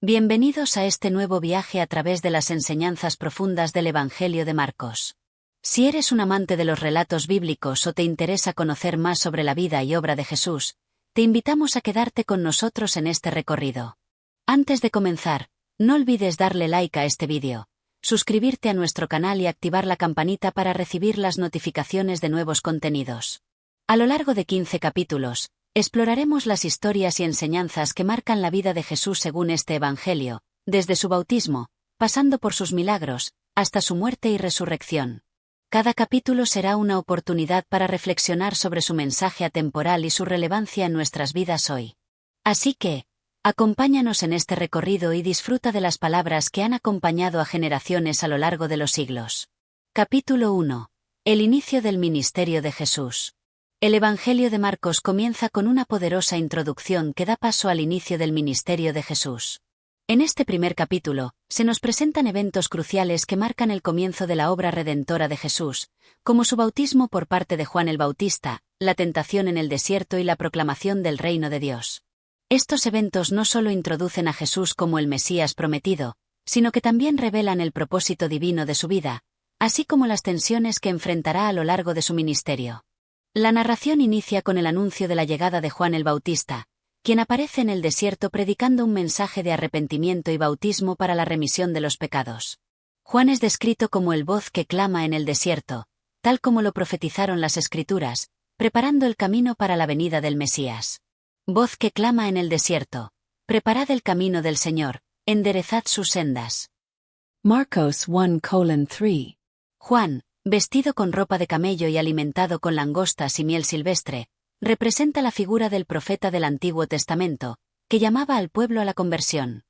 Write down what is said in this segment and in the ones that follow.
Bienvenidos a este nuevo viaje a través de las enseñanzas profundas del Evangelio de Marcos. Si eres un amante de los relatos bíblicos o te interesa conocer más sobre la vida y obra de Jesús, te invitamos a quedarte con nosotros en este recorrido. Antes de comenzar, no olvides darle like a este vídeo, suscribirte a nuestro canal y activar la campanita para recibir las notificaciones de nuevos contenidos. A lo largo de 15 capítulos, exploraremos las historias y enseñanzas que marcan la vida de Jesús según este Evangelio, desde su bautismo, pasando por sus milagros, hasta su muerte y resurrección. Cada capítulo será una oportunidad para reflexionar sobre su mensaje atemporal y su relevancia en nuestras vidas hoy. Así que, acompáñanos en este recorrido y disfruta de las palabras que han acompañado a generaciones a lo largo de los siglos. Capítulo 1. El inicio del ministerio de Jesús. El Evangelio de Marcos comienza con una poderosa introducción que da paso al inicio del ministerio de Jesús. En este primer capítulo, se nos presentan eventos cruciales que marcan el comienzo de la obra redentora de Jesús, como su bautismo por parte de Juan el Bautista, la tentación en el desierto y la proclamación del reino de Dios. Estos eventos no solo introducen a Jesús como el Mesías prometido, sino que también revelan el propósito divino de su vida, así como las tensiones que enfrentará a lo largo de su ministerio. La narración inicia con el anuncio de la llegada de Juan el Bautista, quien aparece en el desierto predicando un mensaje de arrepentimiento y bautismo para la remisión de los pecados. Juan es descrito como el voz que clama en el desierto, tal como lo profetizaron las Escrituras, preparando el camino para la venida del Mesías. Voz que clama en el desierto, preparad el camino del Señor, enderezad sus sendas. Marcos 1:3. Juan, vestido con ropa de camello y alimentado con langostas y miel silvestre, representa la figura del profeta del Antiguo Testamento, que llamaba al pueblo a la conversión.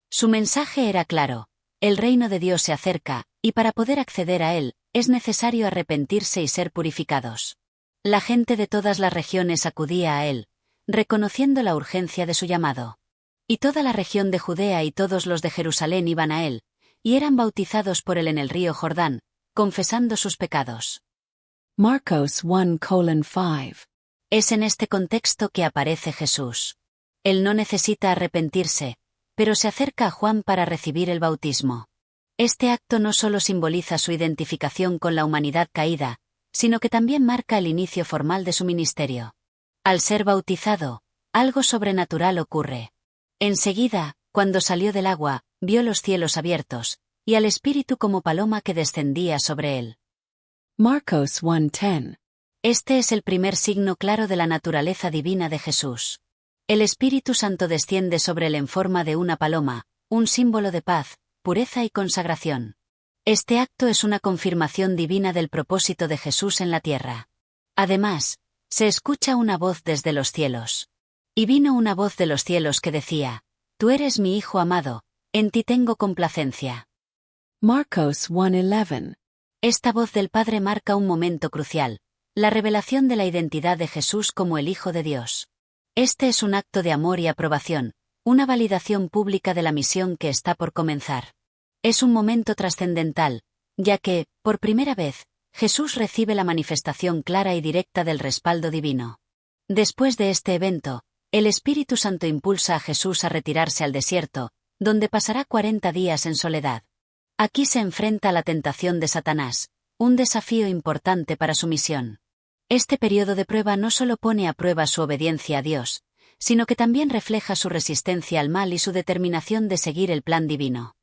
Su mensaje era claro: el reino de Dios se acerca, y para poder acceder a él, es necesario arrepentirse y ser purificados. La gente de todas las regiones acudía a él, reconociendo la urgencia de su llamado. Y toda la región de Judea y todos los de Jerusalén iban a él, y eran bautizados por él en el río Jordán, confesando sus pecados. Marcos 1:5. Es en este contexto que aparece Jesús. Él no necesita arrepentirse, pero se acerca a Juan para recibir el bautismo. Este acto no solo simboliza su identificación con la humanidad caída, sino que también marca el inicio formal de su ministerio. Al ser bautizado, algo sobrenatural ocurre. Enseguida, cuando salió del agua, vio los cielos abiertos, y al Espíritu como paloma que descendía sobre él. Marcos 1:10. Este es el primer signo claro de la naturaleza divina de Jesús. El Espíritu Santo desciende sobre él en forma de una paloma, un símbolo de paz, pureza y consagración. Este acto es una confirmación divina del propósito de Jesús en la tierra. Además, se escucha una voz desde los cielos. Y vino una voz de los cielos que decía: Tú eres mi Hijo amado, en ti tengo complacencia. Marcos 1:11. Esta voz del Padre marca un momento crucial: la revelación de la identidad de Jesús como el Hijo de Dios. Este es un acto de amor y aprobación, una validación pública de la misión que está por comenzar. Es un momento trascendental, ya que, por primera vez, Jesús recibe la manifestación clara y directa del respaldo divino. Después de este evento, el Espíritu Santo impulsa a Jesús a retirarse al desierto, donde pasará 40 días en soledad. Aquí se enfrenta a la tentación de Satanás, un desafío importante para su misión. Este periodo de prueba no solo pone a prueba su obediencia a Dios, sino que también refleja su resistencia al mal y su determinación de seguir el plan divino.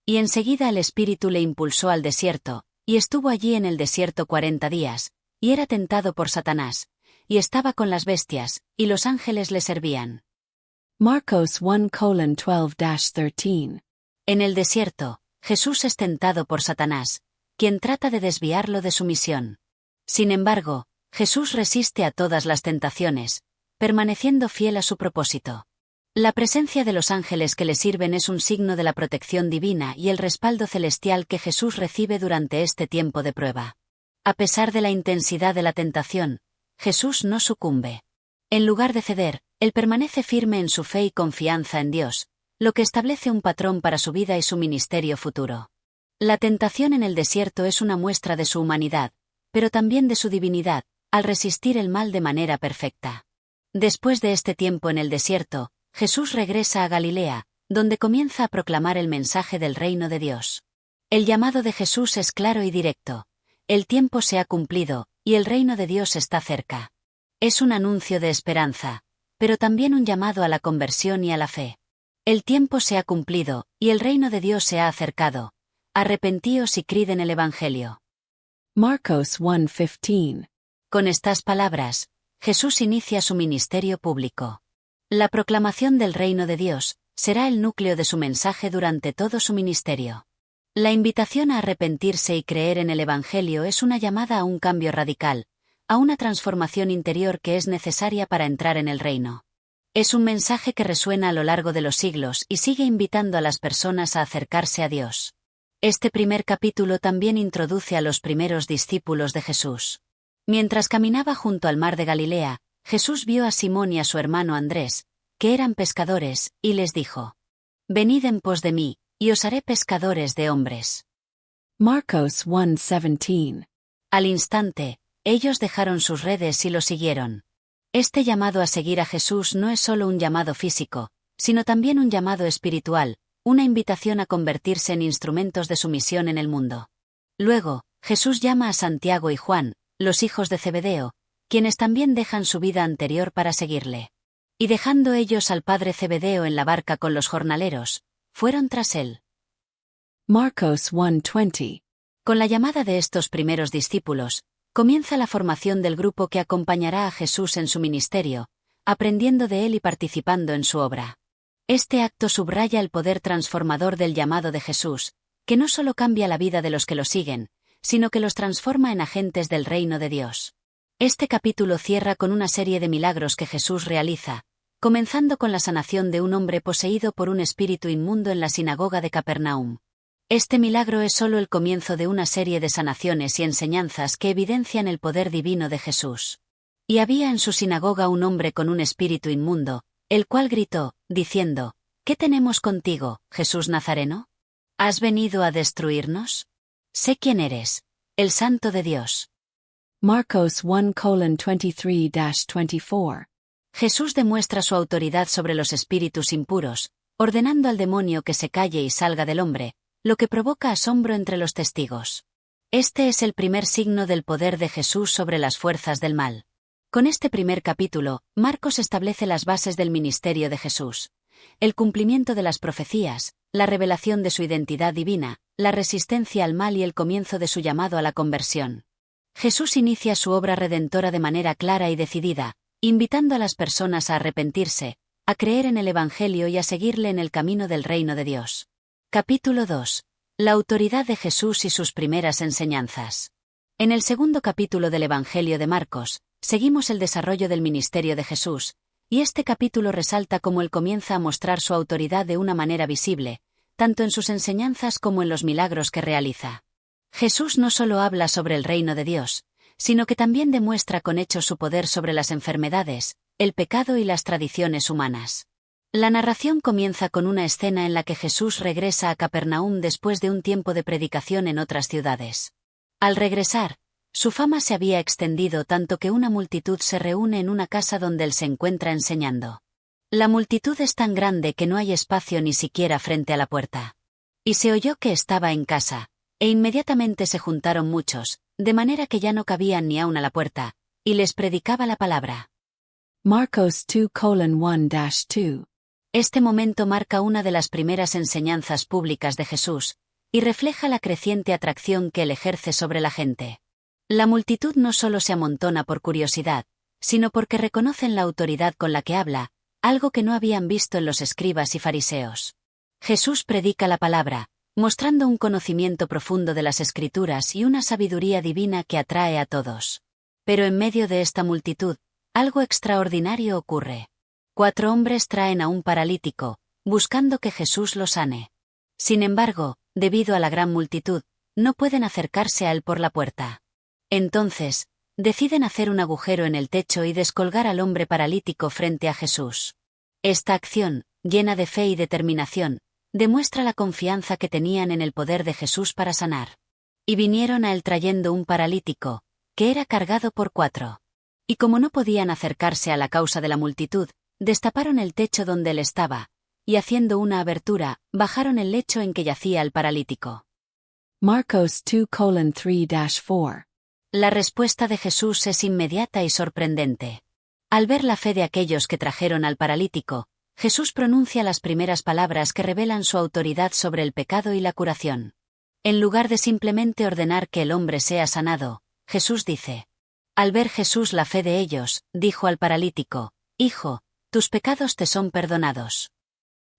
Y enseguida el Espíritu le impulsó al desierto, y estuvo allí en el desierto 40 días, y era tentado por Satanás, y estaba con las bestias, y los ángeles le servían. Marcos 1:12-13. En el desierto, Jesús es tentado por Satanás, quien trata de desviarlo de su misión. Sin embargo, Jesús resiste a todas las tentaciones, permaneciendo fiel a su propósito. La presencia de los ángeles que le sirven es un signo de la protección divina y el respaldo celestial que Jesús recibe durante este tiempo de prueba. A pesar de la intensidad de la tentación, Jesús no sucumbe. En lugar de ceder, él permanece firme en su fe y confianza en Dios, lo que establece un patrón para su vida y su ministerio futuro. La tentación en el desierto es una muestra de su humanidad, pero también de su divinidad, al resistir el mal de manera perfecta. Después de este tiempo en el desierto, Jesús regresa a Galilea, donde comienza a proclamar el mensaje del reino de Dios. El llamado de Jesús es claro y directo. El tiempo se ha cumplido, y el reino de Dios está cerca. Es un anuncio de esperanza, pero también un llamado a la conversión y a la fe. El tiempo se ha cumplido, y el reino de Dios se ha acercado. Arrepentíos y creed en el Evangelio. Marcos 1:15. Con estas palabras, Jesús inicia su ministerio público. La proclamación del reino de Dios será el núcleo de su mensaje durante todo su ministerio. La invitación a arrepentirse y creer en el Evangelio es una llamada a un cambio radical, a una transformación interior que es necesaria para entrar en el reino. Es un mensaje que resuena a lo largo de los siglos y sigue invitando a las personas a acercarse a Dios. Este primer capítulo también introduce a los primeros discípulos de Jesús. Mientras caminaba junto al mar de Galilea, Jesús vio a Simón y a su hermano Andrés, que eran pescadores, y les dijo: «Venid en pos de mí, y os haré pescadores de hombres». Marcos 1:17. Al instante, ellos dejaron sus redes y lo siguieron. Este llamado a seguir a Jesús no es solo un llamado físico, sino también un llamado espiritual, una invitación a convertirse en instrumentos de su misión en el mundo. Luego, Jesús llama a Santiago y Juan, los hijos de Zebedeo, quienes también dejan su vida anterior para seguirle. Y dejando ellos al padre Zebedeo en la barca con los jornaleros, fueron tras él. Marcos 1:20. Con la llamada de estos primeros discípulos, comienza la formación del grupo que acompañará a Jesús en su ministerio, aprendiendo de él y participando en su obra. Este acto subraya el poder transformador del llamado de Jesús, que no solo cambia la vida de los que lo siguen, sino que los transforma en agentes del reino de Dios. Este capítulo cierra con una serie de milagros que Jesús realiza, comenzando con la sanación de un hombre poseído por un espíritu inmundo en la sinagoga de Capernaum. Este milagro es solo el comienzo de una serie de sanaciones y enseñanzas que evidencian el poder divino de Jesús. Y había en su sinagoga un hombre con un espíritu inmundo, el cual gritó, diciendo: «¿Qué tenemos contigo, Jesús Nazareno? ¿Has venido a destruirnos? Sé quién eres, el Santo de Dios». Marcos 1:23-24. Jesús demuestra su autoridad sobre los espíritus impuros, ordenando al demonio que se calle y salga del hombre, lo que provoca asombro entre los testigos. Este es el primer signo del poder de Jesús sobre las fuerzas del mal. Con este primer capítulo, Marcos establece las bases del ministerio de Jesús: el cumplimiento de las profecías, la revelación de su identidad divina, la resistencia al mal y el comienzo de su llamado a la conversión. Jesús inicia su obra redentora de manera clara y decidida, invitando a las personas a arrepentirse, a creer en el Evangelio y a seguirle en el camino del reino de Dios. Capítulo 2. La autoridad de Jesús y sus primeras enseñanzas. En el segundo capítulo del Evangelio de Marcos, seguimos el desarrollo del ministerio de Jesús, y este capítulo resalta cómo él comienza a mostrar su autoridad de una manera visible, tanto en sus enseñanzas como en los milagros que realiza. Jesús no solo habla sobre el reino de Dios, sino que también demuestra con hechos su poder sobre las enfermedades, el pecado y las tradiciones humanas. La narración comienza con una escena en la que Jesús regresa a Capernaum después de un tiempo de predicación en otras ciudades. Al regresar, su fama se había extendido tanto que una multitud se reúne en una casa donde él se encuentra enseñando. La multitud es tan grande que no hay espacio ni siquiera frente a la puerta. Y se oyó que estaba en casa, e inmediatamente se juntaron muchos, de manera que ya no cabían ni aun a la puerta, y les predicaba la palabra. Marcos 2:1-2. Este momento marca una de las primeras enseñanzas públicas de Jesús, y refleja la creciente atracción que él ejerce sobre la gente. La multitud no solo se amontona por curiosidad, sino porque reconocen la autoridad con la que habla, algo que no habían visto en los escribas y fariseos. Jesús predica la palabra, mostrando un conocimiento profundo de las Escrituras y una sabiduría divina que atrae a todos. Pero en medio de esta multitud, algo extraordinario ocurre. 4 hombres traen a un paralítico, buscando que Jesús lo sane. Sin embargo, debido a la gran multitud, no pueden acercarse a él por la puerta. Entonces, deciden hacer un agujero en el techo y descolgar al hombre paralítico frente a Jesús. Esta acción, llena de fe y determinación, demuestra la confianza que tenían en el poder de Jesús para sanar. Y vinieron a él trayendo un paralítico, que era cargado por 4. Y como no podían acercarse a la causa de la multitud, destaparon el techo donde él estaba, y haciendo una abertura, bajaron el lecho en que yacía el paralítico. Marcos 2:3-4. La respuesta de Jesús es inmediata y sorprendente. Al ver la fe de aquellos que trajeron al paralítico, Jesús pronuncia las primeras palabras que revelan su autoridad sobre el pecado y la curación. En lugar de simplemente ordenar que el hombre sea sanado, Jesús dice. Al ver Jesús la fe de ellos, dijo al paralítico, «Hijo, tus pecados te son perdonados».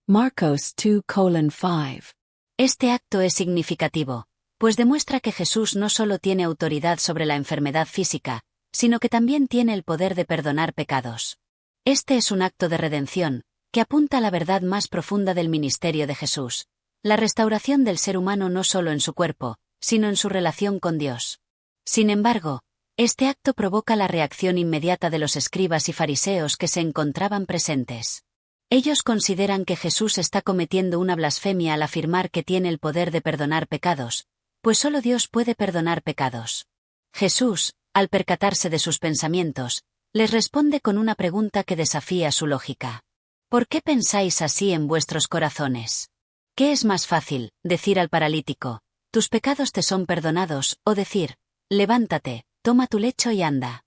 Marcos 2:5. Este acto es significativo, pues demuestra que Jesús no solo tiene autoridad sobre la enfermedad física, sino que también tiene el poder de perdonar pecados. Este es un acto de redención, que apunta a la verdad más profunda del ministerio de Jesús, la restauración del ser humano no solo en su cuerpo, sino en su relación con Dios. Sin embargo, este acto provoca la reacción inmediata de los escribas y fariseos que se encontraban presentes. Ellos consideran que Jesús está cometiendo una blasfemia al afirmar que tiene el poder de perdonar pecados, pues solo Dios puede perdonar pecados. Jesús, al percatarse de sus pensamientos, les responde con una pregunta que desafía su lógica. ¿Por qué pensáis así en vuestros corazones? ¿Qué es más fácil, decir al paralítico, tus pecados te son perdonados, o decir, levántate, toma tu lecho y anda?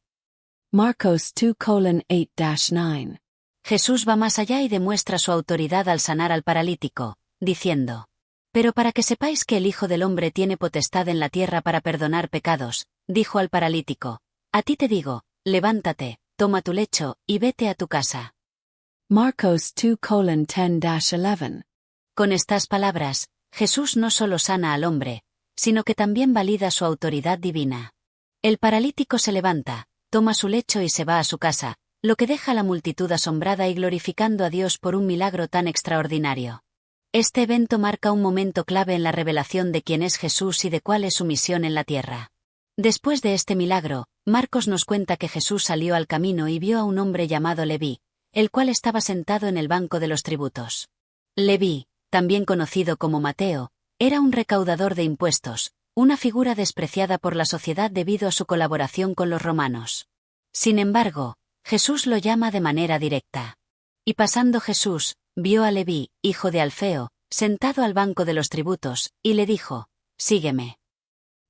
Marcos 2:8-9. Jesús va más allá y demuestra su autoridad al sanar al paralítico, diciendo, pero para que sepáis que el Hijo del Hombre tiene potestad en la tierra para perdonar pecados, dijo al paralítico, a ti te digo, levántate, toma tu lecho, y vete a tu casa. Marcos 2:10-11. Con estas palabras, Jesús no solo sana al hombre, sino que también valida su autoridad divina. El paralítico se levanta, toma su lecho y se va a su casa, lo que deja a la multitud asombrada y glorificando a Dios por un milagro tan extraordinario. Este evento marca un momento clave en la revelación de quién es Jesús y de cuál es su misión en la tierra. Después de este milagro, Marcos nos cuenta que Jesús salió al camino y vio a un hombre llamado Leví, el cual estaba sentado en el banco de los tributos. Leví, también conocido como Mateo, era un recaudador de impuestos, una figura despreciada por la sociedad debido a su colaboración con los romanos. Sin embargo, Jesús lo llama de manera directa. Y pasando Jesús, vio a Leví, hijo de Alfeo, sentado al banco de los tributos, y le dijo, sígueme.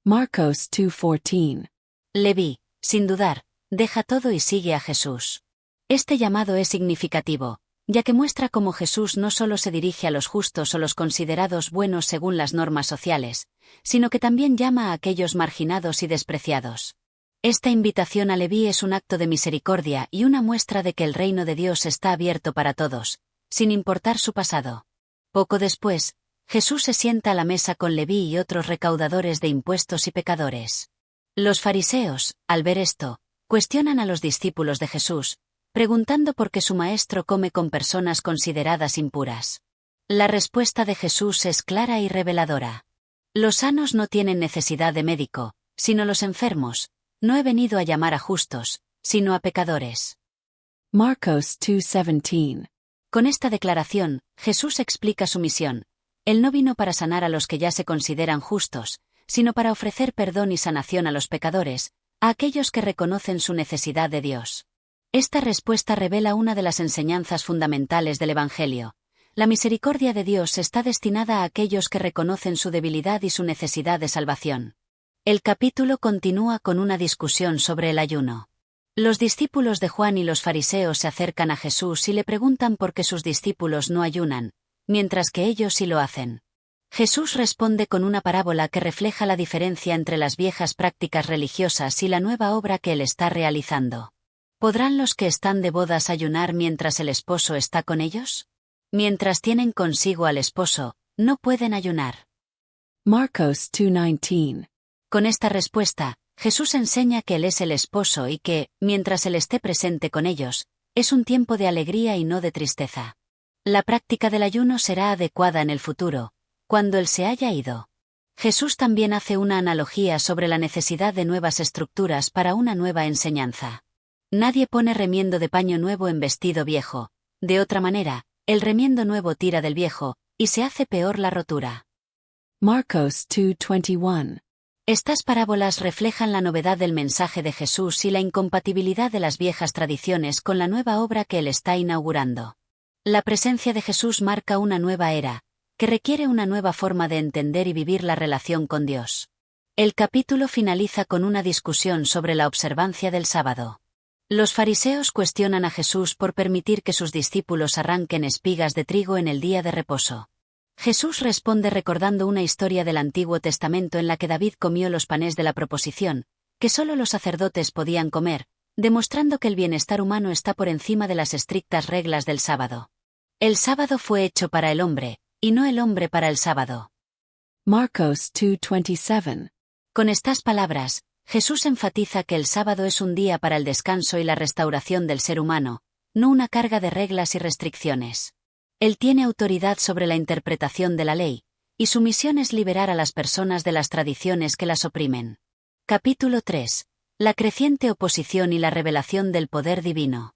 Marcos 2:14. Leví, sin dudar, deja todo y sigue a Jesús. Este llamado es significativo, ya que muestra cómo Jesús no solo se dirige a los justos o los considerados buenos según las normas sociales, sino que también llama a aquellos marginados y despreciados. Esta invitación a Leví es un acto de misericordia y una muestra de que el reino de Dios está abierto para todos, sin importar su pasado. Poco después, Jesús se sienta a la mesa con Leví y otros recaudadores de impuestos y pecadores. Los fariseos, al ver esto, cuestionan a los discípulos de Jesús, preguntando por qué su maestro come con personas consideradas impuras. La respuesta de Jesús es clara y reveladora. Los sanos no tienen necesidad de médico, sino los enfermos. No he venido a llamar a justos, sino a pecadores. Marcos 2:17. Con esta declaración, Jesús explica su misión. Él no vino para sanar a los que ya se consideran justos, sino para ofrecer perdón y sanación a los pecadores, a aquellos que reconocen su necesidad de Dios. Esta respuesta revela una de las enseñanzas fundamentales del Evangelio. La misericordia de Dios está destinada a aquellos que reconocen su debilidad y su necesidad de salvación. El capítulo continúa con una discusión sobre el ayuno. Los discípulos de Juan y los fariseos se acercan a Jesús y le preguntan por qué sus discípulos no ayunan, mientras que ellos sí lo hacen. Jesús responde con una parábola que refleja la diferencia entre las viejas prácticas religiosas y la nueva obra que él está realizando. ¿Podrán los que están de bodas ayunar mientras el esposo está con ellos? Mientras tienen consigo al esposo, no pueden ayunar. Marcos 2:19. Con esta respuesta, Jesús enseña que Él es el esposo y que, mientras Él esté presente con ellos, es un tiempo de alegría y no de tristeza. La práctica del ayuno será adecuada en el futuro, cuando Él se haya ido. Jesús también hace una analogía sobre la necesidad de nuevas estructuras para una nueva enseñanza. Nadie pone remiendo de paño nuevo en vestido viejo. De otra manera, el remiendo nuevo tira del viejo, y se hace peor la rotura. Marcos 2:21. Estas parábolas reflejan la novedad del mensaje de Jesús y la incompatibilidad de las viejas tradiciones con la nueva obra que Él está inaugurando. La presencia de Jesús marca una nueva era, que requiere una nueva forma de entender y vivir la relación con Dios. El capítulo finaliza con una discusión sobre la observancia del sábado. Los fariseos cuestionan a Jesús por permitir que sus discípulos arranquen espigas de trigo en el día de reposo. Jesús responde recordando una historia del Antiguo Testamento en la que David comió los panes de la proposición, que solo los sacerdotes podían comer, demostrando que el bienestar humano está por encima de las estrictas reglas del sábado. El sábado fue hecho para el hombre, y no el hombre para el sábado. Marcos 2:27. Con estas palabras, Jesús enfatiza que el sábado es un día para el descanso y la restauración del ser humano, no una carga de reglas y restricciones. Él tiene autoridad sobre la interpretación de la ley, y su misión es liberar a las personas de las tradiciones que las oprimen. Capítulo 3. La creciente oposición y la revelación del poder divino.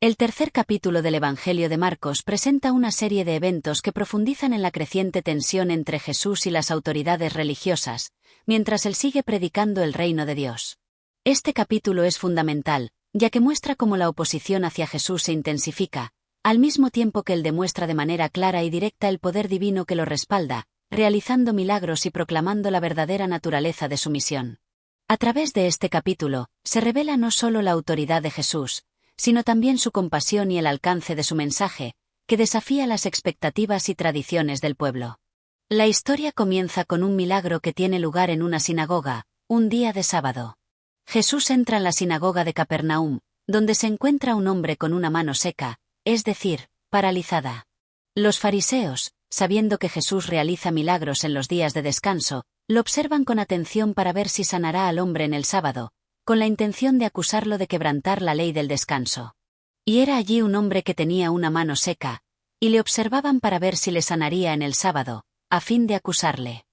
El tercer capítulo del Evangelio de Marcos presenta una serie de eventos que profundizan en la creciente tensión entre Jesús y las autoridades religiosas, mientras él sigue predicando el reino de Dios. Este capítulo es fundamental, ya que muestra cómo la oposición hacia Jesús se intensifica, al mismo tiempo que él demuestra de manera clara y directa el poder divino que lo respalda, realizando milagros y proclamando la verdadera naturaleza de su misión. A través de este capítulo, se revela no solo la autoridad de Jesús, sino también su compasión y el alcance de su mensaje, que desafía las expectativas y tradiciones del pueblo. La historia comienza con un milagro que tiene lugar en una sinagoga, un día de sábado. Jesús entra en la sinagoga de Capernaum, donde se encuentra un hombre con una mano seca, es decir, paralizada. Los fariseos, sabiendo que Jesús realiza milagros en los días de descanso, lo observan con atención para ver si sanará al hombre en el sábado, con la intención de acusarlo de quebrantar la ley del descanso. Y era allí un hombre que tenía una mano seca, y le observaban para ver si le sanaría en el sábado, a fin de acusarle.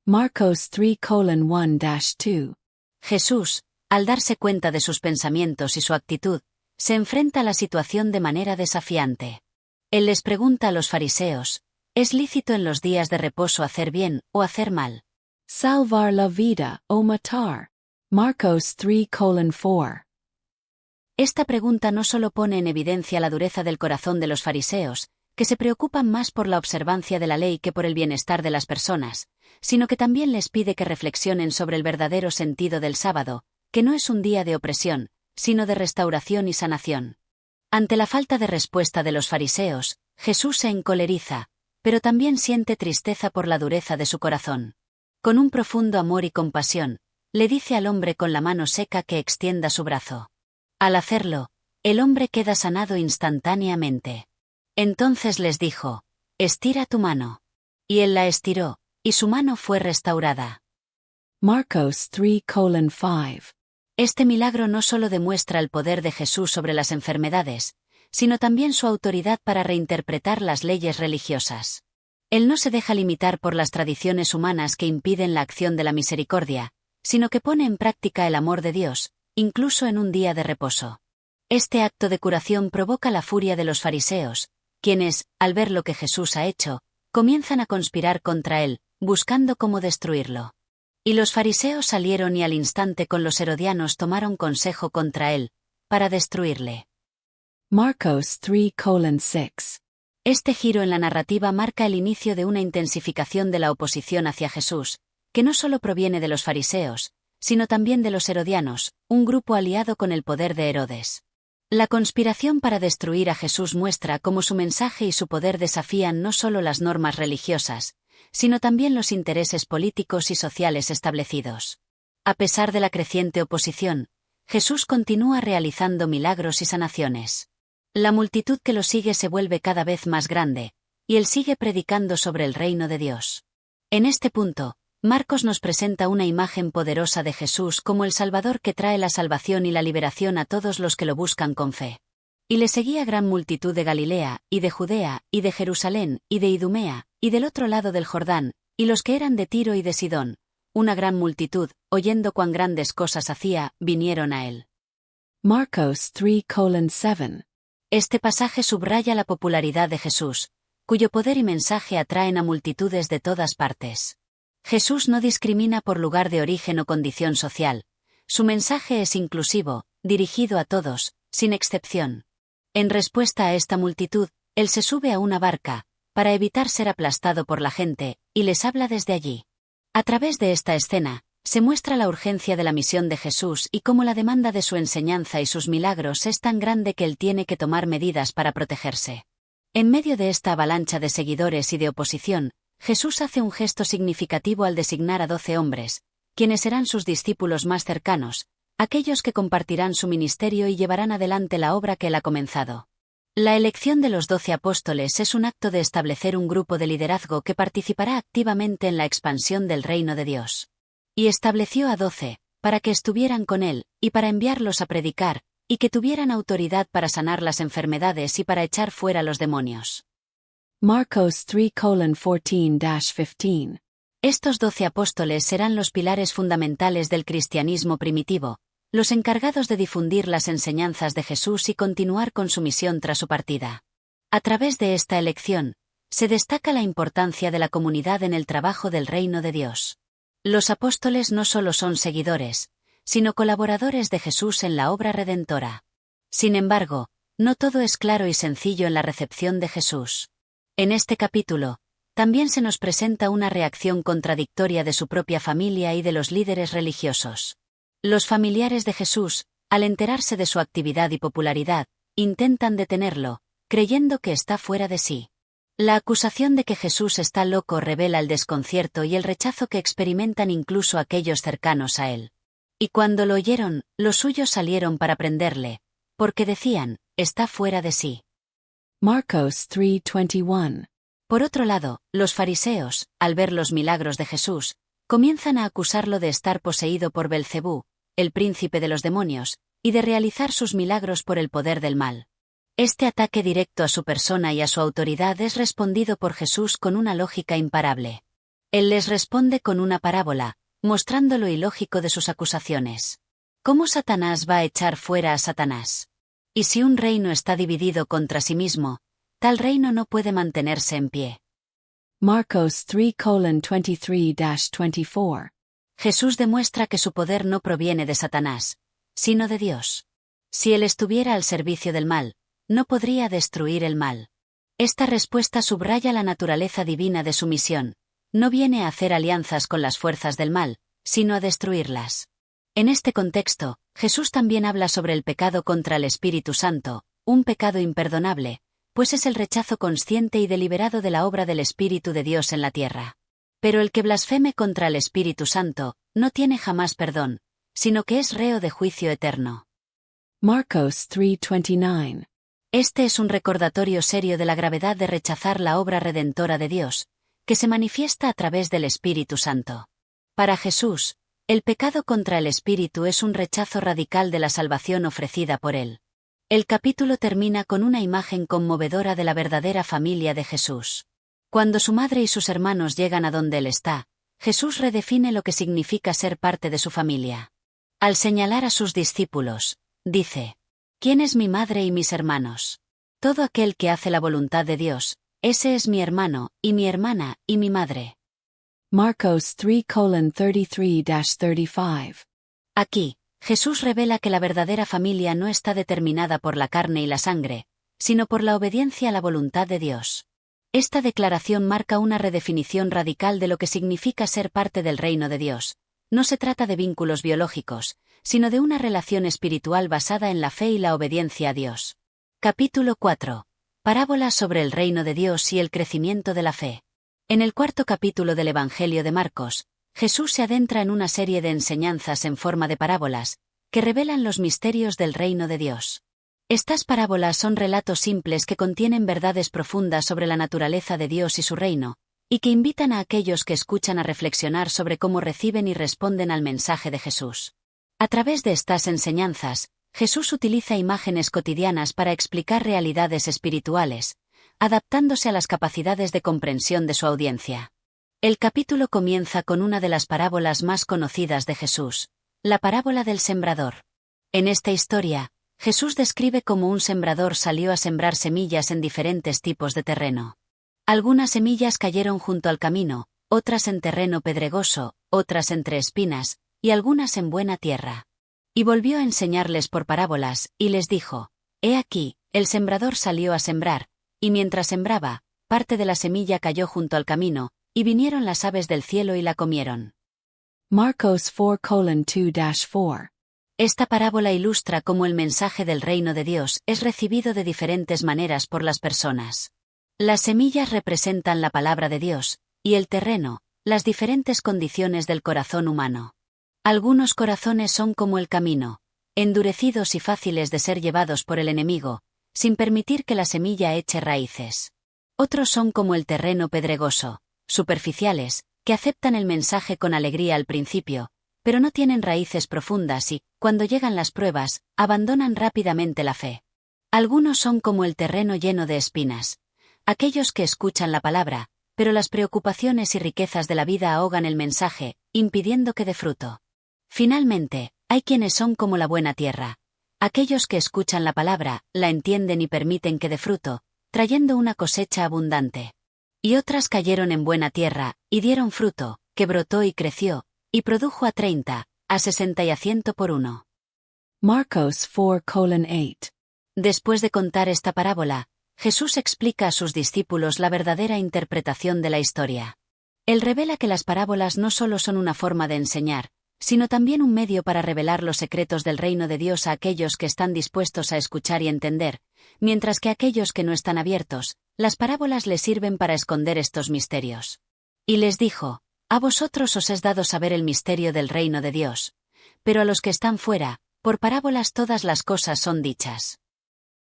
Marcos 3:1-2. Jesús, al darse cuenta de sus pensamientos y su actitud, se enfrenta a la situación de manera desafiante. Él les pregunta a los fariseos, ¿es lícito en los días de reposo hacer bien o hacer mal? Salvar la vida o matar. Marcos 3:4. Esta pregunta no solo pone en evidencia la dureza del corazón de los fariseos, que se preocupan más por la observancia de la ley que por el bienestar de las personas, sino que también les pide que reflexionen sobre el verdadero sentido del sábado, que no es un día de opresión, sino de restauración y sanación. Ante la falta de respuesta de los fariseos, Jesús se encoleriza, pero también siente tristeza por la dureza de su corazón. Con un profundo amor y compasión, le dice al hombre con la mano seca que extienda su brazo. Al hacerlo, el hombre queda sanado instantáneamente. Entonces les dijo, «Estira tu mano». Y él la estiró, y su mano fue restaurada. Marcos 3:5. Este milagro no solo demuestra el poder de Jesús sobre las enfermedades, sino también su autoridad para reinterpretar las leyes religiosas. Él no se deja limitar por las tradiciones humanas que impiden la acción de la misericordia, sino que pone en práctica el amor de Dios, incluso en un día de reposo. Este acto de curación provoca la furia de los fariseos, quienes, al ver lo que Jesús ha hecho, comienzan a conspirar contra él, buscando cómo destruirlo. Y los fariseos salieron y al instante con los herodianos tomaron consejo contra él, para destruirle. Marcos 3:6. Este giro en la narrativa marca el inicio de una intensificación de la oposición hacia Jesús, que no solo proviene de los fariseos, sino también de los herodianos, un grupo aliado con el poder de Herodes. La conspiración para destruir a Jesús muestra cómo su mensaje y su poder desafían no solo las normas religiosas, sino también los intereses políticos y sociales establecidos. A pesar de la creciente oposición, Jesús continúa realizando milagros y sanaciones. La multitud que lo sigue se vuelve cada vez más grande, y él sigue predicando sobre el reino de Dios. En este punto, Marcos nos presenta una imagen poderosa de Jesús como el Salvador que trae la salvación y la liberación a todos los que lo buscan con fe. Y le seguía gran multitud de Galilea, y de Judea, y de Jerusalén, y de Idumea, y del otro lado del Jordán, y los que eran de Tiro y de Sidón. Una gran multitud, oyendo cuán grandes cosas hacía, vinieron a él. Marcos 3:7. Este pasaje subraya la popularidad de Jesús, cuyo poder y mensaje atraen a multitudes de todas partes. Jesús no discrimina por lugar de origen o condición social. Su mensaje es inclusivo, dirigido a todos, sin excepción. En respuesta a esta multitud, Él se sube a una barca, para evitar ser aplastado por la gente, y les habla desde allí. A través de esta escena, se muestra la urgencia de la misión de Jesús y cómo la demanda de su enseñanza y sus milagros es tan grande que él tiene que tomar medidas para protegerse. En medio de esta avalancha de seguidores y de oposición, Jesús hace un gesto significativo al designar a 12 hombres, quienes serán sus discípulos más cercanos, aquellos que compartirán su ministerio y llevarán adelante la obra que él ha comenzado. La elección de los 12 apóstoles es un acto de establecer un grupo de liderazgo que participará activamente en la expansión del reino de Dios. Y estableció a 12, para que estuvieran con él, y para enviarlos a predicar, y que tuvieran autoridad para sanar las enfermedades y para echar fuera los demonios. Marcos 3:14-15. Estos 12 apóstoles serán los pilares fundamentales del cristianismo primitivo, los encargados de difundir las enseñanzas de Jesús y continuar con su misión tras su partida. A través de esta elección, se destaca la importancia de la comunidad en el trabajo del reino de Dios. Los apóstoles no solo son seguidores, sino colaboradores de Jesús en la obra redentora. Sin embargo, no todo es claro y sencillo en la recepción de Jesús. En este capítulo, también se nos presenta una reacción contradictoria de su propia familia y de los líderes religiosos. Los familiares de Jesús, al enterarse de su actividad y popularidad, intentan detenerlo, creyendo que está fuera de sí. La acusación de que Jesús está loco revela el desconcierto y el rechazo que experimentan incluso aquellos cercanos a él. Y cuando lo oyeron, los suyos salieron para prenderle, porque decían, está fuera de sí. Marcos 3:21. Por otro lado, los fariseos, al ver los milagros de Jesús, comienzan a acusarlo de estar poseído por Belcebú, el príncipe de los demonios, y de realizar sus milagros por el poder del mal. Este ataque directo a su persona y a su autoridad es respondido por Jesús con una lógica imparable. Él les responde con una parábola, mostrando lo ilógico de sus acusaciones. ¿Cómo Satanás va a echar fuera a Satanás? Y si un reino está dividido contra sí mismo, tal reino no puede mantenerse en pie. Marcos 3:23-24. Jesús demuestra que su poder no proviene de Satanás, sino de Dios. Si él estuviera al servicio del mal, no podría destruir el mal. Esta respuesta subraya la naturaleza divina de su misión. No viene a hacer alianzas con las fuerzas del mal, sino a destruirlas. En este contexto, Jesús también habla sobre el pecado contra el Espíritu Santo, un pecado imperdonable, pues es el rechazo consciente y deliberado de la obra del Espíritu de Dios en la tierra. Pero el que blasfeme contra el Espíritu Santo, no tiene jamás perdón, sino que es reo de juicio eterno. Marcos 3:29. Este es un recordatorio serio de la gravedad de rechazar la obra redentora de Dios, que se manifiesta a través del Espíritu Santo. Para Jesús, el pecado contra el Espíritu es un rechazo radical de la salvación ofrecida por él. El capítulo termina con una imagen conmovedora de la verdadera familia de Jesús. Cuando su madre y sus hermanos llegan a donde él está, Jesús redefine lo que significa ser parte de su familia. Al señalar a sus discípulos, dice: ¿Quién es mi madre y mis hermanos? Todo aquel que hace la voluntad de Dios, ese es mi hermano, y mi hermana, y mi madre. Marcos 3:33-35. Aquí, Jesús revela que la verdadera familia no está determinada por la carne y la sangre, sino por la obediencia a la voluntad de Dios. Esta declaración marca una redefinición radical de lo que significa ser parte del reino de Dios. No se trata de vínculos biológicos, sino de una relación espiritual basada en la fe y la obediencia a Dios. Capítulo 4. Parábolas sobre el reino de Dios y el crecimiento de la fe. En el cuarto capítulo del Evangelio de Marcos, Jesús se adentra en una serie de enseñanzas en forma de parábolas, que revelan los misterios del reino de Dios. Estas parábolas son relatos simples que contienen verdades profundas sobre la naturaleza de Dios y su reino, y que invitan a aquellos que escuchan a reflexionar sobre cómo reciben y responden al mensaje de Jesús. A través de estas enseñanzas, Jesús utiliza imágenes cotidianas para explicar realidades espirituales, adaptándose a las capacidades de comprensión de su audiencia. El capítulo comienza con una de las parábolas más conocidas de Jesús, la parábola del sembrador. En esta historia, Jesús describe cómo un sembrador salió a sembrar semillas en diferentes tipos de terreno. Algunas semillas cayeron junto al camino, otras en terreno pedregoso, otras entre espinas, y algunas en buena tierra. Y volvió a enseñarles por parábolas, y les dijo: He aquí, el sembrador salió a sembrar, Y mientras sembraba, parte de la semilla cayó junto al camino, y vinieron las aves del cielo y la comieron. Marcos 4:2-4. Esta parábola ilustra cómo el mensaje del reino de Dios es recibido de diferentes maneras por las personas. Las semillas representan la palabra de Dios, y el terreno, las diferentes condiciones del corazón humano. Algunos corazones son como el camino, endurecidos y fáciles de ser llevados por el enemigo, sin permitir que la semilla eche raíces. Otros son como el terreno pedregoso, superficiales, que aceptan el mensaje con alegría al principio, pero no tienen raíces profundas y, cuando llegan las pruebas, abandonan rápidamente la fe. Algunos son como el terreno lleno de espinas, aquellos que escuchan la palabra, pero las preocupaciones y riquezas de la vida ahogan el mensaje, impidiendo que dé fruto. Finalmente, hay quienes son como la buena tierra, aquellos que escuchan la palabra, la entienden y permiten que dé fruto, trayendo una cosecha abundante. Y otras cayeron en buena tierra, y dieron fruto, que brotó y creció, y produjo a 30, a 60 y a 100 por uno. Marcos 4:8. Después de contar esta parábola, Jesús explica a sus discípulos la verdadera interpretación de la historia. Él revela que las parábolas no solo son una forma de enseñar, sino también un medio para revelar los secretos del reino de Dios a aquellos que están dispuestos a escuchar y entender, mientras que a aquellos que no están abiertos, las parábolas les sirven para esconder estos misterios. Y les dijo: a vosotros os es dado saber el misterio del reino de Dios, pero a los que están fuera, por parábolas todas las cosas son dichas.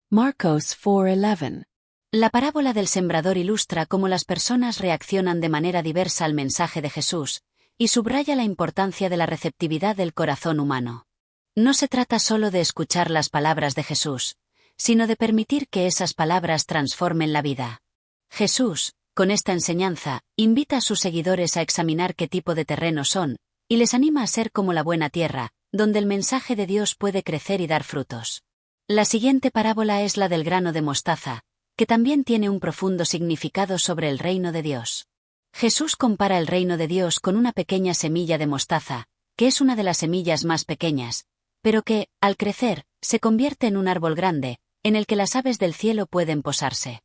Marcos 4:11. La parábola del sembrador ilustra cómo las personas reaccionan de manera diversa al mensaje de Jesús, y subraya la importancia de la receptividad del corazón humano. No se trata solo de escuchar las palabras de Jesús, sino de permitir que esas palabras transformen la vida. Jesús, con esta enseñanza, invita a sus seguidores a examinar qué tipo de terreno son, y les anima a ser como la buena tierra, donde el mensaje de Dios puede crecer y dar frutos. La siguiente parábola es la del grano de mostaza, que también tiene un profundo significado sobre el reino de Dios. Jesús compara el reino de Dios con una pequeña semilla de mostaza, que es una de las semillas más pequeñas, pero que, al crecer, se convierte en un árbol grande, en el que las aves del cielo pueden posarse.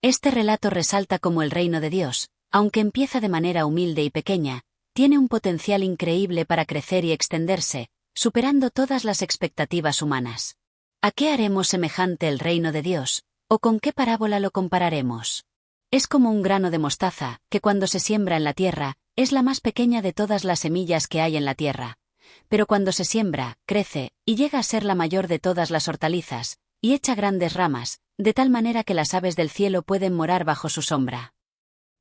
Este relato resalta cómo el reino de Dios, aunque empieza de manera humilde y pequeña, tiene un potencial increíble para crecer y extenderse, superando todas las expectativas humanas. ¿A qué haremos semejante el reino de Dios, o con qué parábola lo compararemos? Es como un grano de mostaza, que cuando se siembra en la tierra, es la más pequeña de todas las semillas que hay en la tierra. Pero cuando se siembra, crece, y llega a ser la mayor de todas las hortalizas, y echa grandes ramas, de tal manera que las aves del cielo pueden morar bajo su sombra.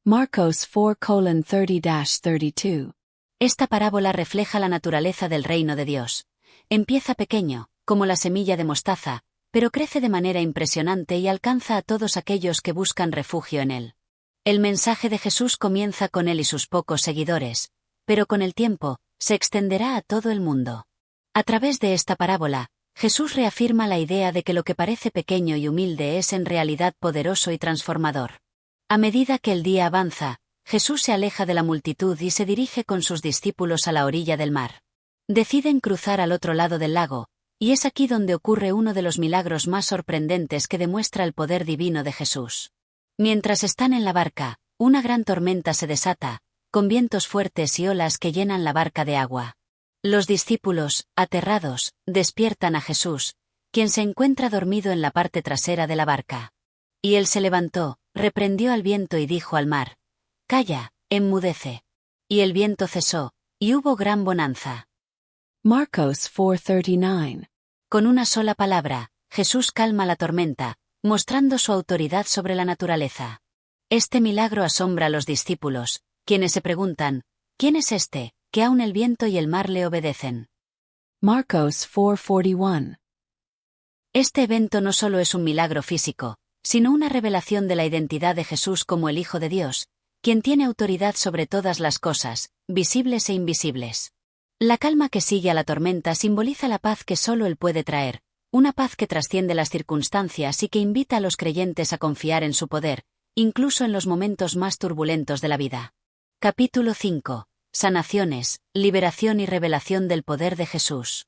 Marcos 4:30-32. Esta parábola refleja la naturaleza del reino de Dios. Empieza pequeño, como la semilla de mostaza, pero crece de manera impresionante y alcanza a todos aquellos que buscan refugio en él. El mensaje de Jesús comienza con él y sus pocos seguidores, pero con el tiempo, se extenderá a todo el mundo. A través de esta parábola, Jesús reafirma la idea de que lo que parece pequeño y humilde es en realidad poderoso y transformador. A medida que el día avanza, Jesús se aleja de la multitud y se dirige con sus discípulos a la orilla del mar. Deciden cruzar al otro lado del lago, y es aquí donde ocurre uno de los milagros más sorprendentes que demuestra el poder divino de Jesús. Mientras están en la barca, una gran tormenta se desata, con vientos fuertes y olas que llenan la barca de agua. Los discípulos, aterrados, despiertan a Jesús, quien se encuentra dormido en la parte trasera de la barca. Y él se levantó, reprendió al viento y dijo al mar: «Calla, enmudece». Y el viento cesó, y hubo gran bonanza. Marcos 4:39. Con una sola palabra, Jesús calma la tormenta, mostrando su autoridad sobre la naturaleza. Este milagro asombra a los discípulos, quienes se preguntan: ¿quién es este, que aun el viento y el mar le obedecen? Marcos 4:41. Este evento no solo es un milagro físico, sino una revelación de la identidad de Jesús como el Hijo de Dios, quien tiene autoridad sobre todas las cosas, visibles e invisibles. La calma que sigue a la tormenta simboliza la paz que solo Él puede traer, una paz que trasciende las circunstancias y que invita a los creyentes a confiar en su poder, incluso en los momentos más turbulentos de la vida. Capítulo 5. Sanaciones, liberación y revelación del poder de Jesús.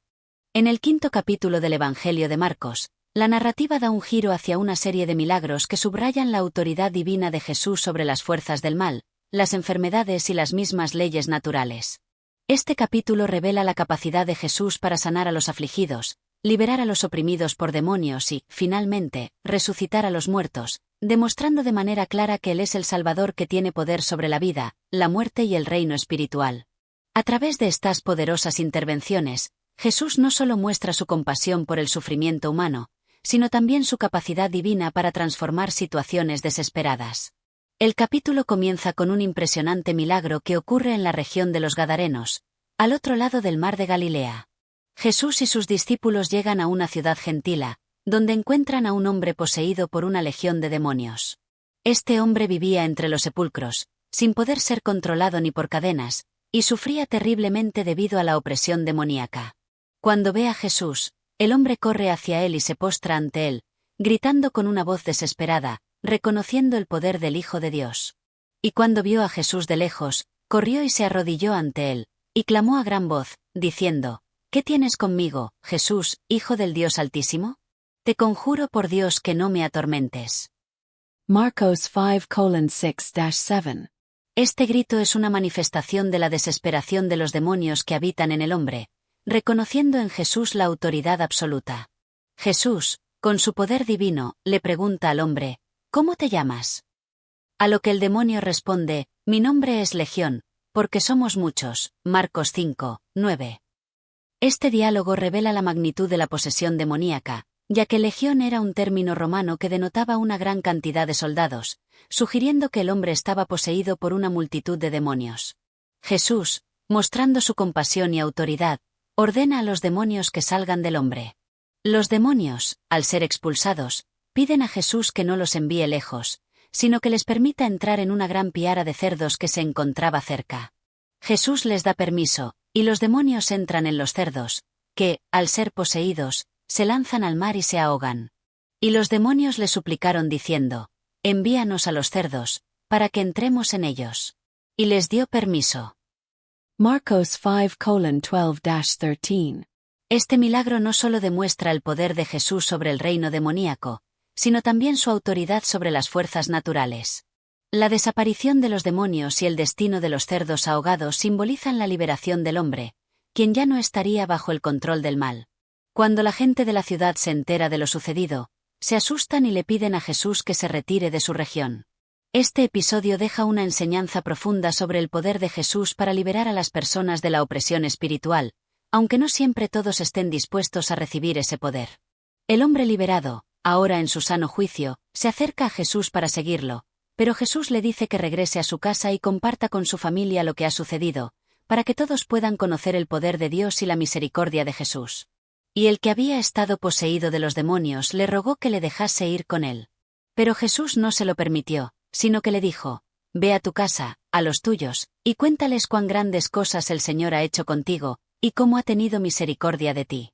En el 5º capítulo del Evangelio de Marcos, La narrativa da un giro hacia una serie de milagros que subrayan la autoridad divina de Jesús sobre las fuerzas del mal, las enfermedades y las mismas leyes naturales. Este capítulo revela la capacidad de Jesús para sanar a los afligidos, liberar a los oprimidos por demonios y, finalmente, resucitar a los muertos, demostrando de manera clara que Él es el Salvador que tiene poder sobre la vida, la muerte y el reino espiritual. A través de estas poderosas intervenciones, Jesús no solo muestra su compasión por el sufrimiento humano, sino también su capacidad divina para transformar situaciones desesperadas. El capítulo comienza con un impresionante milagro que ocurre en la región de los Gadarenos, al otro lado del mar de Galilea. Jesús y sus discípulos llegan a una ciudad gentil, donde encuentran a un hombre poseído por una legión de demonios. Este hombre vivía entre los sepulcros, sin poder ser controlado ni por cadenas, y sufría terriblemente debido a la opresión demoníaca. Cuando ve a Jesús, el hombre corre hacia él y se postra ante él, gritando con una voz desesperada, reconociendo el poder del Hijo de Dios. Y cuando vio a Jesús de lejos, corrió y se arrodilló ante él, y clamó a gran voz, diciendo: ¿Qué tienes conmigo, Jesús, Hijo del Dios Altísimo? Te conjuro por Dios que no me atormentes. Marcos 5:6-7. Este grito es una manifestación de la desesperación de los demonios que habitan en el hombre, reconociendo en Jesús la autoridad absoluta. Jesús, con su poder divino, le pregunta al hombre: ¿Cómo te llamas? A lo que el demonio responde: Mi nombre es Legión, porque somos muchos. Marcos 5:9. Este diálogo revela la magnitud de la posesión demoníaca, ya que legión era un término romano que denotaba una gran cantidad de soldados, sugiriendo que el hombre estaba poseído por una multitud de demonios. Jesús, mostrando su compasión y autoridad, ordena a los demonios que salgan del hombre. Los demonios, al ser expulsados, piden a Jesús que no los envíe lejos, sino que les permita entrar en una gran piara de cerdos que se encontraba cerca. Jesús les da permiso, y los demonios entran en los cerdos, que, al ser poseídos, se lanzan al mar y se ahogan. Y los demonios le suplicaron diciendo: Envíanos a los cerdos, para que entremos en ellos. Y les dio permiso. Marcos 5:12-13. Este milagro no solo demuestra el poder de Jesús sobre el reino demoníaco, sino también su autoridad sobre las fuerzas naturales. La desaparición de los demonios y el destino de los cerdos ahogados simbolizan la liberación del hombre, quien ya no estaría bajo el control del mal. Cuando la gente de la ciudad se entera de lo sucedido, se asustan y le piden a Jesús que se retire de su región. Este episodio deja una enseñanza profunda sobre el poder de Jesús para liberar a las personas de la opresión espiritual, aunque no siempre todos estén dispuestos a recibir ese poder. El hombre liberado, ahora en su sano juicio, se acerca a Jesús para seguirlo, pero Jesús le dice que regrese a su casa y comparta con su familia lo que ha sucedido, para que todos puedan conocer el poder de Dios y la misericordia de Jesús. Y el que había estado poseído de los demonios le rogó que le dejase ir con él. Pero Jesús no se lo permitió, sino que le dijo: Ve a tu casa, a los tuyos, y cuéntales cuán grandes cosas el Señor ha hecho contigo, y cómo ha tenido misericordia de ti.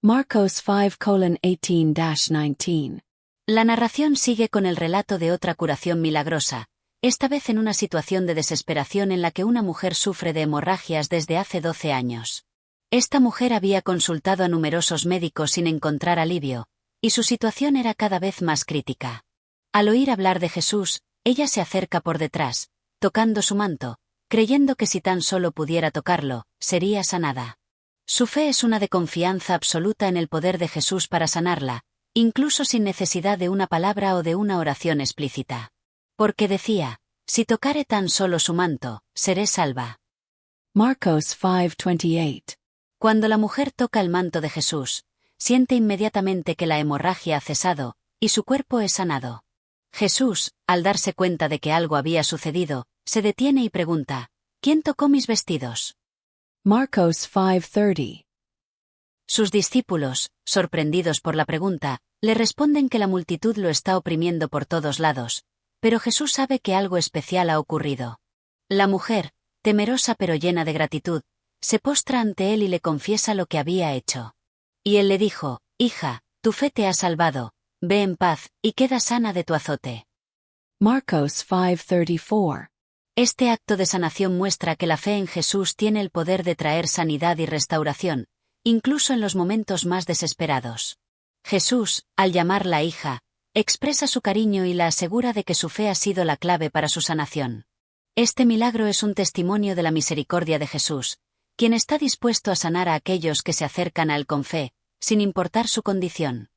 Marcos 5:18-19. La narración sigue con el relato de otra curación milagrosa, esta vez en una situación de desesperación en la que una mujer sufre de hemorragias desde hace 12 años. Esta mujer había consultado a numerosos médicos sin encontrar alivio, y su situación era cada vez más crítica. Al oír hablar de Jesús, ella se acerca por detrás, tocando su manto, creyendo que si tan solo pudiera tocarlo, sería sanada. Su fe es una de confianza absoluta en el poder de Jesús para sanarla, incluso sin necesidad de una palabra o de una oración explícita. Porque decía: si tocare tan solo su manto, seré salva. Marcos 5:28. Cuando la mujer toca el manto de Jesús, siente inmediatamente que la hemorragia ha cesado, y su cuerpo es sanado. Jesús, al darse cuenta de que algo había sucedido, se detiene y pregunta: ¿Quién tocó mis vestidos? Marcos 5:30. Sus discípulos, sorprendidos por la pregunta, le responden que la multitud lo está oprimiendo por todos lados, pero Jesús sabe que algo especial ha ocurrido. La mujer, temerosa pero llena de gratitud, se postra ante él y le confiesa lo que había hecho. Y él le dijo: Hija, tu fe te ha salvado, ve en paz, y queda sana de tu azote. Marcos 5:34. Este acto de sanación muestra que la fe en Jesús tiene el poder de traer sanidad y restauración, incluso en los momentos más desesperados. Jesús, al llamarla hija, expresa su cariño y la asegura de que su fe ha sido la clave para su sanación. Este milagro es un testimonio de la misericordia de Jesús, quien está dispuesto a sanar a aquellos que se acercan a él con fe, sin importar su condición.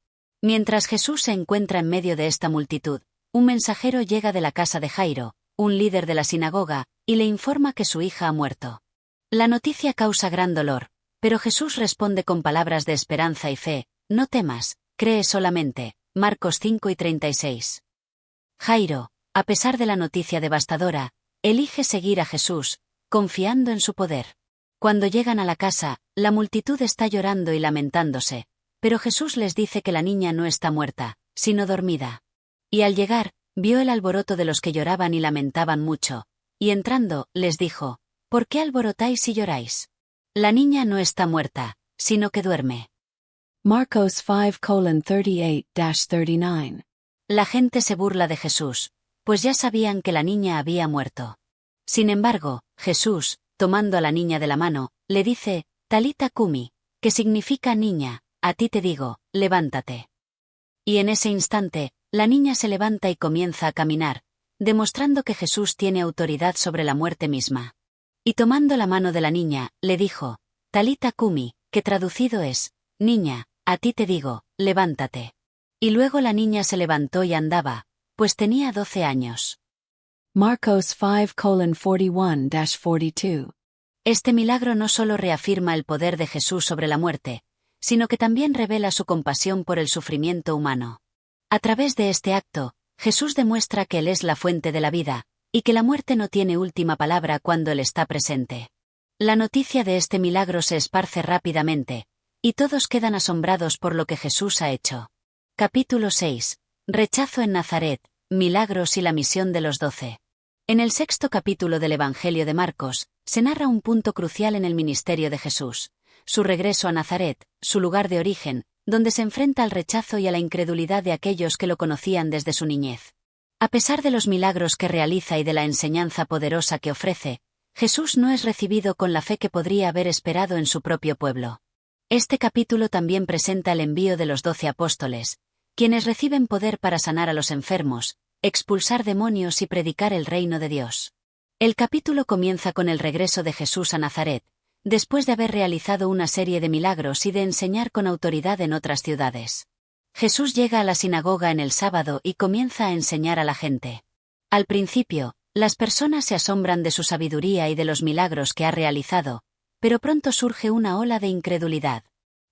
Mientras Jesús se encuentra en medio de esta multitud, un mensajero llega de la casa de Jairo, un líder de la sinagoga, y le informa que su hija ha muerto. La noticia causa gran dolor, pero Jesús responde con palabras de esperanza y fe: no temas, cree solamente. Marcos 5:36. Jairo, a pesar de la noticia devastadora, elige seguir a Jesús, confiando en su poder. Cuando llegan a la casa, la multitud está llorando y lamentándose, pero Jesús les dice que la niña no está muerta, sino dormida. Y al llegar, vio el alboroto de los que lloraban y lamentaban mucho, y entrando, les dijo: ¿por qué alborotáis y lloráis? La niña no está muerta, sino que duerme. Marcos 5:38-39. La gente se burla de Jesús, pues ya sabían que la niña había muerto. Sin embargo, Jesús, tomando a la niña de la mano, le dice: Talita cumi, que significa niña, a ti te digo, levántate. Y en ese instante, la niña se levanta y comienza a caminar, demostrando que Jesús tiene autoridad sobre la muerte misma. Y tomando la mano de la niña, le dijo: Talita cumi, que traducido es: niña, a ti te digo, levántate. Y luego la niña se levantó y andaba, pues tenía 12 años. Marcos 5:41-42. Este milagro no solo reafirma el poder de Jesús sobre la muerte, sino que también revela su compasión por el sufrimiento humano. A través de este acto, Jesús demuestra que Él es la fuente de la vida, y que la muerte no tiene última palabra cuando Él está presente. La noticia de este milagro se esparce rápidamente, y todos quedan asombrados por lo que Jesús ha hecho. Capítulo 6. Rechazo en Nazaret, milagros y la misión de los 12. En el 6º capítulo del Evangelio de Marcos, se narra un punto crucial en el ministerio de Jesús: su regreso a Nazaret, su lugar de origen, donde se enfrenta al rechazo y a la incredulidad de aquellos que lo conocían desde su niñez. A pesar de los milagros que realiza y de la enseñanza poderosa que ofrece, Jesús no es recibido con la fe que podría haber esperado en su propio pueblo. Este capítulo también presenta el envío de los 12 apóstoles, quienes reciben poder para sanar a los enfermos, expulsar demonios y predicar el reino de Dios. El capítulo comienza con el regreso de Jesús a Nazaret, después de haber realizado una serie de milagros y de enseñar con autoridad en otras ciudades. Jesús llega a la sinagoga en el sábado y comienza a enseñar a la gente. Al principio, las personas se asombran de su sabiduría y de los milagros que ha realizado, pero pronto surge una ola de incredulidad.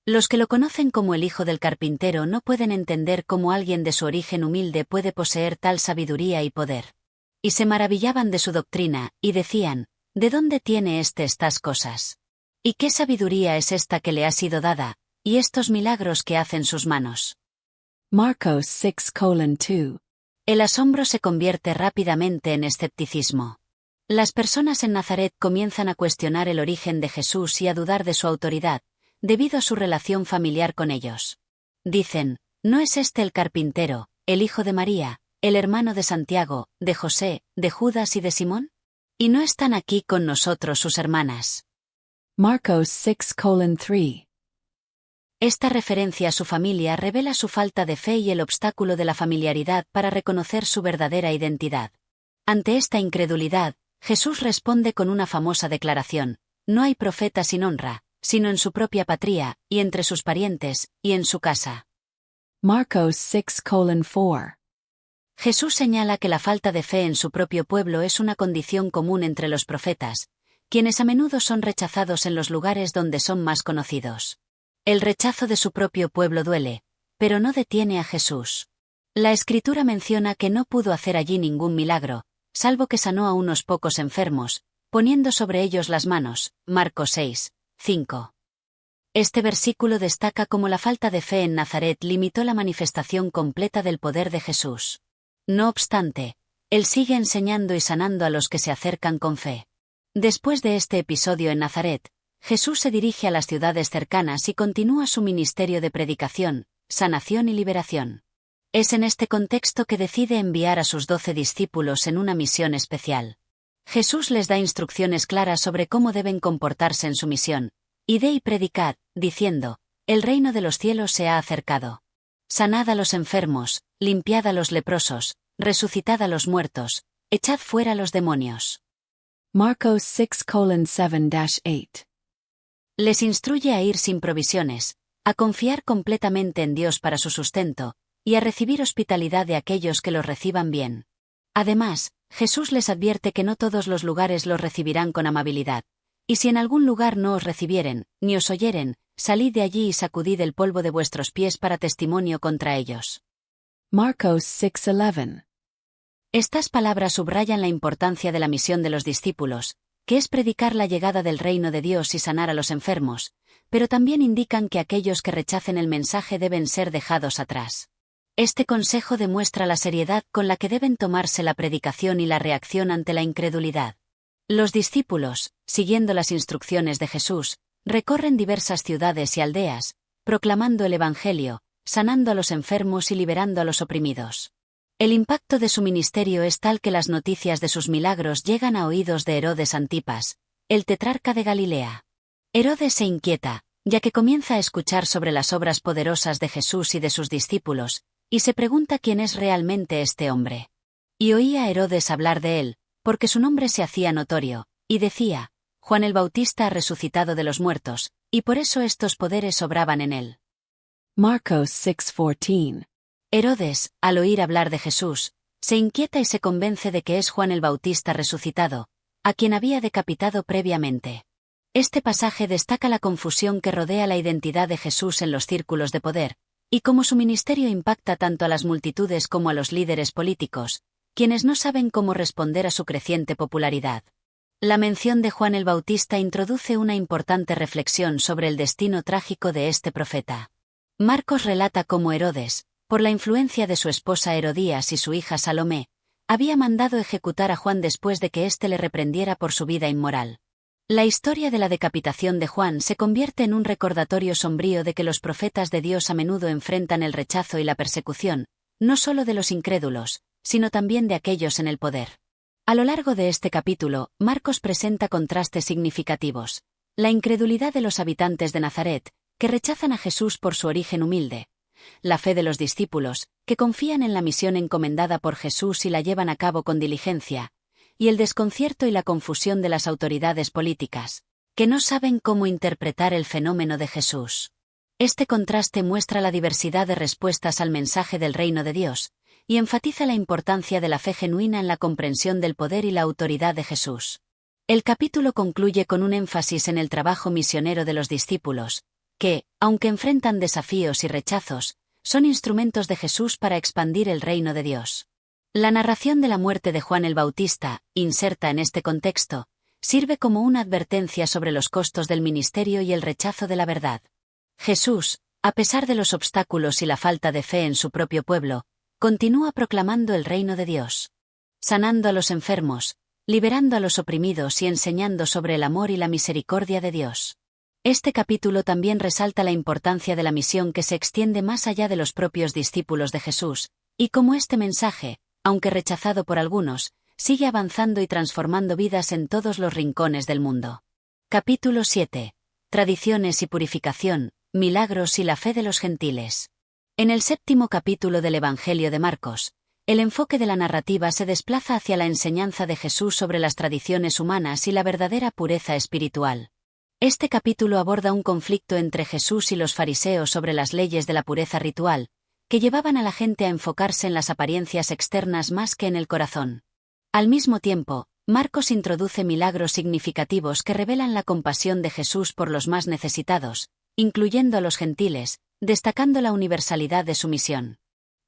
Los que lo conocen como el hijo del carpintero no pueden entender cómo alguien de su origen humilde puede poseer tal sabiduría y poder. Y se maravillaban de su doctrina, y decían: ¿de dónde tiene estas cosas? ¿Y qué sabiduría es esta que le ha sido dada, y estos milagros que hacen sus manos? Marcos 6:2. El asombro se convierte rápidamente en escepticismo. Las personas en Nazaret comienzan a cuestionar el origen de Jesús y a dudar de su autoridad, debido a su relación familiar con ellos. Dicen: ¿no es este el carpintero, el hijo de María, el hermano de Santiago, de José, de Judas y de Simón? ¿Y no están aquí con nosotros sus hermanas? Marcos 6:3. Esta referencia a su familia revela su falta de fe y el obstáculo de la familiaridad para reconocer su verdadera identidad. Ante esta incredulidad, Jesús responde con una famosa declaración: no hay profeta sin honra, sino en su propia patria, y entre sus parientes, y en su casa. Marcos 6:4. Jesús señala que la falta de fe en su propio pueblo es una condición común entre los profetas, quienes a menudo son rechazados en los lugares donde son más conocidos. El rechazo de su propio pueblo duele, pero no detiene a Jesús. La Escritura menciona que no pudo hacer allí ningún milagro, salvo que sanó a unos pocos enfermos, poniendo sobre ellos las manos. Marcos 6:5. Este versículo destaca cómo la falta de fe en Nazaret limitó la manifestación completa del poder de Jesús. No obstante, Él sigue enseñando y sanando a los que se acercan con fe. Después de este episodio en Nazaret, Jesús se dirige a las ciudades cercanas y continúa su ministerio de predicación, sanación y liberación. Es en este contexto que decide enviar a sus 12 discípulos en una misión especial. Jesús les da instrucciones claras sobre cómo deben comportarse en su misión: id y predicad, diciendo: el reino de los cielos se ha acercado. sanad a los enfermos, limpiad a los leprosos, resucitad a los muertos, echad fuera los demonios. Marcos 6:7-8. Les instruye a ir sin provisiones, a confiar completamente en Dios para su sustento, y a recibir hospitalidad de aquellos que los reciban bien. Además, Jesús les advierte que no todos los lugares los recibirán con amabilidad, y si en algún lugar no os recibieren, ni os oyeren, salid de allí y sacudid el polvo de vuestros pies para testimonio contra ellos. Marcos 6:11. Estas palabras subrayan la importancia de la misión de los discípulos, que es predicar la llegada del reino de Dios y sanar a los enfermos, pero también indican que aquellos que rechacen el mensaje deben ser dejados atrás. Este consejo demuestra la seriedad con la que deben tomarse la predicación y la reacción ante la incredulidad. Los discípulos, siguiendo las instrucciones de Jesús, recorren diversas ciudades y aldeas, proclamando el Evangelio, sanando a los enfermos y liberando a los oprimidos. El impacto de su ministerio es tal que las noticias de sus milagros llegan a oídos de Herodes Antipas, el tetrarca de Galilea. Herodes se inquieta, ya que comienza a escuchar sobre las obras poderosas de Jesús y de sus discípulos, y se pregunta quién es realmente este hombre. Y oía a Herodes hablar de él, porque su nombre se hacía notorio, y decía: Juan el Bautista ha resucitado de los muertos, y por eso estos poderes obraban en él. Marcos 6:14. Herodes, al oír hablar de Jesús, se inquieta y se convence de que es Juan el Bautista resucitado, a quien había decapitado previamente. Este pasaje destaca la confusión que rodea la identidad de Jesús en los círculos de poder, y cómo su ministerio impacta tanto a las multitudes como a los líderes políticos, quienes no saben cómo responder a su creciente popularidad. La mención de Juan el Bautista introduce una importante reflexión sobre el destino trágico de este profeta. Marcos relata cómo Herodes, por la influencia de su esposa Herodías y su hija Salomé, había mandado ejecutar a Juan después de que éste le reprendiera por su vida inmoral. La historia de la decapitación de Juan se convierte en un recordatorio sombrío de que los profetas de Dios a menudo enfrentan el rechazo y la persecución, no solo de los incrédulos, sino también de aquellos en el poder. A lo largo de este capítulo, Marcos presenta contrastes significativos: la incredulidad de los habitantes de Nazaret, que rechazan a Jesús por su origen humilde; la fe de los discípulos, que confían en la misión encomendada por Jesús y la llevan a cabo con diligencia; y el desconcierto y la confusión de las autoridades políticas, que no saben cómo interpretar el fenómeno de Jesús. Este contraste muestra la diversidad de respuestas al mensaje del reino de Dios, y enfatiza la importancia de la fe genuina en la comprensión del poder y la autoridad de Jesús. El capítulo concluye con un énfasis en el trabajo misionero de los discípulos, que, aunque enfrentan desafíos y rechazos, son instrumentos de Jesús para expandir el reino de Dios. La narración de la muerte de Juan el Bautista, inserta en este contexto, sirve como una advertencia sobre los costos del ministerio y el rechazo de la verdad. Jesús, a pesar de los obstáculos y la falta de fe en su propio pueblo, continúa proclamando el reino de Dios, sanando a los enfermos, liberando a los oprimidos y enseñando sobre el amor y la misericordia de Dios. Este capítulo también resalta la importancia de la misión que se extiende más allá de los propios discípulos de Jesús, y cómo este mensaje, aunque rechazado por algunos, sigue avanzando y transformando vidas en todos los rincones del mundo. Capítulo 7. Tradiciones y purificación, milagros y la fe de los gentiles. En el 7º capítulo del Evangelio de Marcos, el enfoque de la narrativa se desplaza hacia la enseñanza de Jesús sobre las tradiciones humanas y la verdadera pureza espiritual. Este capítulo aborda un conflicto entre Jesús y los fariseos sobre las leyes de la pureza ritual, que llevaban a la gente a enfocarse en las apariencias externas más que en el corazón. Al mismo tiempo, Marcos introduce milagros significativos que revelan la compasión de Jesús por los más necesitados, incluyendo a los gentiles, destacando la universalidad de su misión.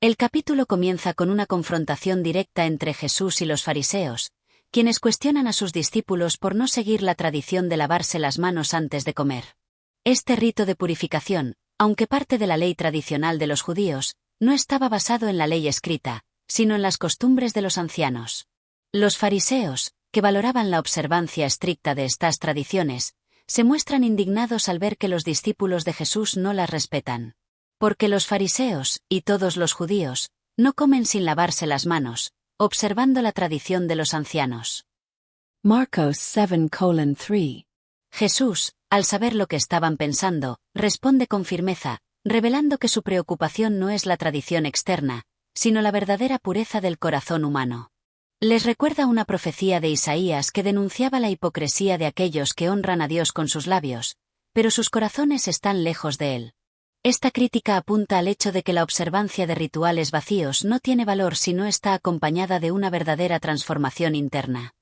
El capítulo comienza con una confrontación directa entre Jesús y los fariseos, quienes cuestionan a sus discípulos por no seguir la tradición de lavarse las manos antes de comer. Este rito de purificación, aunque parte de la ley tradicional de los judíos, no estaba basado en la ley escrita, sino en las costumbres de los ancianos. Los fariseos, que valoraban la observancia estricta de estas tradiciones, se muestran indignados al ver que los discípulos de Jesús no las respetan. Porque los fariseos, y todos los judíos, no comen sin lavarse las manos, observando la tradición de los ancianos. Marcos 7:3. Jesús, al saber lo que estaban pensando, responde con firmeza: revelando que su preocupación no es la tradición externa, sino la verdadera pureza del corazón humano. Les recuerda una profecía de Isaías que denunciaba la hipocresía de aquellos que honran a Dios con sus labios, pero sus corazones están lejos de Él. Esta crítica apunta al hecho de que la observancia de rituales vacíos no tiene valor si no está acompañada de una verdadera transformación interna.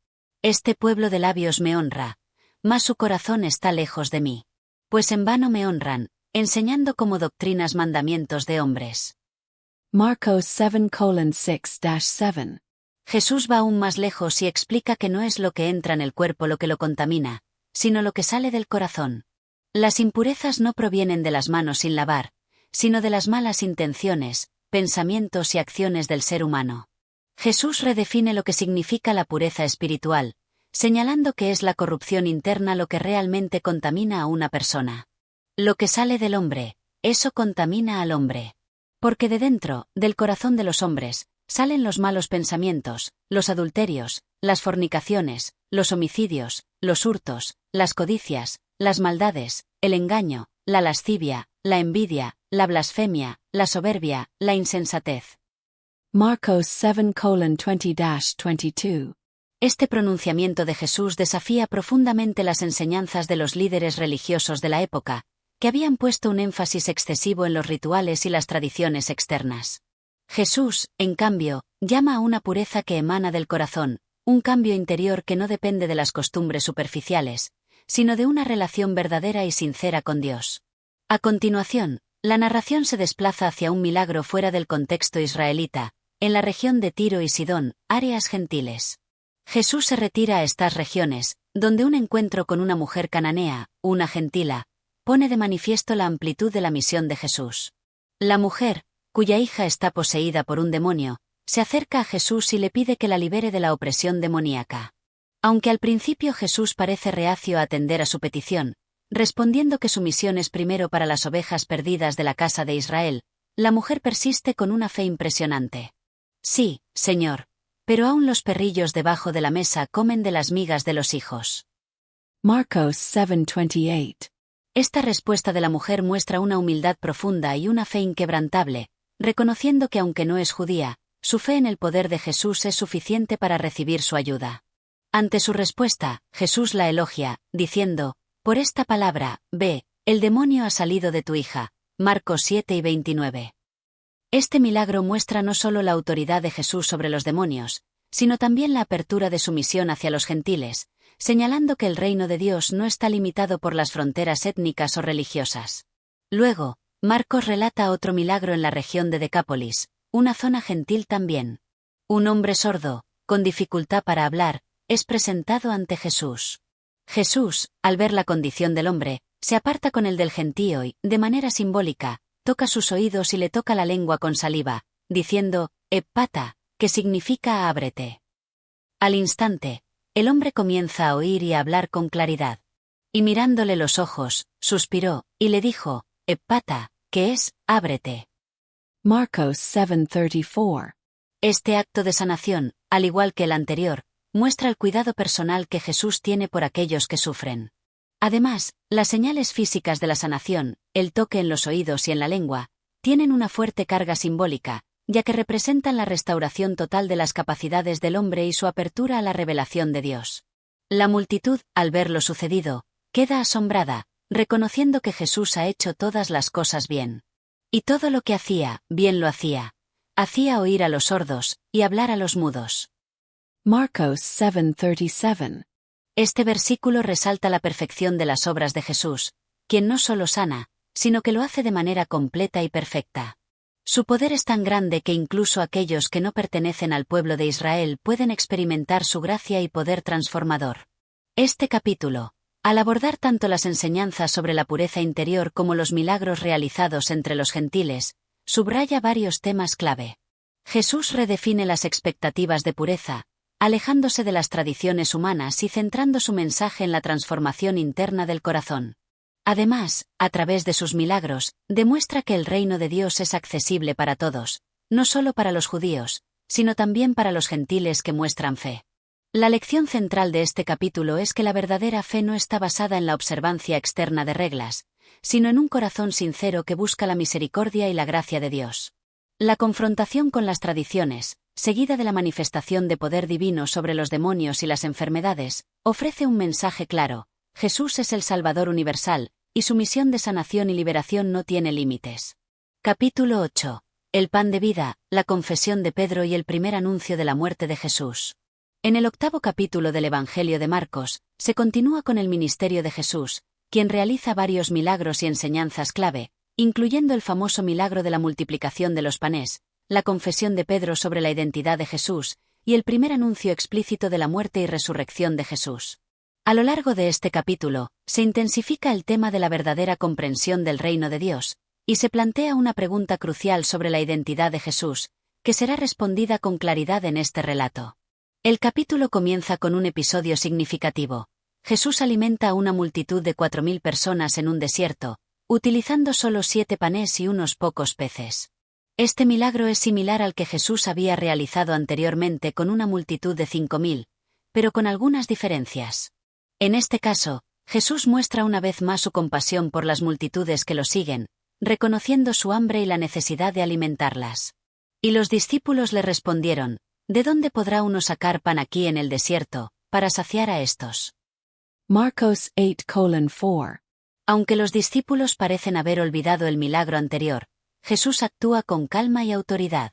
Este pueblo de labios me honra, mas su corazón está lejos de mí. Pues en vano me honran, enseñando como doctrinas mandamientos de hombres. Marcos 7:6-7. Jesús va aún más lejos y explica que no es lo que entra en el cuerpo lo que lo contamina, sino lo que sale del corazón. Las impurezas no provienen de las manos sin lavar, sino de las malas intenciones, pensamientos y acciones del ser humano. Jesús redefine lo que significa la pureza espiritual, señalando que es la corrupción interna lo que realmente contamina a una persona. Lo que sale del hombre, eso contamina al hombre. Porque de dentro, del corazón de los hombres, salen los malos pensamientos, los adulterios, las fornicaciones, los homicidios, los hurtos, las codicias, las maldades, el engaño, la lascivia, la envidia, la blasfemia, la soberbia, la insensatez. Marcos 7:20-22. Este pronunciamiento de Jesús desafía profundamente las enseñanzas de los líderes religiosos de la época, que habían puesto un énfasis excesivo en los rituales y las tradiciones externas. Jesús, en cambio, llama a una pureza que emana del corazón, un cambio interior que no depende de las costumbres superficiales, sino de una relación verdadera y sincera con Dios. A continuación, la narración se desplaza hacia un milagro fuera del contexto israelita, en la región de Tiro y Sidón, áreas gentiles. Jesús se retira a estas regiones, donde un encuentro con una mujer cananea, una gentila, pone de manifiesto la amplitud de la misión de Jesús. La mujer, cuya hija está poseída por un demonio, se acerca a Jesús y le pide que la libere de la opresión demoníaca. Aunque al principio Jesús parece reacio a atender a su petición, respondiendo que su misión es primero para las ovejas perdidas de la casa de Israel, la mujer persiste con una fe impresionante. Sí, Señor, pero aún los perrillos debajo de la mesa comen de las migas de los hijos. Marcos 7:28. Esta respuesta de la mujer muestra una humildad profunda y una fe inquebrantable, reconociendo que aunque no es judía, su fe en el poder de Jesús es suficiente para recibir su ayuda. Ante su respuesta, Jesús la elogia, diciendo, por esta palabra, ve, el demonio ha salido de tu hija. Marcos 7:29. Este milagro muestra no solo la autoridad de Jesús sobre los demonios, sino también la apertura de su misión hacia los gentiles, señalando que el reino de Dios no está limitado por las fronteras étnicas o religiosas. Luego, Marcos relata otro milagro en la región de Decápolis, una zona gentil también. Un hombre sordo, con dificultad para hablar, es presentado ante Jesús. Jesús, al ver la condición del hombre, se aparta con el del gentío y, de manera simbólica, toca sus oídos y le toca la lengua con saliva, diciendo, Eppata, que significa ábrete. Al instante, el hombre comienza a oír y a hablar con claridad. Y mirándole los ojos, suspiró, y le dijo, Eppata, que es, ábrete. Marcos 7:34. Este acto de sanación, al igual que el anterior, muestra el cuidado personal que Jesús tiene por aquellos que sufren. Además, las señales físicas de la sanación, el toque en los oídos y en la lengua, tienen una fuerte carga simbólica, ya que representan la restauración total de las capacidades del hombre y su apertura a la revelación de Dios. La multitud, al ver lo sucedido, queda asombrada, reconociendo que Jesús ha hecho todas las cosas bien. Y todo lo que hacía, bien lo hacía. Hacía oír a los sordos, y hablar a los mudos. Marcos 7:37. Este versículo resalta la perfección de las obras de Jesús, quien no solo sana, sino que lo hace de manera completa y perfecta. Su poder es tan grande que incluso aquellos que no pertenecen al pueblo de Israel pueden experimentar su gracia y poder transformador. Este capítulo, al abordar tanto las enseñanzas sobre la pureza interior como los milagros realizados entre los gentiles, subraya varios temas clave. Jesús redefine las expectativas de pureza, alejándose de las tradiciones humanas y centrando su mensaje en la transformación interna del corazón. Además, a través de sus milagros, demuestra que el reino de Dios es accesible para todos, no solo para los judíos, sino también para los gentiles que muestran fe. La lección central de este capítulo es que la verdadera fe no está basada en la observancia externa de reglas, sino en un corazón sincero que busca la misericordia y la gracia de Dios. La confrontación con las tradiciones, seguida de la manifestación de poder divino sobre los demonios y las enfermedades, ofrece un mensaje claro: Jesús es el Salvador universal, y su misión de sanación y liberación no tiene límites. Capítulo 8. El pan de vida, la confesión de Pedro y el primer anuncio de la muerte de Jesús. En el 8º capítulo del Evangelio de Marcos, se continúa con el ministerio de Jesús, quien realiza varios milagros y enseñanzas clave, incluyendo el famoso milagro de la multiplicación de los panes, la confesión de Pedro sobre la identidad de Jesús, y el primer anuncio explícito de la muerte y resurrección de Jesús. A lo largo de este capítulo, se intensifica el tema de la verdadera comprensión del reino de Dios, y se plantea una pregunta crucial sobre la identidad de Jesús, que será respondida con claridad en este relato. El capítulo comienza con un episodio significativo. Jesús alimenta a una multitud de 4.000 personas en un desierto, utilizando solo 7 panes y unos pocos peces. Este milagro es similar al que Jesús había realizado anteriormente con una multitud de 5.000, pero con algunas diferencias. En este caso, Jesús muestra una vez más su compasión por las multitudes que lo siguen, reconociendo su hambre y la necesidad de alimentarlas. Y los discípulos le respondieron: ¿De dónde podrá uno sacar pan aquí en el desierto, para saciar a estos? Marcos 8:4. Aunque los discípulos parecen haber olvidado el milagro anterior, Jesús actúa con calma y autoridad.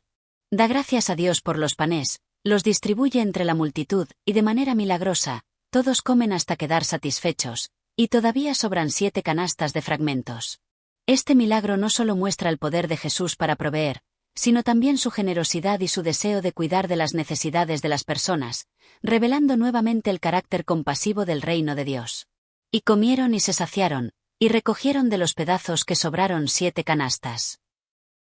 Da gracias a Dios por los panes, los distribuye entre la multitud, y de manera milagrosa, todos comen hasta quedar satisfechos, y todavía sobran 7 canastas de fragmentos. Este milagro no solo muestra el poder de Jesús para proveer, sino también su generosidad y su deseo de cuidar de las necesidades de las personas, revelando nuevamente el carácter compasivo del reino de Dios. Y comieron y se saciaron, y recogieron de los pedazos que sobraron 7 canastas.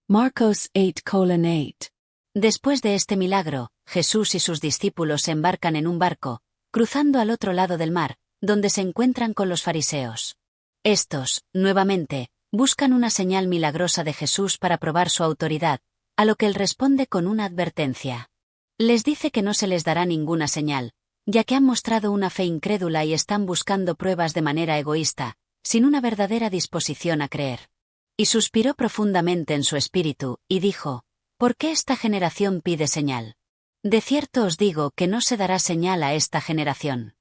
Marcos 8:8. Después de este milagro, Jesús y sus discípulos se embarcan en un barco, cruzando al otro lado del mar, donde se encuentran con los fariseos. Estos, nuevamente, buscan una señal milagrosa de Jesús para probar su autoridad, a lo que él responde con una advertencia. Les dice que no se les dará ninguna señal, ya que han mostrado una fe incrédula y están buscando pruebas de manera egoísta, sin una verdadera disposición a creer. Y suspiró profundamente en su espíritu, y dijo: ¿Por qué esta generación pide señal? De cierto os digo que no se dará señal a esta generación.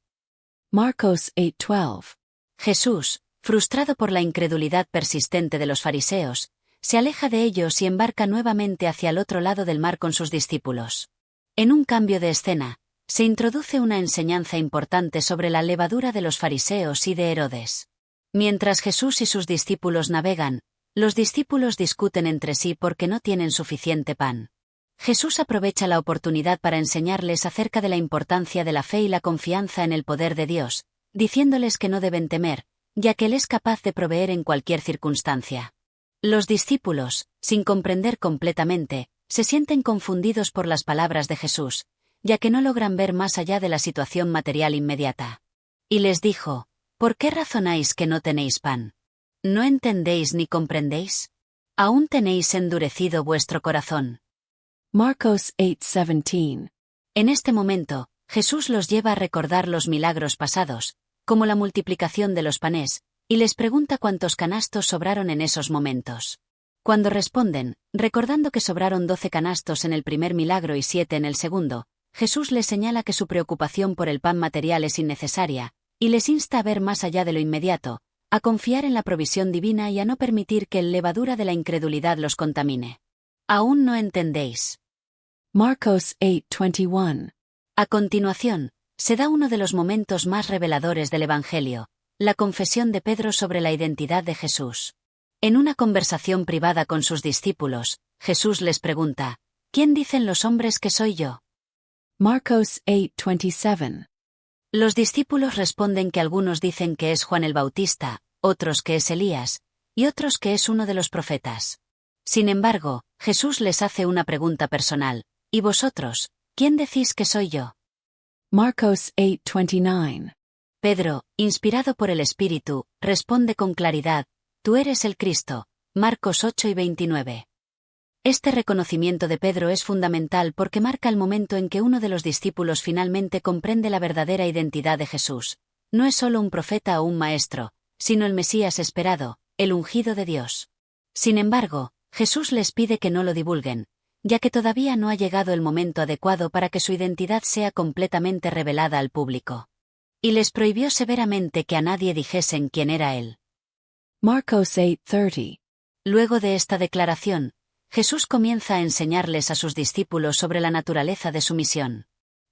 Marcos 8:12. Jesús, frustrado por la incredulidad persistente de los fariseos, se aleja de ellos y embarca nuevamente hacia el otro lado del mar con sus discípulos. En un cambio de escena, se introduce una enseñanza importante sobre la levadura de los fariseos y de Herodes. Mientras Jesús y sus discípulos navegan, los discípulos discuten entre sí porque no tienen suficiente pan. Jesús aprovecha la oportunidad para enseñarles acerca de la importancia de la fe y la confianza en el poder de Dios, diciéndoles que no deben temer, ya que Él es capaz de proveer en cualquier circunstancia. Los discípulos, sin comprender completamente, se sienten confundidos por las palabras de Jesús, ya que no logran ver más allá de la situación material inmediata. Y les dijo: ¿Por qué razonáis que no tenéis pan? ¿No entendéis ni comprendéis? ¿Aún tenéis endurecido vuestro corazón? Marcos 8:17. En este momento, Jesús los lleva a recordar los milagros pasados, como la multiplicación de los panes, y les pregunta cuántos canastos sobraron en esos momentos. Cuando responden, recordando que sobraron 12 canastos en el primer milagro y 7 en el segundo, Jesús les señala que su preocupación por el pan material es innecesaria, y les insta a ver más allá de lo inmediato, a confiar en la provisión divina y a no permitir que el levadura de la incredulidad los contamine. ¿Aún no entendéis? Marcos 8:21. A continuación, se da uno de los momentos más reveladores del Evangelio, la confesión de Pedro sobre la identidad de Jesús. En una conversación privada con sus discípulos, Jesús les pregunta: ¿Quién dicen los hombres que soy yo? Marcos 8:27. Los discípulos responden que algunos dicen que es Juan el Bautista, otros que es Elías, y otros que es uno de los profetas. Sin embargo, Jesús les hace una pregunta personal: ¿y vosotros, quién decís que soy yo? Marcos 8:29. Pedro, inspirado por el Espíritu, responde con claridad: Tú eres el Cristo. Marcos 8:29. Este reconocimiento de Pedro es fundamental porque marca el momento en que uno de los discípulos finalmente comprende la verdadera identidad de Jesús. No es solo un profeta o un maestro, sino el Mesías esperado, el ungido de Dios. Sin embargo, Jesús les pide que no lo divulguen, ya que todavía no ha llegado el momento adecuado para que su identidad sea completamente revelada al público. Y les prohibió severamente que a nadie dijesen quién era él. Marcos 8:30. Luego de esta declaración, Jesús comienza a enseñarles a sus discípulos sobre la naturaleza de su misión.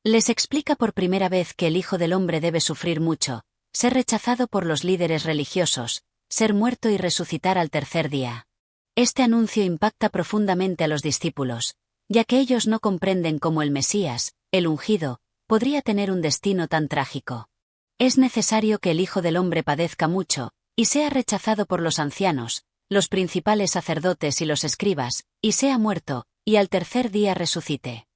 Les explica por primera vez que el Hijo del Hombre debe sufrir mucho, ser rechazado por los líderes religiosos, ser muerto y resucitar al tercer día. Este anuncio impacta profundamente a los discípulos, ya que ellos no comprenden cómo el Mesías, el ungido, podría tener un destino tan trágico. Es necesario que el Hijo del Hombre padezca mucho, y sea rechazado por los ancianos, los principales sacerdotes y los escribas, y sea muerto, y al tercer día resucite.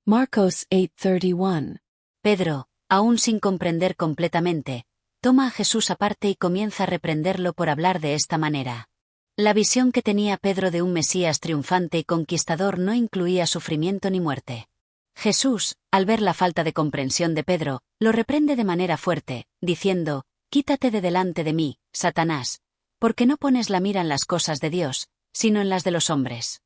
Marcos 8:31. Pedro, aún sin comprender completamente, toma a Jesús aparte y comienza a reprenderlo por hablar de esta manera. La visión que tenía Pedro de un Mesías triunfante y conquistador no incluía sufrimiento ni muerte. Jesús, al ver la falta de comprensión de Pedro, lo reprende de manera fuerte, diciendo: «Quítate de delante de mí, Satanás, porque no pones la mira en las cosas de Dios, sino en las de los hombres».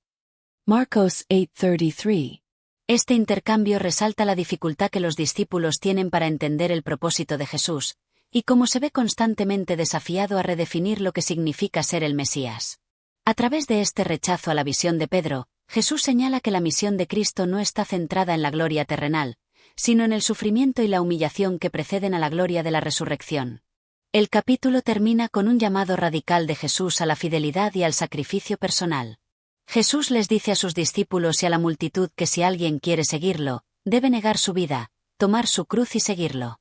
Marcos 8:33. Este intercambio resalta la dificultad que los discípulos tienen para entender el propósito de Jesús, y cómo se ve constantemente desafiado a redefinir lo que significa ser el Mesías. A través de este rechazo a la visión de Pedro, Jesús señala que la misión de Cristo no está centrada en la gloria terrenal, sino en el sufrimiento y la humillación que preceden a la gloria de la resurrección. El capítulo termina con un llamado radical de Jesús a la fidelidad y al sacrificio personal. Jesús les dice a sus discípulos y a la multitud que si alguien quiere seguirlo, debe negar su vida, tomar su cruz y seguirlo.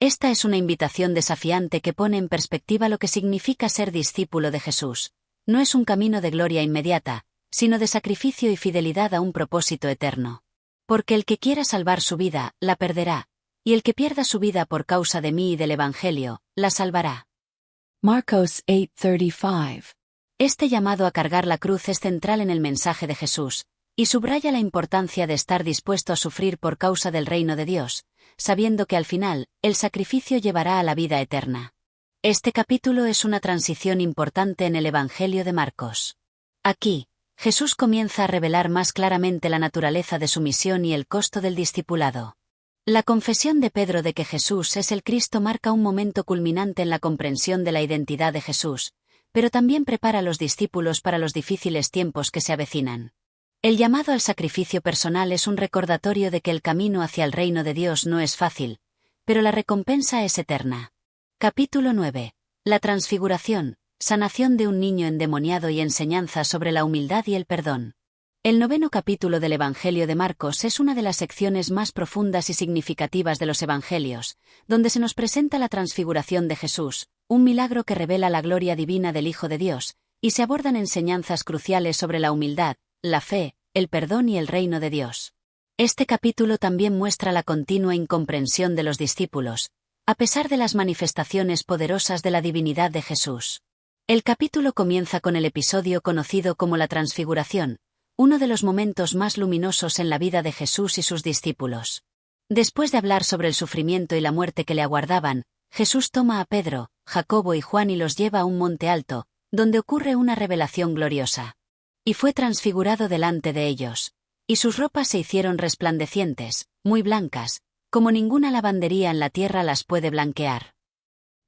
Esta es una invitación desafiante que pone en perspectiva lo que significa ser discípulo de Jesús. No es un camino de gloria inmediata, sino de sacrificio y fidelidad a un propósito eterno. Porque el que quiera salvar su vida, la perderá, y el que pierda su vida por causa de mí y del Evangelio, la salvará. Marcos 8:35. Este llamado a cargar la cruz es central en el mensaje de Jesús, y subraya la importancia de estar dispuesto a sufrir por causa del reino de Dios, sabiendo que al final, el sacrificio llevará a la vida eterna. Este capítulo es una transición importante en el Evangelio de Marcos. Aquí, Jesús comienza a revelar más claramente la naturaleza de su misión y el costo del discipulado. La confesión de Pedro de que Jesús es el Cristo marca un momento culminante en la comprensión de la identidad de Jesús, pero también prepara a los discípulos para los difíciles tiempos que se avecinan. El llamado al sacrificio personal es un recordatorio de que el camino hacia el reino de Dios no es fácil, pero la recompensa es eterna. Capítulo 9. La transfiguración, sanación de un niño endemoniado y enseñanza sobre la humildad y el perdón. El 9º capítulo del Evangelio de Marcos es una de las secciones más profundas y significativas de los Evangelios, donde se nos presenta la transfiguración de Jesús, un milagro que revela la gloria divina del Hijo de Dios, y se abordan enseñanzas cruciales sobre la humildad, la fe, el perdón y el reino de Dios. Este capítulo también muestra la continua incomprensión de los discípulos, a pesar de las manifestaciones poderosas de la divinidad de Jesús. El capítulo comienza con el episodio conocido como la Transfiguración, uno de los momentos más luminosos en la vida de Jesús y sus discípulos. Después de hablar sobre el sufrimiento y la muerte que le aguardaban, Jesús toma a Pedro, Jacobo y Juan y los lleva a un monte alto, donde ocurre una revelación gloriosa. Y fue transfigurado delante de ellos, y sus ropas se hicieron resplandecientes, muy blancas, como ninguna lavandería en la tierra las puede blanquear.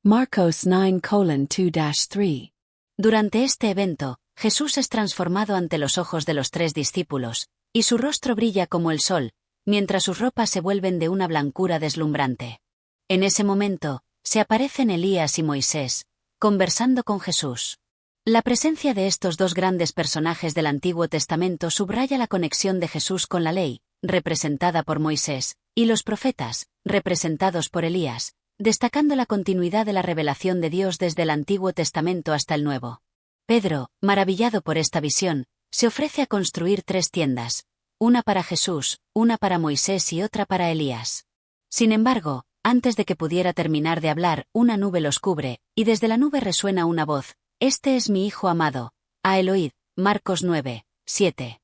Marcos 9:2-3. Durante este evento, Jesús es transformado ante los ojos de los 3 discípulos, y su rostro brilla como el sol, mientras sus ropas se vuelven de una blancura deslumbrante. En ese momento, se aparecen Elías y Moisés, conversando con Jesús. La presencia de estos 2 grandes personajes del Antiguo Testamento subraya la conexión de Jesús con la ley, representada por Moisés, y los profetas, representados por Elías, destacando la continuidad de la revelación de Dios desde el Antiguo Testamento hasta el Nuevo. Pedro, maravillado por esta visión, se ofrece a construir 3 tiendas, una para Jesús, una para Moisés y otra para Elías. Sin embargo, antes de que pudiera terminar de hablar, una nube los cubre, y desde la nube resuena una voz: «Este es mi Hijo amado, a él oíd». Marcos 9:7.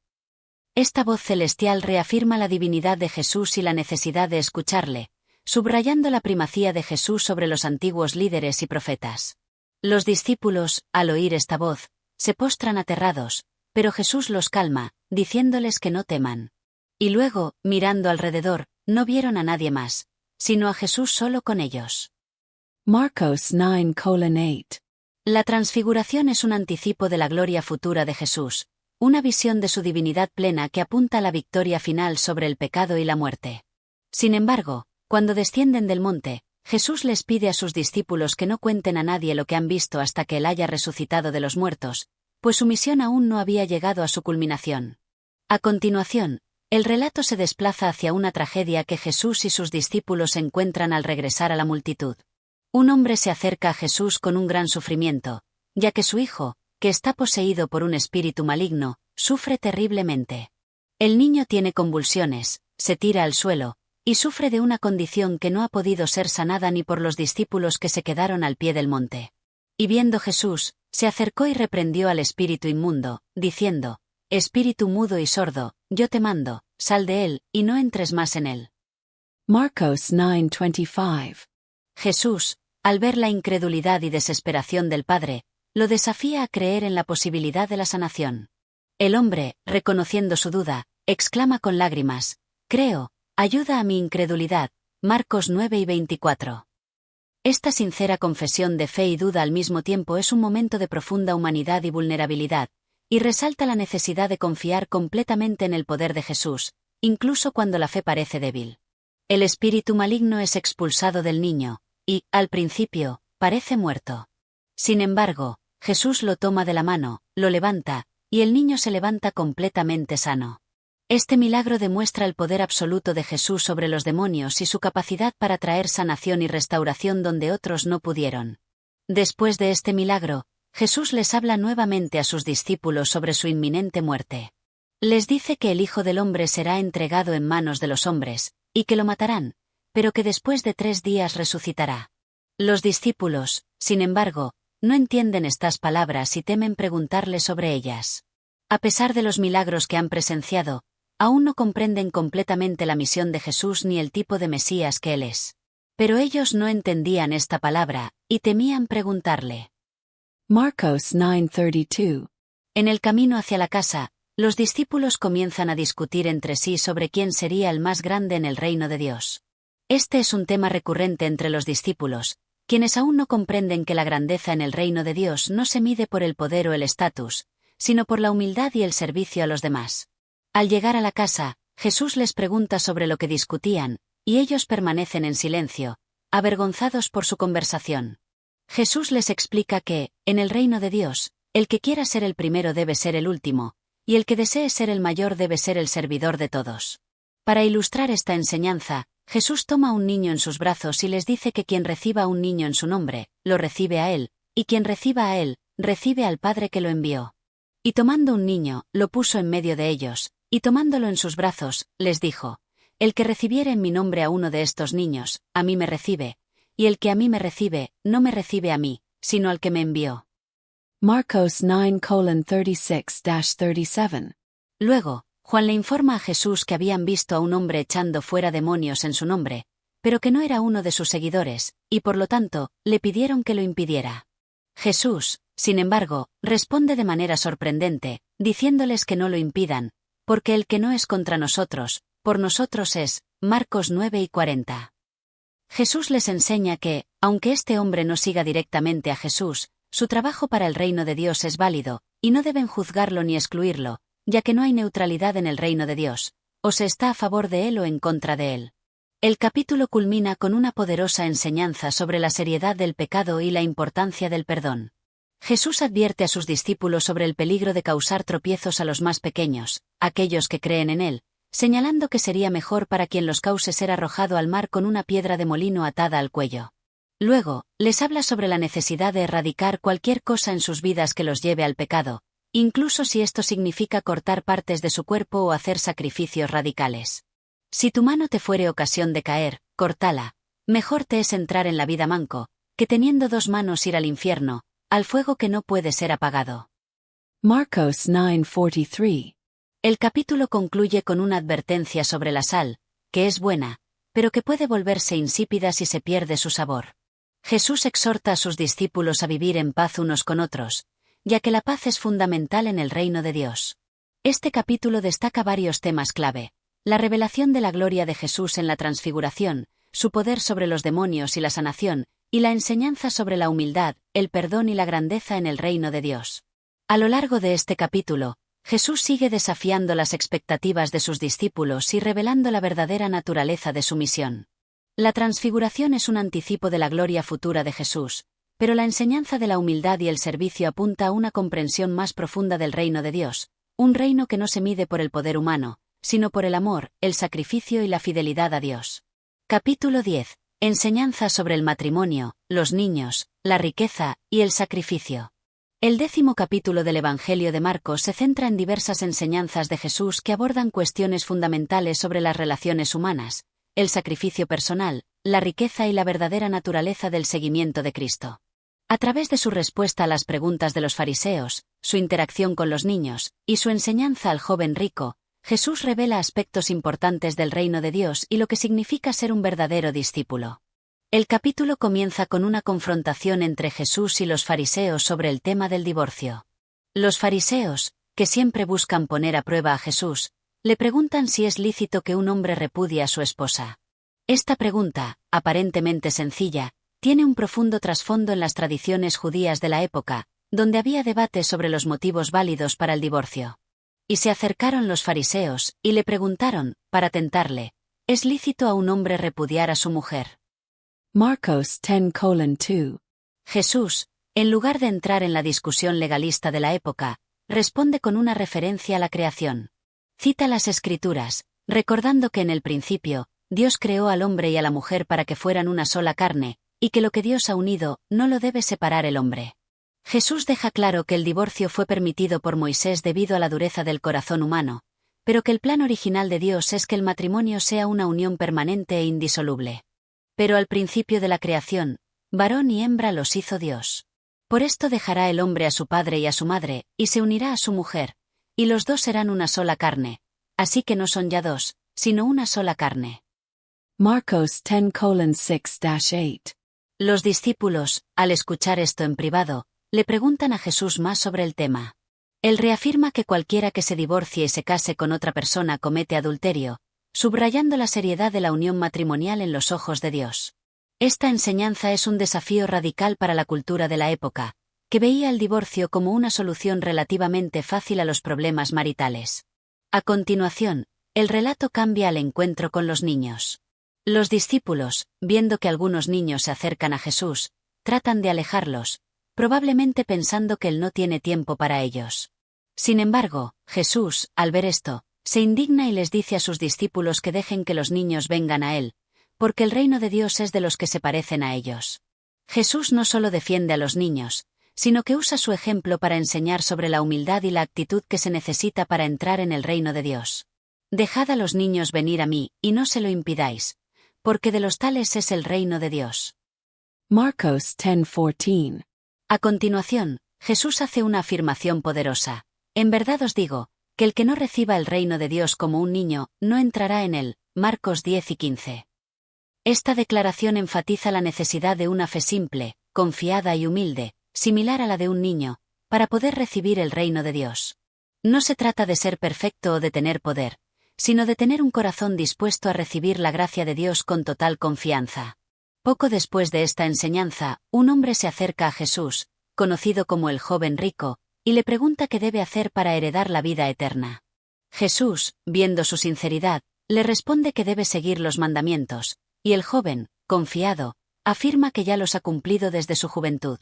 Esta voz celestial reafirma la divinidad de Jesús y la necesidad de escucharle, subrayando la primacía de Jesús sobre los antiguos líderes y profetas. Los discípulos, al oír esta voz, se postran aterrados, pero Jesús los calma, diciéndoles que no teman. Y luego, mirando alrededor, no vieron a nadie más, sino a Jesús solo con ellos. Marcos 9:8. La transfiguración es un anticipo de la gloria futura de Jesús, una visión de su divinidad plena que apunta a la victoria final sobre el pecado y la muerte. Sin embargo, cuando descienden del monte, Jesús les pide a sus discípulos que no cuenten a nadie lo que han visto hasta que Él haya resucitado de los muertos, pues su misión aún no había llegado a su culminación. A continuación, el relato se desplaza hacia una tragedia que Jesús y sus discípulos encuentran al regresar a la multitud. Un hombre se acerca a Jesús con un gran sufrimiento, ya que su hijo, que está poseído por un espíritu maligno, sufre terriblemente. El niño tiene convulsiones, se tira al suelo, y sufre de una condición que no ha podido ser sanada ni por los discípulos que se quedaron al pie del monte. Y viendo Jesús, se acercó y reprendió al espíritu inmundo, diciendo: «Espíritu mudo y sordo, yo te mando, sal de él, y no entres más en él». Marcos 9:25. Jesús, al ver la incredulidad y desesperación del padre, lo desafía a creer en la posibilidad de la sanación. El hombre, reconociendo su duda, exclama con lágrimas: «Creo, ayuda a mi incredulidad». Marcos 9:24. Esta sincera confesión de fe y duda al mismo tiempo es un momento de profunda humanidad y vulnerabilidad, y resalta la necesidad de confiar completamente en el poder de Jesús, incluso cuando la fe parece débil. El espíritu maligno es expulsado del niño, y, al principio, parece muerto. Sin embargo, Jesús lo toma de la mano, lo levanta, y el niño se levanta completamente sano. Este milagro demuestra el poder absoluto de Jesús sobre los demonios y su capacidad para traer sanación y restauración donde otros no pudieron. Después de este milagro, Jesús les habla nuevamente a sus discípulos sobre su inminente muerte. Les dice que el Hijo del Hombre será entregado en manos de los hombres, y que lo matarán, pero que después de 3 días resucitará. Los discípulos, sin embargo, no entienden estas palabras y temen preguntarle sobre ellas. A pesar de los milagros que han presenciado, aún no comprenden completamente la misión de Jesús ni el tipo de Mesías que Él es. Pero ellos no entendían esta palabra, y temían preguntarle. Marcos 9:32. En el camino hacia la casa, los discípulos comienzan a discutir entre sí sobre quién sería el más grande en el reino de Dios. Este es un tema recurrente entre los discípulos, quienes aún no comprenden que la grandeza en el reino de Dios no se mide por el poder o el estatus, sino por la humildad y el servicio a los demás. Al llegar a la casa, Jesús les pregunta sobre lo que discutían, y ellos permanecen en silencio, avergonzados por su conversación. Jesús les explica que, en el reino de Dios, el que quiera ser el primero debe ser el último, y el que desee ser el mayor debe ser el servidor de todos. Para ilustrar esta enseñanza, Jesús toma a un niño en sus brazos y les dice que quien reciba a un niño en su nombre, lo recibe a él, y quien reciba a él, recibe al Padre que lo envió. Y tomando un niño, lo puso en medio de ellos, y tomándolo en sus brazos, les dijo: «El que recibiere en mi nombre a uno de estos niños, a mí me recibe, y el que a mí me recibe, no me recibe a mí, sino al que me envió». Marcos 9:36-37. Luego, Juan le informa a Jesús que habían visto a un hombre echando fuera demonios en su nombre, pero que no era uno de sus seguidores, y por lo tanto, le pidieron que lo impidiera. Jesús, sin embargo, responde de manera sorprendente, diciéndoles que no lo impidan, porque el que no es contra nosotros, por nosotros es. Marcos 9:40. Jesús les enseña que, aunque este hombre no siga directamente a Jesús, su trabajo para el reino de Dios es válido, y no deben juzgarlo ni excluirlo, ya que no hay neutralidad en el reino de Dios, o se está a favor de él o en contra de él. El capítulo culmina con una poderosa enseñanza sobre la seriedad del pecado y la importancia del perdón. Jesús advierte a sus discípulos sobre el peligro de causar tropiezos a los más pequeños, aquellos que creen en él, señalando que sería mejor para quien los cause ser arrojado al mar con una piedra de molino atada al cuello. Luego, les habla sobre la necesidad de erradicar cualquier cosa en sus vidas que los lleve al pecado, incluso si esto significa cortar partes de su cuerpo o hacer sacrificios radicales. Si tu mano te fuere ocasión de caer, córtala. Mejor te es entrar en la vida manco, que teniendo 2 manos ir al infierno, al fuego que no puede ser apagado. Marcos 9:43. El capítulo concluye con una advertencia sobre la sal, que es buena, pero que puede volverse insípida si se pierde su sabor. Jesús exhorta a sus discípulos a vivir en paz unos con otros, ya que la paz es fundamental en el reino de Dios. Este capítulo destaca varios temas clave: la revelación de la gloria de Jesús en la transfiguración, su poder sobre los demonios y la sanación, y la enseñanza sobre la humildad, el perdón y la grandeza en el reino de Dios. A lo largo de este capítulo, Jesús sigue desafiando las expectativas de sus discípulos y revelando la verdadera naturaleza de su misión. La transfiguración es un anticipo de la gloria futura de Jesús, pero la enseñanza de la humildad y el servicio apunta a una comprensión más profunda del reino de Dios, un reino que no se mide por el poder humano, sino por el amor, el sacrificio y la fidelidad a Dios. Capítulo 10. Enseñanza sobre el matrimonio, los niños, la riqueza y el sacrificio. El 10º capítulo del Evangelio de Marcos se centra en diversas enseñanzas de Jesús que abordan cuestiones fundamentales sobre las relaciones humanas, el sacrificio personal, la riqueza y la verdadera naturaleza del seguimiento de Cristo. A través de su respuesta a las preguntas de los fariseos, su interacción con los niños, y su enseñanza al joven rico, Jesús revela aspectos importantes del reino de Dios y lo que significa ser un verdadero discípulo. El capítulo comienza con una confrontación entre Jesús y los fariseos sobre el tema del divorcio. Los fariseos, que siempre buscan poner a prueba a Jesús, le preguntan si es lícito que un hombre repudie a su esposa. Esta pregunta, aparentemente sencilla, tiene un profundo trasfondo en las tradiciones judías de la época, donde había debate sobre los motivos válidos para el divorcio. Y se acercaron los fariseos, y le preguntaron, para tentarle: ¿es lícito a un hombre repudiar a su mujer? Marcos 10:2. Jesús, en lugar de entrar en la discusión legalista de la época, responde con una referencia a la creación. Cita las Escrituras, recordando que en el principio, Dios creó al hombre y a la mujer para que fueran una sola carne, y que lo que Dios ha unido, no lo debe separar el hombre. Jesús deja claro que el divorcio fue permitido por Moisés debido a la dureza del corazón humano, pero que el plan original de Dios es que el matrimonio sea una unión permanente e indisoluble. Pero al principio de la creación, varón y hembra los hizo Dios. Por esto dejará el hombre a su padre y a su madre, y se unirá a su mujer, y los dos serán una sola carne, así que no son ya dos, sino una sola carne. Marcos 10:6-8. Los discípulos, al escuchar esto en privado, le preguntan a Jesús más sobre el tema. Él reafirma que cualquiera que se divorcie y se case con otra persona comete adulterio, subrayando la seriedad de la unión matrimonial en los ojos de Dios. Esta enseñanza es un desafío radical para la cultura de la época, que veía el divorcio como una solución relativamente fácil a los problemas maritales. A continuación, el relato cambia al encuentro con los niños. Los discípulos, viendo que algunos niños se acercan a Jesús, tratan de alejarlos, probablemente pensando que él no tiene tiempo para ellos. Sin embargo, Jesús, al ver esto, se indigna y les dice a sus discípulos que dejen que los niños vengan a él, porque el reino de Dios es de los que se parecen a ellos. Jesús no solo defiende a los niños, sino que usa su ejemplo para enseñar sobre la humildad y la actitud que se necesita para entrar en el reino de Dios. Dejad a los niños venir a mí, y no se lo impidáis, porque de los tales es el reino de Dios. Marcos 10:14. A continuación, Jesús hace una afirmación poderosa. En verdad os digo, que el que no reciba el reino de Dios como un niño, no entrará en él. Marcos 10:15. Esta declaración enfatiza la necesidad de una fe simple, confiada y humilde, similar a la de un niño, para poder recibir el reino de Dios. No se trata de ser perfecto o de tener poder, sino de tener un corazón dispuesto a recibir la gracia de Dios con total confianza. Poco después de esta enseñanza, un hombre se acerca a Jesús, conocido como el joven rico, y le pregunta qué debe hacer para heredar la vida eterna. Jesús, viendo su sinceridad, le responde que debe seguir los mandamientos, y el joven, confiado, afirma que ya los ha cumplido desde su juventud.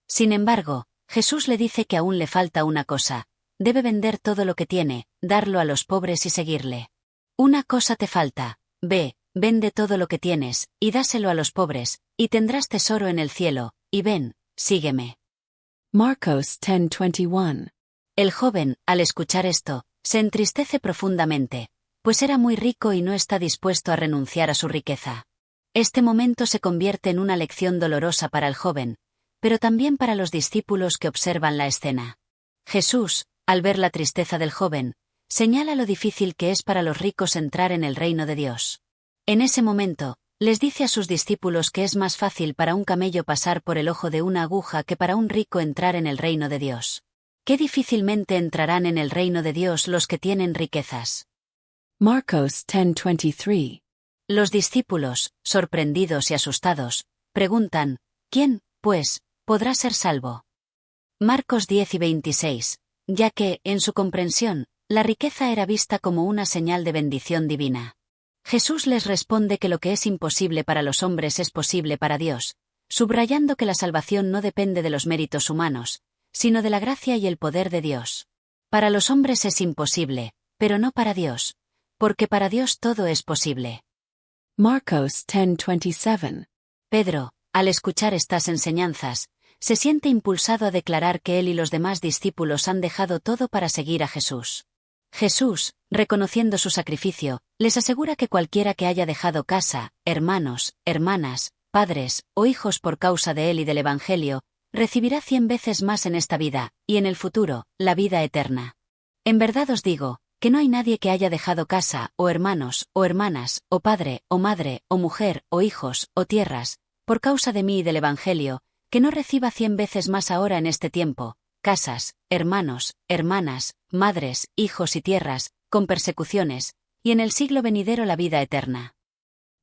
Sin embargo, Jesús le dice que aún le falta una cosa: debe vender todo lo que tiene, darlo a los pobres y seguirle. Una cosa te falta: ve, vende todo lo que tienes, y dáselo a los pobres, y tendrás tesoro en el cielo, y ven, sígueme. Marcos 10:21. El joven, al escuchar esto, se entristece profundamente, pues era muy rico y no está dispuesto a renunciar a su riqueza. Este momento se convierte en una lección dolorosa para el joven, pero también para los discípulos que observan la escena. Jesús, al ver la tristeza del joven, señala lo difícil que es para los ricos entrar en el reino de Dios. En ese momento, Les dice a sus discípulos que es más fácil para un camello pasar por el ojo de una aguja que para un rico entrar en el reino de Dios. Qué difícilmente entrarán en el reino de Dios los que tienen riquezas. Marcos 10:23. Los discípulos, sorprendidos y asustados, preguntan, ¿quién, pues, podrá ser salvo? Marcos 10:26, ya que, en su comprensión, la riqueza era vista como una señal de bendición divina. Jesús les responde que lo que es imposible para los hombres es posible para Dios, subrayando que la salvación no depende de los méritos humanos, sino de la gracia y el poder de Dios. Para los hombres es imposible, pero no para Dios, porque para Dios todo es posible. Marcos 10:27. Pedro, al escuchar estas enseñanzas, se siente impulsado a declarar que él y los demás discípulos han dejado todo para seguir a Jesús. Jesús, reconociendo su sacrificio, les asegura que cualquiera que haya dejado casa, hermanos, hermanas, padres o hijos por causa de él y del Evangelio, recibirá 100 veces más en esta vida, y en el futuro, la vida eterna. En verdad os digo, que no hay nadie que haya dejado casa, o hermanos, o hermanas, o padre, o madre, o mujer, o hijos, o tierras, por causa de mí y del Evangelio, que no reciba 100 veces más ahora en este tiempo, casas, hermanos, hermanas, madres, hijos y tierras, con persecuciones, y en el siglo venidero la vida eterna.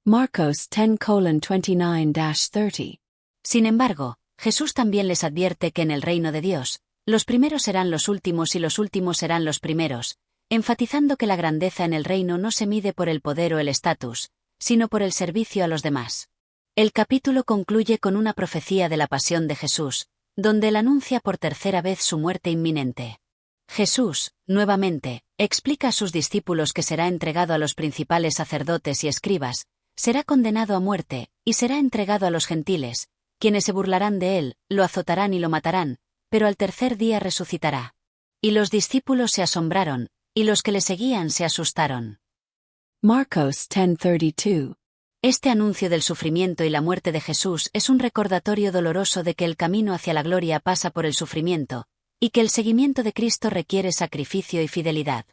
Marcos 10:29-30. Sin embargo, Jesús también les advierte que en el reino de Dios, los primeros serán los últimos y los últimos serán los primeros, enfatizando que la grandeza en el reino no se mide por el poder o el estatus, sino por el servicio a los demás. El capítulo concluye con una profecía de la pasión de Jesús, donde él anuncia por tercera vez su muerte inminente. Jesús, nuevamente, explica a sus discípulos que será entregado a los principales sacerdotes y escribas, será condenado a muerte, y será entregado a los gentiles, quienes se burlarán de él, lo azotarán y lo matarán, pero al tercer día resucitará. Y los discípulos se asombraron, y los que le seguían se asustaron. Marcos 10:32. Este anuncio del sufrimiento y la muerte de Jesús es un recordatorio doloroso de que el camino hacia la gloria pasa por el sufrimiento, y que el seguimiento de Cristo requiere sacrificio y fidelidad.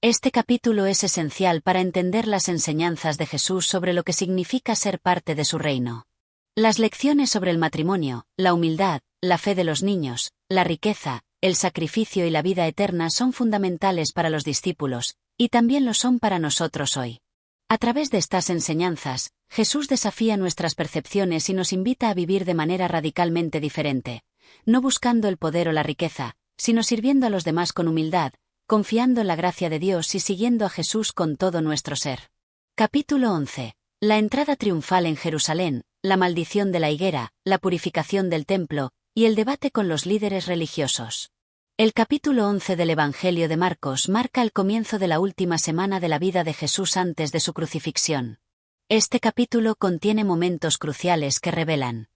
Este capítulo es esencial para entender las enseñanzas de Jesús sobre lo que significa ser parte de su reino. Las lecciones sobre el matrimonio, la humildad, la fe de los niños, la riqueza, el sacrificio y la vida eterna son fundamentales para los discípulos, y también lo son para nosotros hoy. A través de estas enseñanzas, Jesús desafía nuestras percepciones y nos invita a vivir de manera radicalmente diferente, no buscando el poder o la riqueza, sino sirviendo a los demás con humildad, confiando en la gracia de Dios y siguiendo a Jesús con todo nuestro ser. Capítulo 11. La entrada triunfal en Jerusalén, la maldición de la higuera, la purificación del templo, y el debate con los líderes religiosos. El capítulo 11 del Evangelio de Marcos marca el comienzo de la última semana de la vida de Jesús antes de su crucifixión. Este capítulo contiene momentos cruciales que revelan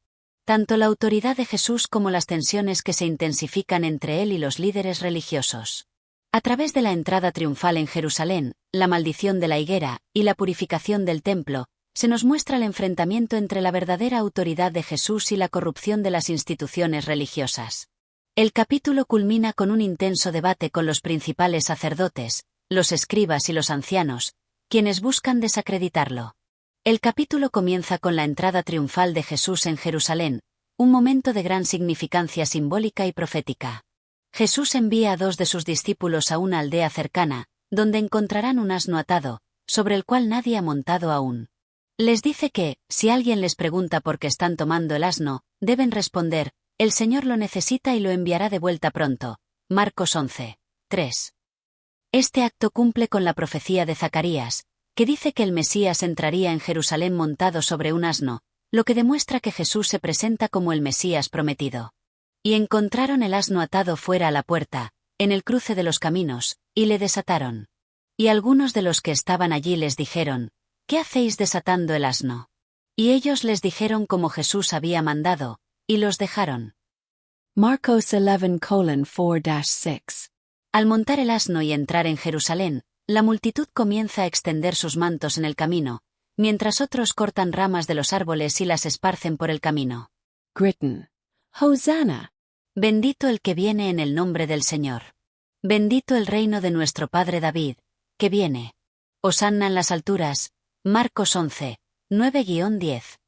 tanto la autoridad de Jesús como las tensiones que se intensifican entre él y los líderes religiosos. A través de la entrada triunfal en Jerusalén, la maldición de la higuera, y la purificación del templo, se nos muestra el enfrentamiento entre la verdadera autoridad de Jesús y la corrupción de las instituciones religiosas. El capítulo culmina con un intenso debate con los principales sacerdotes, los escribas y los ancianos, quienes buscan desacreditarlo. El capítulo comienza con la entrada triunfal de Jesús en Jerusalén, un momento de gran significancia simbólica y profética. Jesús envía a 2 de sus discípulos a una aldea cercana, donde encontrarán un asno atado, sobre el cual nadie ha montado aún. Les dice que, si alguien les pregunta por qué están tomando el asno, deben responder: el Señor lo necesita y lo enviará de vuelta pronto. Marcos 11:3. Este acto cumple con la profecía de Zacarías, que dice que el Mesías entraría en Jerusalén montado sobre un asno, lo que demuestra que Jesús se presenta como el Mesías prometido. Y encontraron el asno atado fuera a la puerta, en el cruce de los caminos, y le desataron. Y algunos de los que estaban allí les dijeron: ¿qué hacéis desatando el asno? Y ellos les dijeron como Jesús había mandado, y los dejaron. Marcos 11:4-6. Al montar el asno y entrar en Jerusalén, la multitud comienza a extender sus mantos en el camino, mientras otros cortan ramas de los árboles y las esparcen por el camino. Gritan: Hosanna! Bendito el que viene en el nombre del Señor. Bendito el reino de nuestro Padre David, que viene. Hosanna en las alturas. Marcos 11, 9-10.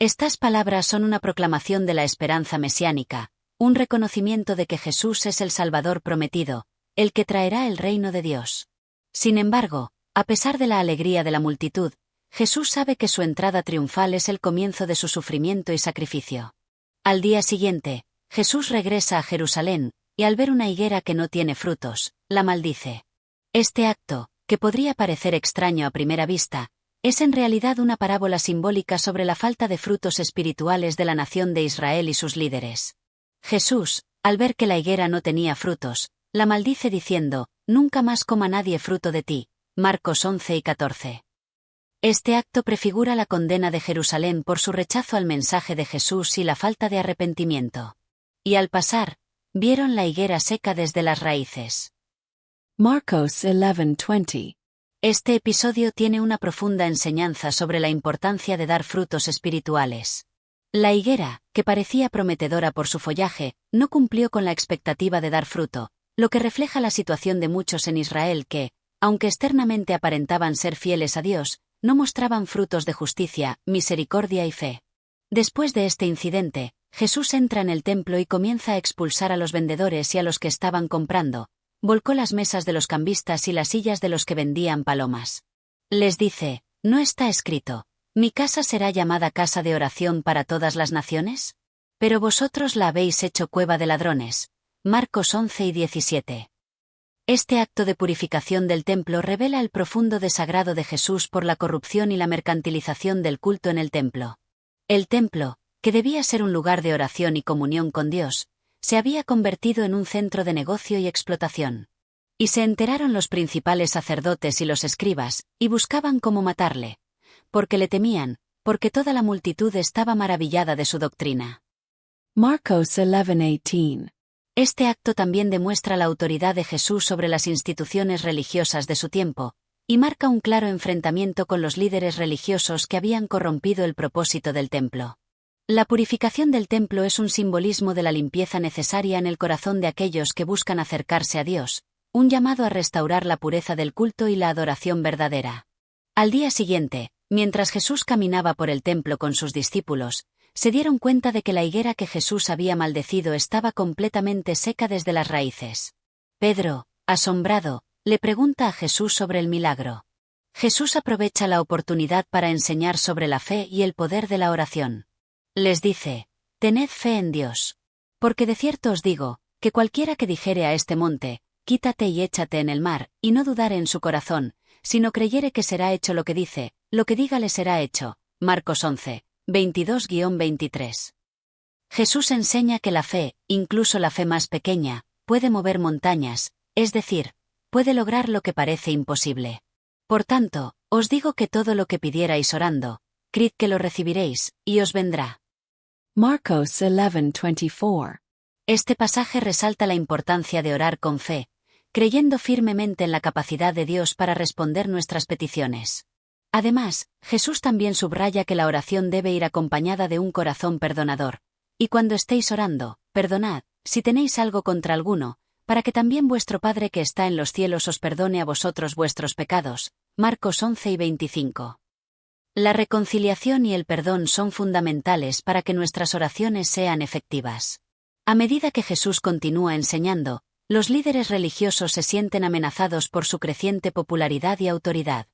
Estas palabras son una proclamación de la esperanza mesiánica, un reconocimiento de que Jesús es el Salvador prometido, el que traerá el reino de Dios. Sin embargo, a pesar de la alegría de la multitud, Jesús sabe que su entrada triunfal es el comienzo de su sufrimiento y sacrificio. Al día siguiente, Jesús regresa a Jerusalén, y al ver una higuera que no tiene frutos, la maldice. Este acto, que podría parecer extraño a primera vista, es en realidad una parábola simbólica sobre la falta de frutos espirituales de la nación de Israel y sus líderes. Jesús, al ver que la higuera no tenía frutos, la maldice diciendo, «Nunca más coma nadie fruto de ti». Marcos 11-14. Este acto prefigura la condena de Jerusalén por su rechazo al mensaje de Jesús y la falta de arrepentimiento. Y al pasar, vieron la higuera seca desde las raíces. Marcos 11:20. Este episodio tiene una profunda enseñanza sobre la importancia de dar frutos espirituales. La higuera, que parecía prometedora por su follaje, no cumplió con la expectativa de dar fruto, lo que refleja la situación de muchos en Israel que, aunque externamente aparentaban ser fieles a Dios, no mostraban frutos de justicia, misericordia y fe. Después de este incidente, Jesús entra en el templo y comienza a expulsar a los vendedores y a los que estaban comprando. Volcó las mesas de los cambistas y las sillas de los que vendían palomas. Les dice, ¿no está escrito, mi casa será llamada casa de oración para todas las naciones? Pero vosotros la habéis hecho cueva de ladrones. Marcos 11-17. Este acto de purificación del templo revela el profundo desagrado de Jesús por la corrupción y la mercantilización del culto en el templo. El templo, que debía ser un lugar de oración y comunión con Dios, se había convertido en un centro de negocio y explotación. Y se enteraron los principales sacerdotes y los escribas, y buscaban cómo matarle. Porque le temían, porque toda la multitud estaba maravillada de su doctrina. Marcos 11:18. Este acto también demuestra la autoridad de Jesús sobre las instituciones religiosas de su tiempo, y marca un claro enfrentamiento con los líderes religiosos que habían corrompido el propósito del templo. La purificación del templo es un simbolismo de la limpieza necesaria en el corazón de aquellos que buscan acercarse a Dios, un llamado a restaurar la pureza del culto y la adoración verdadera. Al día siguiente, mientras Jesús caminaba por el templo con sus discípulos, se dieron cuenta de que la higuera que Jesús había maldecido estaba completamente seca desde las raíces. Pedro, asombrado, le pregunta a Jesús sobre el milagro. Jesús aprovecha la oportunidad para enseñar sobre la fe y el poder de la oración. Les dice, tened fe en Dios. Porque de cierto os digo, que cualquiera que dijere a este monte, quítate y échate en el mar, y no dudare en su corazón, sino creyere que será hecho lo que dice, lo que diga le será hecho. Marcos 11:22-23. Jesús enseña que la fe, incluso la fe más pequeña, puede mover montañas, es decir, puede lograr lo que parece imposible. Por tanto, os digo que todo lo que pidierais orando, creed que lo recibiréis, y os vendrá. Marcos 11:24. Este pasaje resalta la importancia de orar con fe, creyendo firmemente en la capacidad de Dios para responder nuestras peticiones. Además, Jesús también subraya que la oración debe ir acompañada de un corazón perdonador. Y cuando estéis orando, perdonad, si tenéis algo contra alguno, para que también vuestro Padre que está en los cielos os perdone a vosotros vuestros pecados. Marcos 11:25. La reconciliación y el perdón son fundamentales para que nuestras oraciones sean efectivas. A medida que Jesús continúa enseñando, los líderes religiosos se sienten amenazados por su creciente popularidad y autoridad.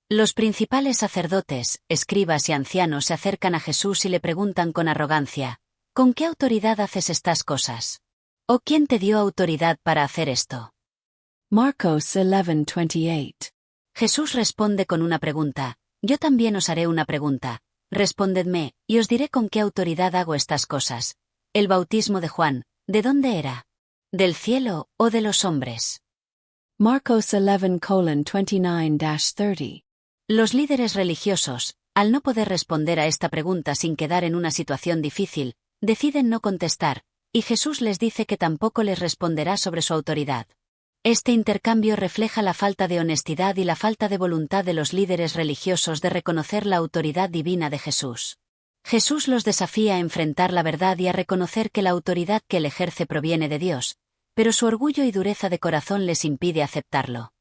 Los principales sacerdotes, escribas y ancianos se acercan a Jesús y le preguntan con arrogancia, ¿con qué autoridad haces estas cosas? ¿O quién te dio autoridad para hacer esto? Marcos 11:28. Jesús responde con una pregunta. Yo también os haré una pregunta. Respondedme, y os diré con qué autoridad hago estas cosas. El bautismo de Juan, ¿de dónde era? ¿Del cielo o de los hombres? Marcos 11:29-30. Los líderes religiosos, al no poder responder a esta pregunta sin quedar en una situación difícil, deciden no contestar, y Jesús les dice que tampoco les responderá sobre su autoridad. Este intercambio refleja la falta de honestidad y la falta de voluntad de los líderes religiosos de reconocer la autoridad divina de Jesús. Jesús los desafía a enfrentar la verdad y a reconocer que la autoridad que él ejerce proviene de Dios, pero su orgullo y dureza de corazón les impide aceptarlo.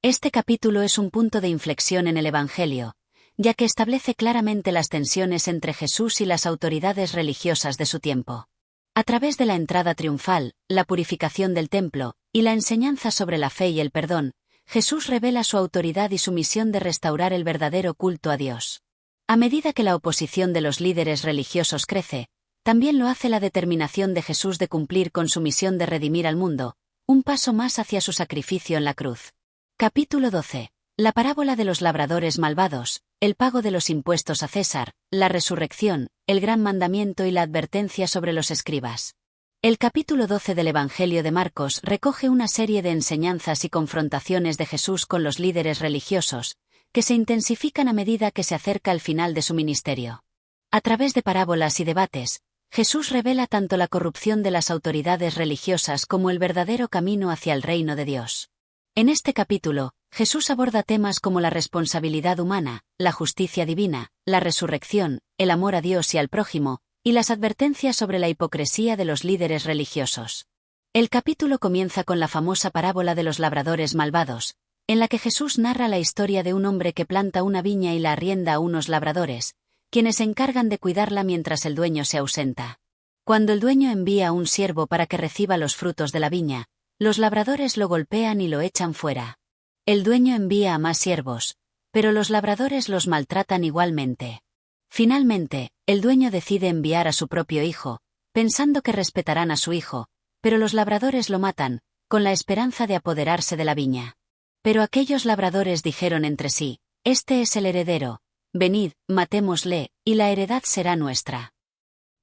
Este capítulo es un punto de inflexión en el Evangelio, ya que establece claramente las tensiones entre Jesús y las autoridades religiosas de su tiempo. A través de la entrada triunfal, la purificación del templo, y la enseñanza sobre la fe y el perdón, Jesús revela su autoridad y su misión de restaurar el verdadero culto a Dios. A medida que la oposición de los líderes religiosos crece, también lo hace la determinación de Jesús de cumplir con su misión de redimir al mundo, un paso más hacia su sacrificio en la cruz. Capítulo 12. La parábola de los labradores malvados, el pago de los impuestos a César, la resurrección, el gran mandamiento y la advertencia sobre los escribas. El capítulo 12 del Evangelio de Marcos recoge una serie de enseñanzas y confrontaciones de Jesús con los líderes religiosos, que se intensifican a medida que se acerca al final de su ministerio. A través de parábolas y debates, Jesús revela tanto la corrupción de las autoridades religiosas como el verdadero camino hacia el reino de Dios. En este capítulo, Jesús aborda temas como la responsabilidad humana, la justicia divina, la resurrección, el amor a Dios y al prójimo, y las advertencias sobre la hipocresía de los líderes religiosos. El capítulo comienza con la famosa parábola de los labradores malvados, en la que Jesús narra la historia de un hombre que planta una viña y la arrienda a unos labradores, quienes se encargan de cuidarla mientras el dueño se ausenta. Cuando el dueño envía a un siervo para que reciba los frutos de la viña, los labradores lo golpean y lo echan fuera. El dueño envía a más siervos, pero los labradores los maltratan igualmente. Finalmente, el dueño decide enviar a su propio hijo, pensando que respetarán a su hijo, pero los labradores lo matan, con la esperanza de apoderarse de la viña. Pero aquellos labradores dijeron entre sí: «Este es el heredero, venid, matémosle, y la heredad será nuestra».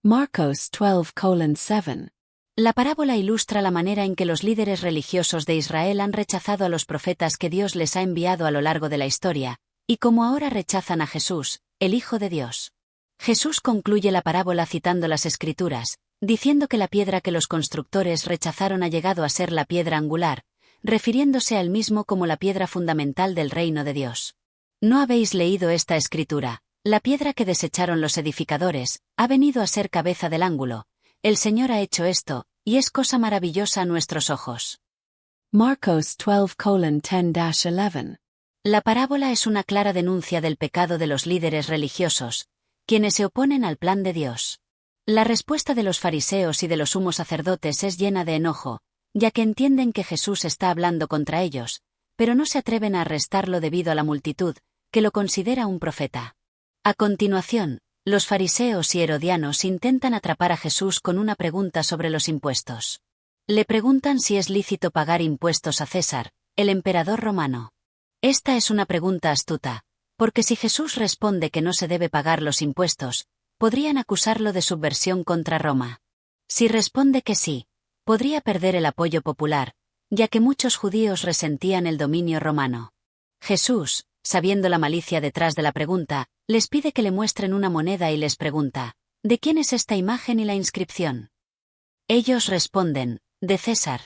Marcos 12:7. La parábola ilustra la manera en que los líderes religiosos de Israel han rechazado a los profetas que Dios les ha enviado a lo largo de la historia, y cómo ahora rechazan a Jesús, el Hijo de Dios. Jesús concluye la parábola citando las Escrituras, diciendo que la piedra que los constructores rechazaron ha llegado a ser la piedra angular, refiriéndose a él mismo como la piedra fundamental del reino de Dios. ¿No habéis leído esta Escritura? La piedra que desecharon los edificadores, ha venido a ser cabeza del ángulo. El Señor ha hecho esto, y es cosa maravillosa a nuestros ojos. Marcos 12:10-11. La parábola es una clara denuncia del pecado de los líderes religiosos, quienes se oponen al plan de Dios. La respuesta de los fariseos y de los sumos sacerdotes es llena de enojo, ya que entienden que Jesús está hablando contra ellos, pero no se atreven a arrestarlo debido a la multitud, que lo considera un profeta. A continuación, los fariseos y herodianos intentan atrapar a Jesús con una pregunta sobre los impuestos. Le preguntan si es lícito pagar impuestos a César, el emperador romano. Esta es una pregunta astuta, porque si Jesús responde que no se debe pagar los impuestos, podrían acusarlo de subversión contra Roma. Si responde que sí, podría perder el apoyo popular, ya que muchos judíos resentían el dominio romano. Jesús, sabiendo la malicia detrás de la pregunta, les pide que le muestren una moneda y les pregunta: ¿de quién es esta imagen y la inscripción? Ellos responden: de César.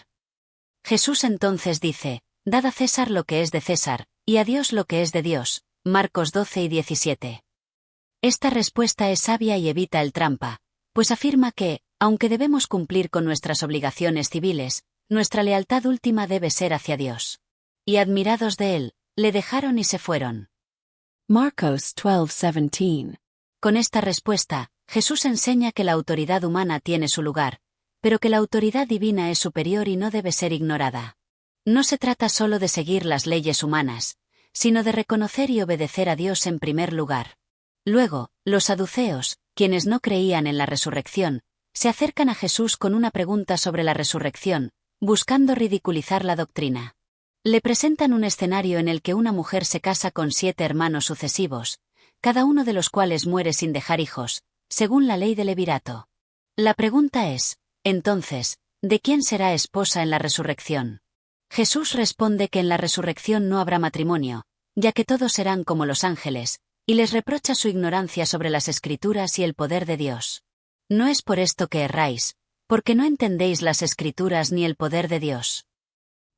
Jesús entonces dice: dad a César lo que es de César, y a Dios lo que es de Dios. Marcos 12:17. Esta respuesta es sabia y evita el trampa, pues afirma que, aunque debemos cumplir con nuestras obligaciones civiles, nuestra lealtad última debe ser hacia Dios. Y admirados de él, le dejaron y se fueron. Marcos 12:17. Con esta respuesta, Jesús enseña que la autoridad humana tiene su lugar, pero que la autoridad divina es superior y no debe ser ignorada. No se trata solo de seguir las leyes humanas, sino de reconocer y obedecer a Dios en primer lugar. Luego, los saduceos, quienes no creían en la resurrección, se acercan a Jesús con una pregunta sobre la resurrección, buscando ridiculizar la doctrina. Le presentan un escenario en el que una mujer se casa con 7 hermanos sucesivos, cada uno de los cuales muere sin dejar hijos, según la ley del levirato. La pregunta es, entonces, ¿de quién será esposa en la resurrección? Jesús responde que en la resurrección no habrá matrimonio, ya que todos serán como los ángeles, y les reprocha su ignorancia sobre las Escrituras y el poder de Dios. No es por esto que erráis, porque no entendéis las Escrituras ni el poder de Dios.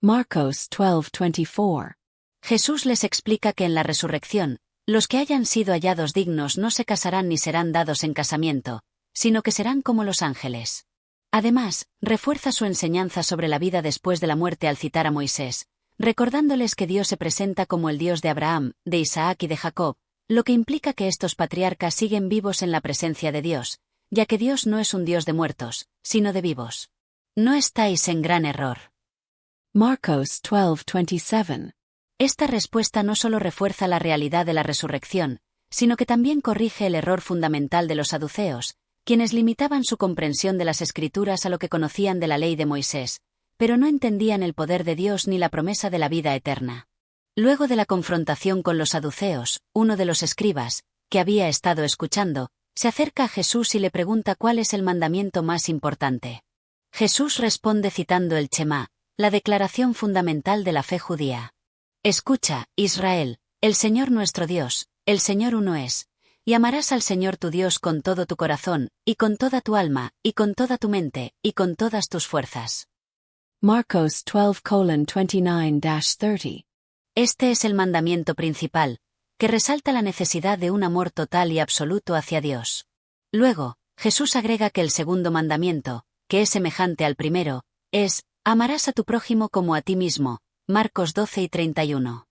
Marcos 12:24. Jesús les explica que en la resurrección, los que hayan sido hallados dignos no se casarán ni serán dados en casamiento, sino que serán como los ángeles. Además, refuerza su enseñanza sobre la vida después de la muerte al citar a Moisés, recordándoles que Dios se presenta como el Dios de Abraham, de Isaac y de Jacob, lo que implica que estos patriarcas siguen vivos en la presencia de Dios, ya que Dios no es un Dios de muertos, sino de vivos. No estáis en gran error. Marcos 12:27. Esta respuesta no solo refuerza la realidad de la resurrección, sino que también corrige el error fundamental de los saduceos, quienes limitaban su comprensión de las Escrituras a lo que conocían de la ley de Moisés, pero no entendían el poder de Dios ni la promesa de la vida eterna. Luego de la confrontación con los saduceos, uno de los escribas, que había estado escuchando, se acerca a Jesús y le pregunta cuál es el mandamiento más importante. Jesús responde citando el Shema, la declaración fundamental de la fe judía. Escucha, Israel, el Señor nuestro Dios, el Señor uno es, y amarás al Señor tu Dios con todo tu corazón, y con toda tu alma, y con toda tu mente, y con todas tus fuerzas. Marcos 12:29-30. Este es el mandamiento principal, que resalta la necesidad de un amor total y absoluto hacia Dios. Luego, Jesús agrega que el segundo mandamiento, que es semejante al primero, es, amarás a tu prójimo como a ti mismo, Marcos 12:31.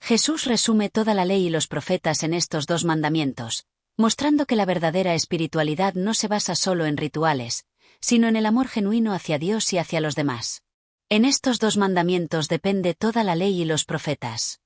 Jesús resume toda la ley y los profetas en estos dos mandamientos, mostrando que la verdadera espiritualidad no se basa solo en rituales, sino en el amor genuino hacia Dios y hacia los demás. En estos dos mandamientos depende toda la ley y los profetas.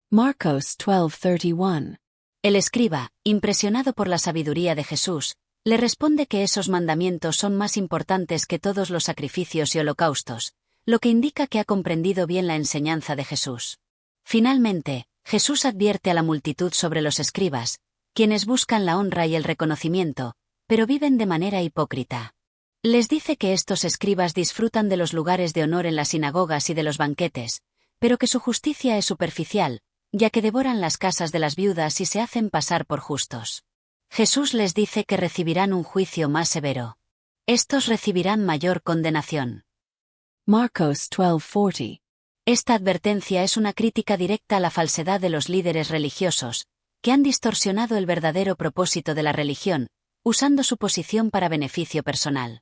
Marcos 12:31. El escriba, impresionado por la sabiduría de Jesús, le responde que esos mandamientos son más importantes que todos los sacrificios y holocaustos, lo que indica que ha comprendido bien la enseñanza de Jesús. Finalmente, Jesús advierte a la multitud sobre los escribas, quienes buscan la honra y el reconocimiento, pero viven de manera hipócrita. Les dice que estos escribas disfrutan de los lugares de honor en las sinagogas y de los banquetes, pero que su justicia es superficial, ya que devoran las casas de las viudas y se hacen pasar por justos. Jesús les dice que recibirán un juicio más severo. Estos recibirán mayor condenación. Marcos 12:40. Esta advertencia es una crítica directa a la falsedad de los líderes religiosos, que han distorsionado el verdadero propósito de la religión, usando su posición para beneficio personal.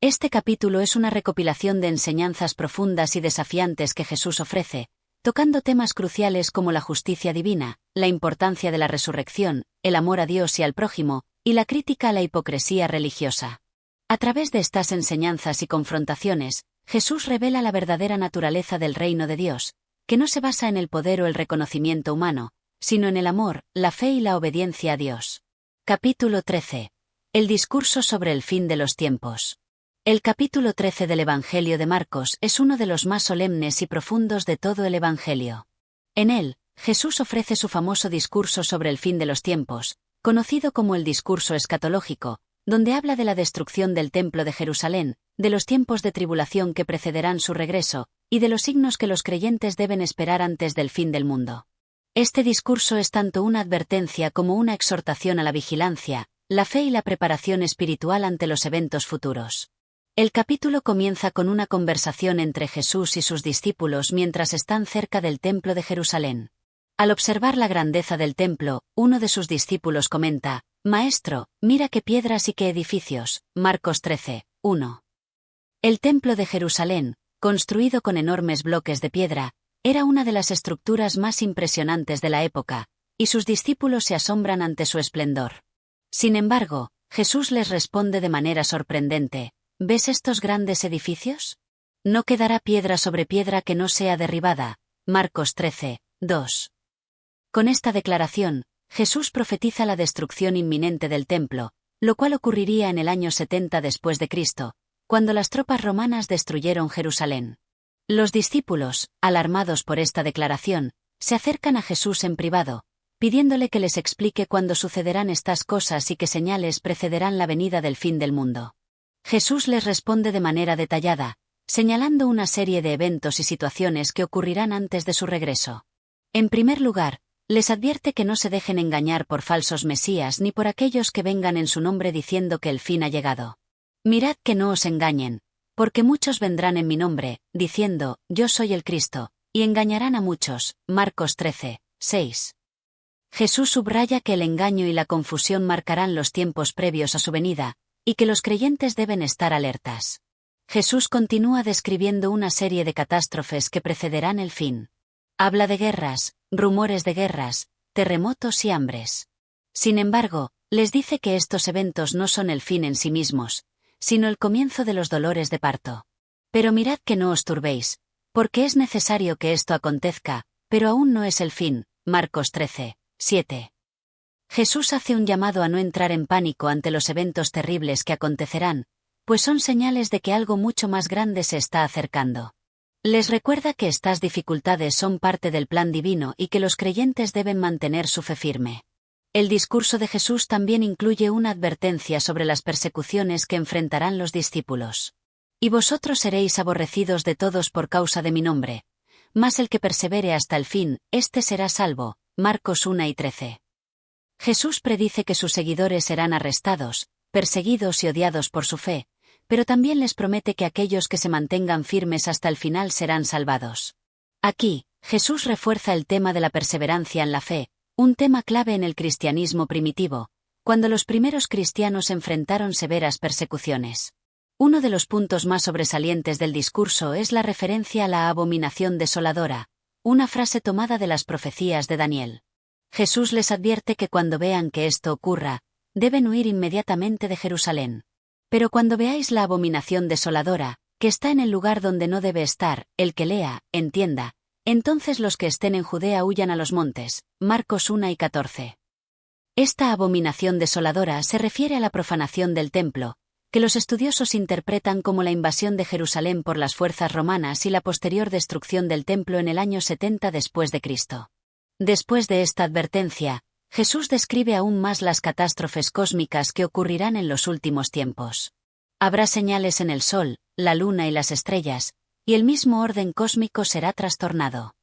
Este capítulo es una recopilación de enseñanzas profundas y desafiantes que Jesús ofrece, tocando temas cruciales como la justicia divina, la importancia de la resurrección, el amor a Dios y al prójimo, y la crítica a la hipocresía religiosa. A través de estas enseñanzas y confrontaciones, Jesús revela la verdadera naturaleza del reino de Dios, que no se basa en el poder o el reconocimiento humano, sino en el amor, la fe y la obediencia a Dios. Capítulo 13. El discurso sobre el fin de los tiempos. El capítulo 13 del Evangelio de Marcos es uno de los más solemnes y profundos de todo el Evangelio. En él, Jesús ofrece su famoso discurso sobre el fin de los tiempos, conocido como el discurso escatológico, donde habla de la destrucción del templo de Jerusalén, de los tiempos de tribulación que precederán su regreso, y de los signos que los creyentes deben esperar antes del fin del mundo. Este discurso es tanto una advertencia como una exhortación a la vigilancia, la fe y la preparación espiritual ante los eventos futuros. El capítulo comienza con una conversación entre Jesús y sus discípulos mientras están cerca del templo de Jerusalén. Al observar la grandeza del templo, uno de sus discípulos comenta: «Maestro, mira qué piedras y qué edificios». Marcos 13:1. El templo de Jerusalén, construido con enormes bloques de piedra, era una de las estructuras más impresionantes de la época, y sus discípulos se asombran ante su esplendor. Sin embargo, Jesús les responde de manera sorprendente: ¿ves estos grandes edificios? No quedará piedra sobre piedra que no sea derribada. Marcos 13:2. Con esta declaración, Jesús profetiza la destrucción inminente del templo, lo cual ocurriría en el año 70 después de Cristo, cuando las tropas romanas destruyeron Jerusalén. Los discípulos, alarmados por esta declaración, se acercan a Jesús en privado, pidiéndole que les explique cuándo sucederán estas cosas y qué señales precederán la venida del fin del mundo. Jesús les responde de manera detallada, señalando una serie de eventos y situaciones que ocurrirán antes de su regreso. En primer lugar, les advierte que no se dejen engañar por falsos mesías ni por aquellos que vengan en su nombre diciendo que el fin ha llegado. Mirad que no os engañen, porque muchos vendrán en mi nombre, diciendo, yo soy el Cristo, y engañarán a muchos. Marcos 13:6. Jesús subraya que el engaño y la confusión marcarán los tiempos previos a su venida, y que los creyentes deben estar alertas. Jesús continúa describiendo una serie de catástrofes que precederán el fin. Habla de guerras, rumores de guerras, terremotos y hambres. Sin embargo, les dice que estos eventos no son el fin en sí mismos, sino el comienzo de los dolores de parto. Pero mirad que no os turbéis, porque es necesario que esto acontezca, pero aún no es el fin. Marcos 13, 7. Jesús hace un llamado a no entrar en pánico ante los eventos terribles que acontecerán, pues son señales de que algo mucho más grande se está acercando. Les recuerda que estas dificultades son parte del plan divino y que los creyentes deben mantener su fe firme. El discurso de Jesús también incluye una advertencia sobre las persecuciones que enfrentarán los discípulos. Y vosotros seréis aborrecidos de todos por causa de mi nombre. Mas el que persevere hasta el fin, éste será salvo. Marcos 1 y 13. Jesús predice que sus seguidores serán arrestados, perseguidos y odiados por su fe, pero también les promete que aquellos que se mantengan firmes hasta el final serán salvados. Aquí, Jesús refuerza el tema de la perseverancia en la fe, un tema clave en el cristianismo primitivo, cuando los primeros cristianos enfrentaron severas persecuciones. Uno de los puntos más sobresalientes del discurso es la referencia a la abominación desoladora, una frase tomada de las profecías de Daniel. Jesús les advierte que cuando vean que esto ocurra, deben huir inmediatamente de Jerusalén. Pero cuando veáis la abominación desoladora, que está en el lugar donde no debe estar, el que lea, entienda, entonces los que estén en Judea huyan a los montes. Marcos 1 y 14. Esta abominación desoladora se refiere a la profanación del templo, que los estudiosos interpretan como la invasión de Jerusalén por las fuerzas romanas y la posterior destrucción del templo en el año 70 después de Cristo. Después de esta advertencia, Jesús describe aún más las catástrofes cósmicas que ocurrirán en los últimos tiempos. Habrá señales en el sol, la luna y las estrellas, y el mismo orden cósmico será trastornado.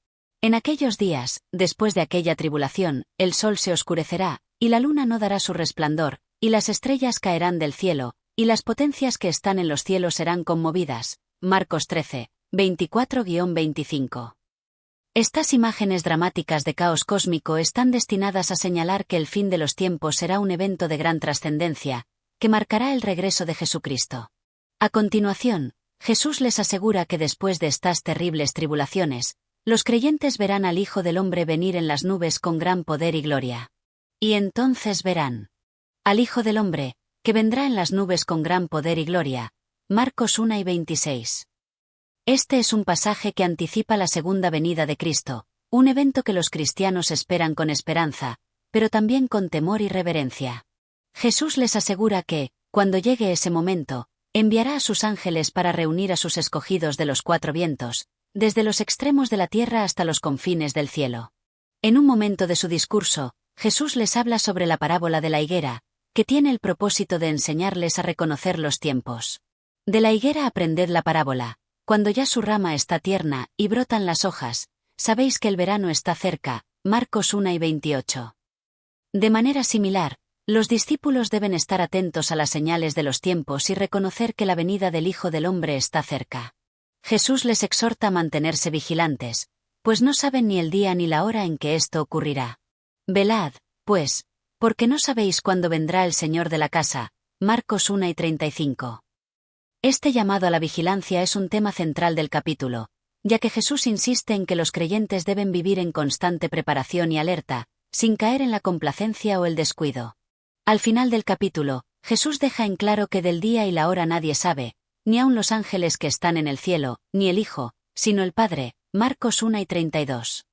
En aquellos días, después de aquella tribulación, el sol se oscurecerá, y la luna no dará su resplandor, y las estrellas caerán del cielo, y las potencias que están en los cielos serán conmovidas. Marcos 13, 24-25. Estas imágenes dramáticas de caos cósmico están destinadas a señalar que el fin de los tiempos será un evento de gran trascendencia, que marcará el regreso de Jesucristo. A continuación, Jesús les asegura que después de estas terribles tribulaciones, los creyentes verán al Hijo del Hombre venir en las nubes con gran poder y gloria. Y entonces verán al Hijo del Hombre, que vendrá en las nubes con gran poder y gloria. Marcos 1 y 26. Este es un pasaje que anticipa la segunda venida de Cristo, un evento que los cristianos esperan con esperanza, pero también con temor y reverencia. Jesús les asegura que, cuando llegue ese momento, enviará a sus ángeles para reunir a sus escogidos de los cuatro vientos, desde los extremos de la tierra hasta los confines del cielo. En un momento de su discurso, Jesús les habla sobre la parábola de la higuera, que tiene el propósito de enseñarles a reconocer los tiempos. De la higuera aprended la parábola. Cuando ya su rama está tierna y brotan las hojas, sabéis que el verano está cerca. Marcos 1 y 28. De manera similar, los discípulos deben estar atentos a las señales de los tiempos y reconocer que la venida del Hijo del Hombre está cerca. Jesús les exhorta a mantenerse vigilantes, pues no saben ni el día ni la hora en que esto ocurrirá. Velad, pues, porque no sabéis cuándo vendrá el Señor de la casa. Marcos 1 y 35. Este llamado a la vigilancia es un tema central del capítulo, ya que Jesús insiste en que los creyentes deben vivir en constante preparación y alerta, sin caer en la complacencia o el descuido. Al final del capítulo, Jesús deja en claro que del día y la hora nadie sabe, ni aun los ángeles que están en el cielo, ni el Hijo, sino el Padre. Marcos 1 y 32.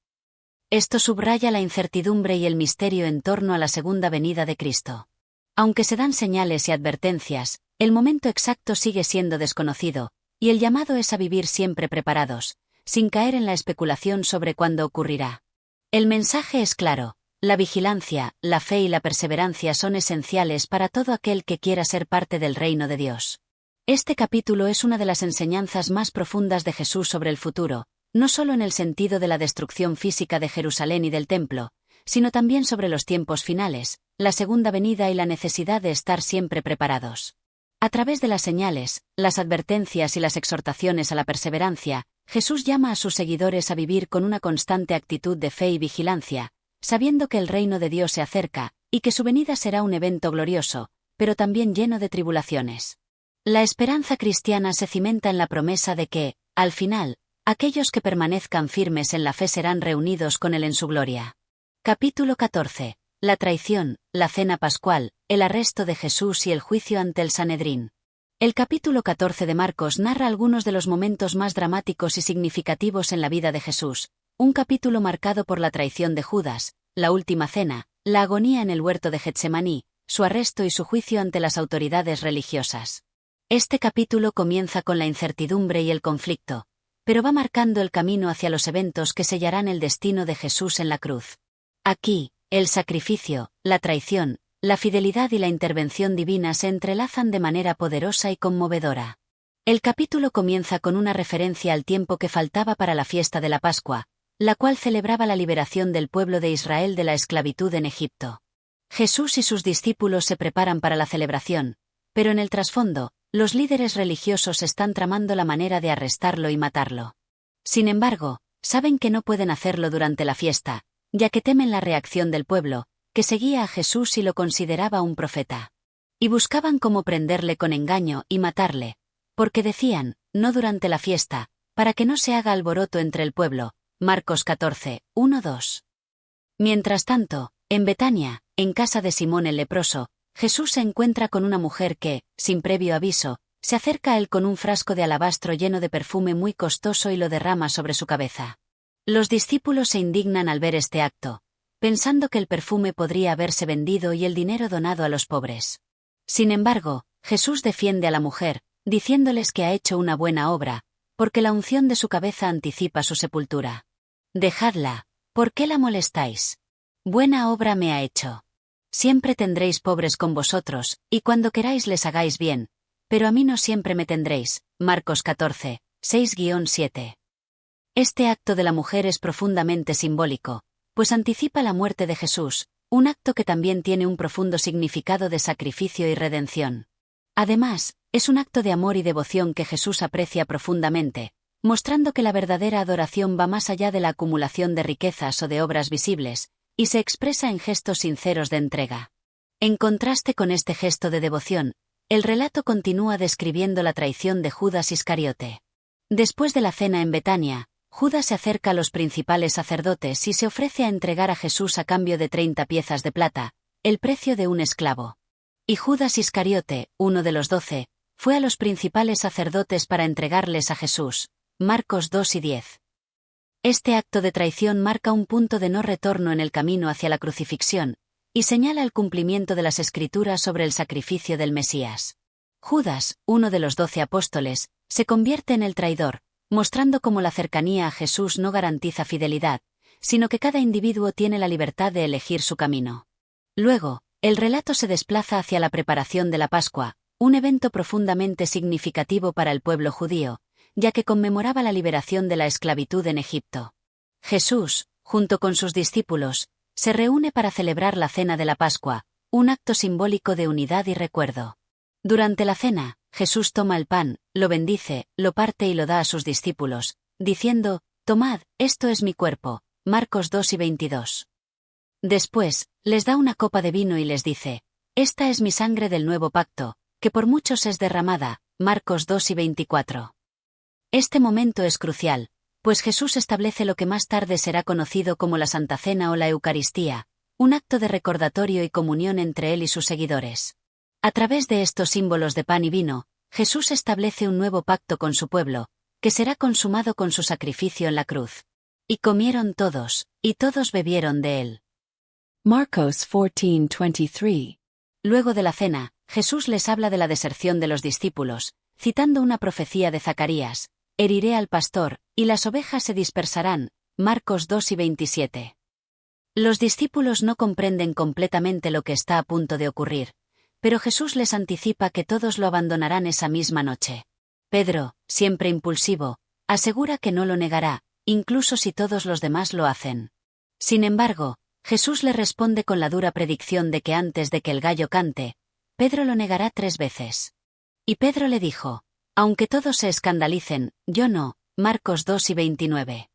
Esto subraya la incertidumbre y el misterio en torno a la segunda venida de Cristo. Aunque se dan señales y advertencias, el momento exacto sigue siendo desconocido, y el llamado es a vivir siempre preparados, sin caer en la especulación sobre cuándo ocurrirá. El mensaje es claro: la vigilancia, la fe y la perseverancia son esenciales para todo aquel que quiera ser parte del reino de Dios. Este capítulo es una de las enseñanzas más profundas de Jesús sobre el futuro, no solo en el sentido de la destrucción física de Jerusalén y del templo, sino también sobre los tiempos finales, la segunda venida y la necesidad de estar siempre preparados. A través de las señales, las advertencias y las exhortaciones a la perseverancia, Jesús llama a sus seguidores a vivir con una constante actitud de fe y vigilancia, sabiendo que el reino de Dios se acerca, y que su venida será un evento glorioso, pero también lleno de tribulaciones. La esperanza cristiana se cimenta en la promesa de que, al final, aquellos que permanezcan firmes en la fe serán reunidos con Él en su gloria. Capítulo 14. La traición, la cena pascual, el arresto de Jesús y el juicio ante el Sanedrín. El capítulo 14 de Marcos narra algunos de los momentos más dramáticos y significativos en la vida de Jesús, un capítulo marcado por la traición de Judas, la última cena, la agonía en el huerto de Getsemaní, su arresto y su juicio ante las autoridades religiosas. Este capítulo comienza con la incertidumbre y el conflicto, pero va marcando el camino hacia los eventos que sellarán el destino de Jesús en la cruz. Aquí, el sacrificio, la traición, la fidelidad y la intervención divina se entrelazan de manera poderosa y conmovedora. El capítulo comienza con una referencia al tiempo que faltaba para la fiesta de la Pascua, la cual celebraba la liberación del pueblo de Israel de la esclavitud en Egipto. Jesús y sus discípulos se preparan para la celebración, pero en el trasfondo, los líderes religiosos están tramando la manera de arrestarlo y matarlo. Sin embargo, saben que no pueden hacerlo durante la fiesta, ya que temen la reacción del pueblo, que seguía a Jesús y lo consideraba un profeta. Y buscaban cómo prenderle con engaño y matarle, porque decían, no durante la fiesta, para que no se haga alboroto entre el pueblo. Marcos 14, 1-2. Mientras tanto, en Betania, en casa de Simón el leproso, Jesús se encuentra con una mujer que, sin previo aviso, se acerca a él con un frasco de alabastro lleno de perfume muy costoso y lo derrama sobre su cabeza. Los discípulos se indignan al ver este acto, pensando que el perfume podría haberse vendido y el dinero donado a los pobres. Sin embargo, Jesús defiende a la mujer, diciéndoles que ha hecho una buena obra, porque la unción de su cabeza anticipa su sepultura. Dejadla, ¿por qué la molestáis? Buena obra me ha hecho. Siempre tendréis pobres con vosotros, y cuando queráis les hagáis bien, pero a mí no siempre me tendréis. Marcos 14, 6-7. Este acto de la mujer es profundamente simbólico, pues anticipa la muerte de Jesús, un acto que también tiene un profundo significado de sacrificio y redención. Además, es un acto de amor y devoción que Jesús aprecia profundamente, mostrando que la verdadera adoración va más allá de la acumulación de riquezas o de obras visibles, y se expresa en gestos sinceros de entrega. En contraste con este gesto de devoción, el relato continúa describiendo la traición de Judas Iscariote. Después de la cena en Betania, Judas se acerca a los principales sacerdotes y se ofrece a entregar a Jesús a cambio de 30 piezas de plata, el precio de un esclavo. Y Judas Iscariote, uno de los 12, fue a los principales sacerdotes para entregarles a Jesús. Marcos 2-10. Este acto de traición marca un punto de no retorno en el camino hacia la crucifixión, y señala el cumplimiento de las Escrituras sobre el sacrificio del Mesías. Judas, uno de los 12 apóstoles, se convierte en el traidor, mostrando cómo la cercanía a Jesús no garantiza fidelidad, sino que cada individuo tiene la libertad de elegir su camino. Luego, el relato se desplaza hacia la preparación de la Pascua, un evento profundamente significativo para el pueblo judío, ya que conmemoraba la liberación de la esclavitud en Egipto. Jesús, junto con sus discípulos, se reúne para celebrar la cena de la Pascua, un acto simbólico de unidad y recuerdo. Durante la cena, Jesús toma el pan, lo bendice, lo parte y lo da a sus discípulos, diciendo, «Tomad, esto es mi cuerpo». Marcos 2-22. Después, les da una copa de vino y les dice, «Esta es mi sangre del nuevo pacto, que por muchos es derramada». Marcos 2-24. Este momento es crucial, pues Jesús establece lo que más tarde será conocido como la Santa Cena o la Eucaristía, un acto de recordatorio y comunión entre él y sus seguidores. A través de estos símbolos de pan y vino, Jesús establece un nuevo pacto con su pueblo, que será consumado con su sacrificio en la cruz. Y comieron todos, y todos bebieron de él. Marcos 14:23. Luego de la cena, Jesús les habla de la deserción de los discípulos, citando una profecía de Zacarías, «Heriré al pastor, y las ovejas se dispersarán». Marcos 2-27. Los discípulos no comprenden completamente lo que está a punto de ocurrir, pero Jesús les anticipa que todos lo abandonarán esa misma noche. Pedro, siempre impulsivo, asegura que no lo negará, incluso si todos los demás lo hacen. Sin embargo, Jesús le responde con la dura predicción de que antes de que el gallo cante, Pedro lo negará 3 veces. Y Pedro le dijo, «Aunque todos se escandalicen, yo no». Marcos 2-29.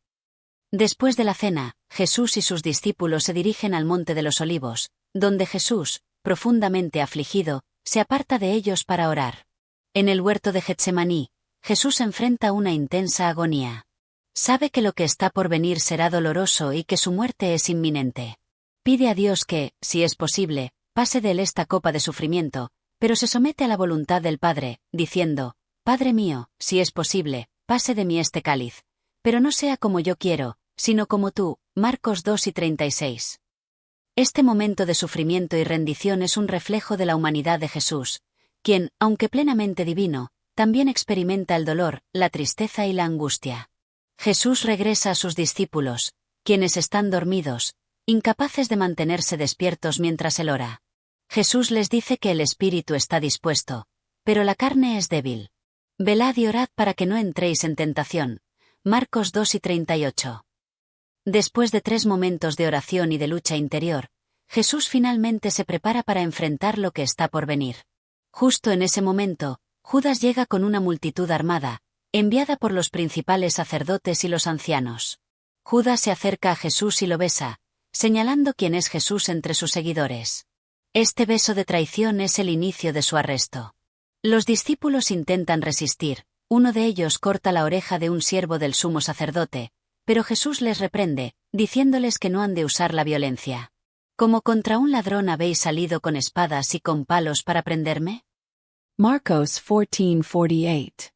Después de la cena, Jesús y sus discípulos se dirigen al Monte de los Olivos, donde Jesús, profundamente afligido, se aparta de ellos para orar. En el huerto de Getsemaní, Jesús enfrenta una intensa agonía. Sabe que lo que está por venir será doloroso y que su muerte es inminente. Pide a Dios que, si es posible, pase de él esta copa de sufrimiento, pero se somete a la voluntad del Padre, diciendo: Padre mío, si es posible, pase de mí este cáliz. Pero no sea como yo quiero, sino como tú. Marcos 2:36. Este momento de sufrimiento y rendición es un reflejo de la humanidad de Jesús, quien, aunque plenamente divino, también experimenta el dolor, la tristeza y la angustia. Jesús regresa a sus discípulos, quienes están dormidos, incapaces de mantenerse despiertos mientras él ora. Jesús les dice que el espíritu está dispuesto, pero la carne es débil. Velad y orad para que no entréis en tentación. Marcos 2:38. Después de 3 momentos de oración y de lucha interior, Jesús finalmente se prepara para enfrentar lo que está por venir. Justo en ese momento, Judas llega con una multitud armada, enviada por los principales sacerdotes y los ancianos. Judas se acerca a Jesús y lo besa, señalando quién es Jesús entre sus seguidores. Este beso de traición es el inicio de su arresto. Los discípulos intentan resistir, uno de ellos corta la oreja de un siervo del sumo sacerdote, pero Jesús les reprende, diciéndoles que no han de usar la violencia. ¿Como contra un ladrón habéis salido con espadas y con palos para prenderme? Marcos 14:48.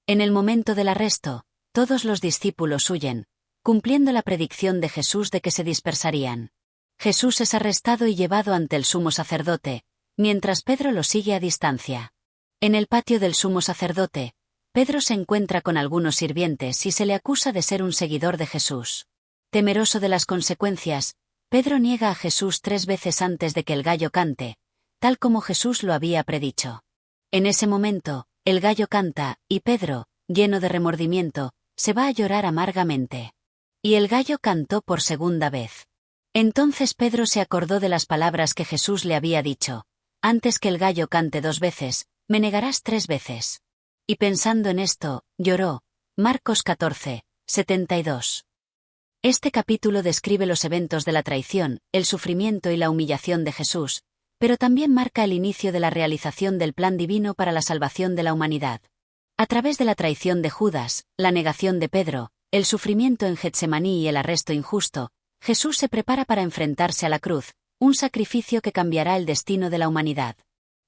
En el momento del arresto, todos los discípulos huyen, cumpliendo la predicción de Jesús de que se dispersarían. Jesús es arrestado y llevado ante el sumo sacerdote, mientras Pedro lo sigue a distancia. En el patio del sumo sacerdote, Pedro se encuentra con algunos sirvientes y se le acusa de ser un seguidor de Jesús. Temeroso de las consecuencias, Pedro niega a Jesús 3 veces antes de que el gallo cante, tal como Jesús lo había predicho. En ese momento, el gallo canta, y Pedro, lleno de remordimiento, se va a llorar amargamente. Y el gallo cantó por segunda vez. Entonces Pedro se acordó de las palabras que Jesús le había dicho: antes que el gallo cante 2 veces, me negarás 3 veces. Y pensando en esto, lloró. Marcos 14:72. Este capítulo describe los eventos de la traición, el sufrimiento y la humillación de Jesús, pero también marca el inicio de la realización del plan divino para la salvación de la humanidad. A través de la traición de Judas, la negación de Pedro, el sufrimiento en Getsemaní y el arresto injusto, Jesús se prepara para enfrentarse a la cruz, un sacrificio que cambiará el destino de la humanidad.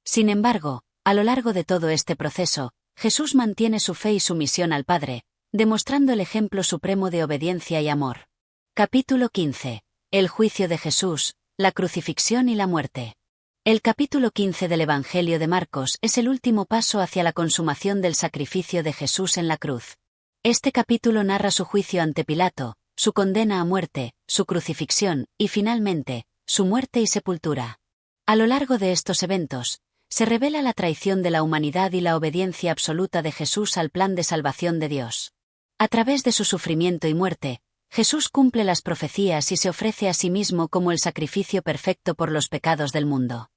Sin embargo, a lo largo de todo este proceso, Jesús mantiene su fe y su misión al Padre, demostrando el ejemplo supremo de obediencia y amor. Capítulo 15. El juicio de Jesús, la crucifixión y la muerte. El capítulo 15 del Evangelio de Marcos es el último paso hacia la consumación del sacrificio de Jesús en la cruz. Este capítulo narra su juicio ante Pilato, su condena a muerte, su crucifixión, y finalmente, su muerte y sepultura. A lo largo de estos eventos, se revela la traición de la humanidad y la obediencia absoluta de Jesús al plan de salvación de Dios. A través de su sufrimiento y muerte, Jesús cumple las profecías y se ofrece a sí mismo como el sacrificio perfecto por los pecados del mundo.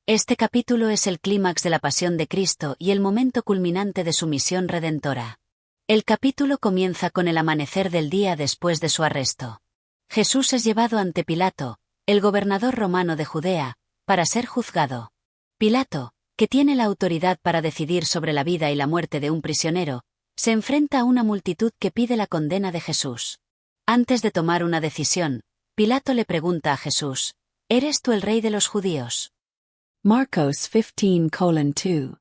Este capítulo es el clímax de la pasión de Cristo y el momento culminante de su misión redentora. El capítulo comienza con el amanecer del día después de su arresto. Jesús es llevado ante Pilato, el gobernador romano de Judea, para ser juzgado. Pilato, que tiene la autoridad para decidir sobre la vida y la muerte de un prisionero, se enfrenta a una multitud que pide la condena de Jesús. Antes de tomar una decisión, Pilato le pregunta a Jesús: ¿eres tú el rey de los judíos? Marcos 15:2.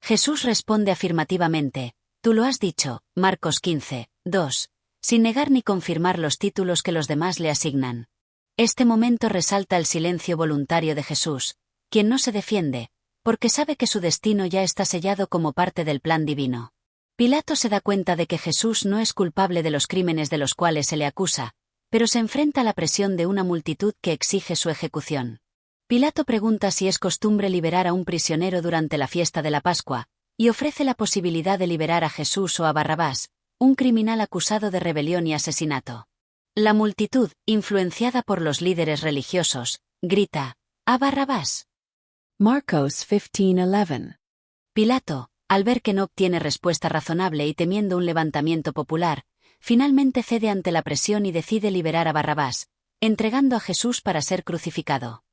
Jesús responde afirmativamente: tú lo has dicho, Marcos 15:2, sin negar ni confirmar los títulos que los demás le asignan. Este momento resalta el silencio voluntario de Jesús, quien no se defiende, porque sabe que su destino ya está sellado como parte del plan divino. Pilato se da cuenta de que Jesús no es culpable de los crímenes de los cuales se le acusa, pero se enfrenta a la presión de una multitud que exige su ejecución. Pilato pregunta si es costumbre liberar a un prisionero durante la fiesta de la Pascua, y ofrece la posibilidad de liberar a Jesús o a Barrabás, un criminal acusado de rebelión y asesinato. La multitud, influenciada por los líderes religiosos, grita: ¡a Barrabás! Marcos 15:11. Pilato, al ver que no obtiene respuesta razonable y temiendo un levantamiento popular, finalmente cede ante la presión y decide liberar a Barrabás, entregando a Jesús para ser crucificado.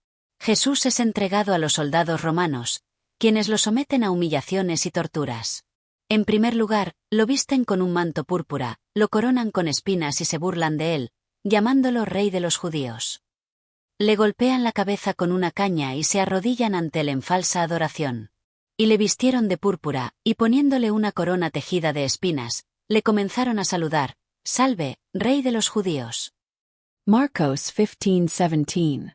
Jesús es entregado a los soldados romanos, quienes lo someten a humillaciones y torturas. En primer lugar, lo visten con un manto púrpura, lo coronan con espinas y se burlan de él, llamándolo rey de los judíos. Le golpean la cabeza con una caña y se arrodillan ante él en falsa adoración. Y le vistieron de púrpura, y poniéndole una corona tejida de espinas, le comenzaron a saludar: «Salve, Rey de los judíos». Marcos 15:17.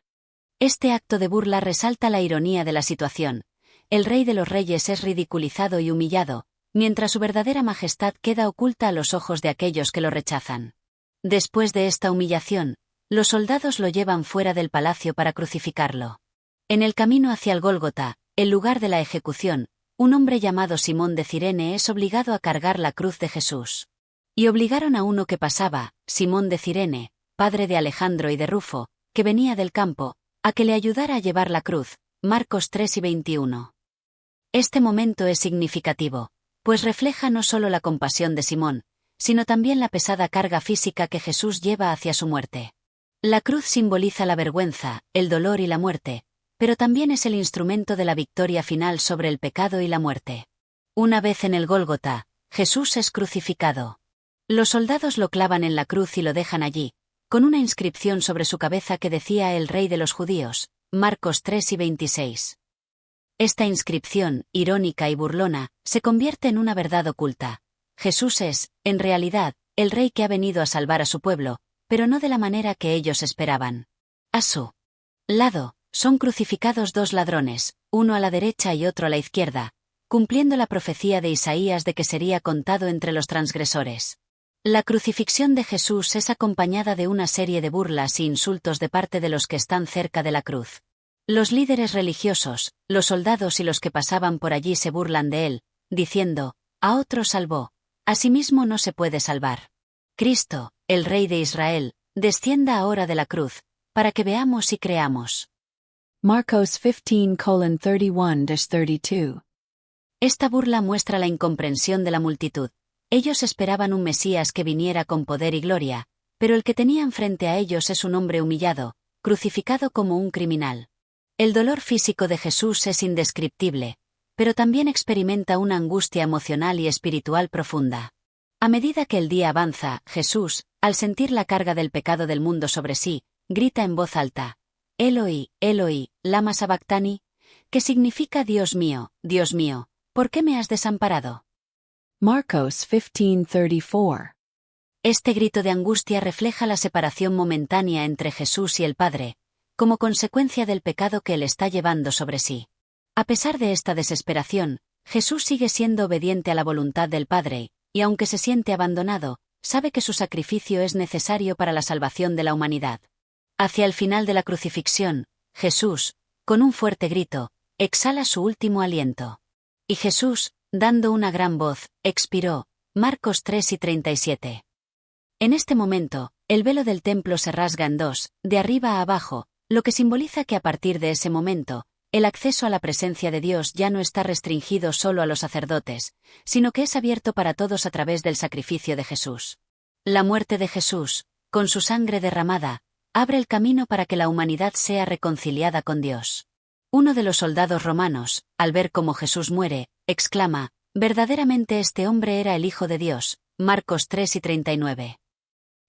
Este acto de burla resalta la ironía de la situación. El Rey de los Reyes es ridiculizado y humillado, mientras su verdadera majestad queda oculta a los ojos de aquellos que lo rechazan. Después de esta humillación, los soldados lo llevan fuera del palacio para crucificarlo. En el camino hacia el Gólgota, el lugar de la ejecución, un hombre llamado Simón de Cirene es obligado a cargar la cruz de Jesús. Y obligaron a uno que pasaba, Simón de Cirene, padre de Alejandro y de Rufo, que venía del campo, a que le ayudara a llevar la cruz. Marcos 3:21. Este momento es significativo, pues refleja no solo la compasión de Simón, sino también la pesada carga física que Jesús lleva hacia su muerte. La cruz simboliza la vergüenza, el dolor y la muerte, pero también es el instrumento de la victoria final sobre el pecado y la muerte. Una vez en el Gólgota, Jesús es crucificado. Los soldados lo clavan en la cruz y lo dejan allí, con una inscripción sobre su cabeza que decía: «El Rey de los judíos», Marcos 3:26. Esta inscripción, irónica y burlona, se convierte en una verdad oculta. Jesús es, en realidad, el Rey que ha venido a salvar a su pueblo, pero no de la manera que ellos esperaban. A su lado, son crucificados dos ladrones, uno a la derecha y otro a la izquierda, cumpliendo la profecía de Isaías de que sería contado entre los transgresores. La crucifixión de Jesús es acompañada de una serie de burlas y insultos de parte de los que están cerca de la cruz. Los líderes religiosos, los soldados y los que pasaban por allí se burlan de él, diciendo: «A otro salvó, a sí mismo no se puede salvar. Cristo, el Rey de Israel, descienda ahora de la cruz, para que veamos y creamos». Marcos 15:31-32. Esta burla muestra la incomprensión de la multitud. Ellos esperaban un Mesías que viniera con poder y gloria, pero el que tenían frente a ellos es un hombre humillado, crucificado como un criminal. El dolor físico de Jesús es indescriptible, pero también experimenta una angustia emocional y espiritual profunda. A medida que el día avanza, Jesús, al sentir la carga del pecado del mundo sobre sí, grita en voz alta: «Eloi, Eloi, lama sabactani», que significa: Dios mío, ¿por qué me has desamparado? Marcos 15:34. Este grito de angustia refleja la separación momentánea entre Jesús y el Padre, como consecuencia del pecado que él está llevando sobre sí. A pesar de esta desesperación, Jesús sigue siendo obediente a la voluntad del Padre, y aunque se siente abandonado, sabe que su sacrificio es necesario para la salvación de la humanidad. Hacia el final de la crucifixión, Jesús, con un fuerte grito, exhala su último aliento. Y Jesús, dando una gran voz, expiró. Marcos 3:37. En este momento, el velo del templo se rasga en dos, de arriba a abajo, lo que simboliza que a partir de ese momento, el acceso a la presencia de Dios ya no está restringido solo a los sacerdotes, sino que es abierto para todos a través del sacrificio de Jesús. La muerte de Jesús, con su sangre derramada, abre el camino para que la humanidad sea reconciliada con Dios. Uno de los soldados romanos, al ver cómo Jesús muere, exclama: «Verdaderamente este hombre era el Hijo de Dios», Marcos 3:39.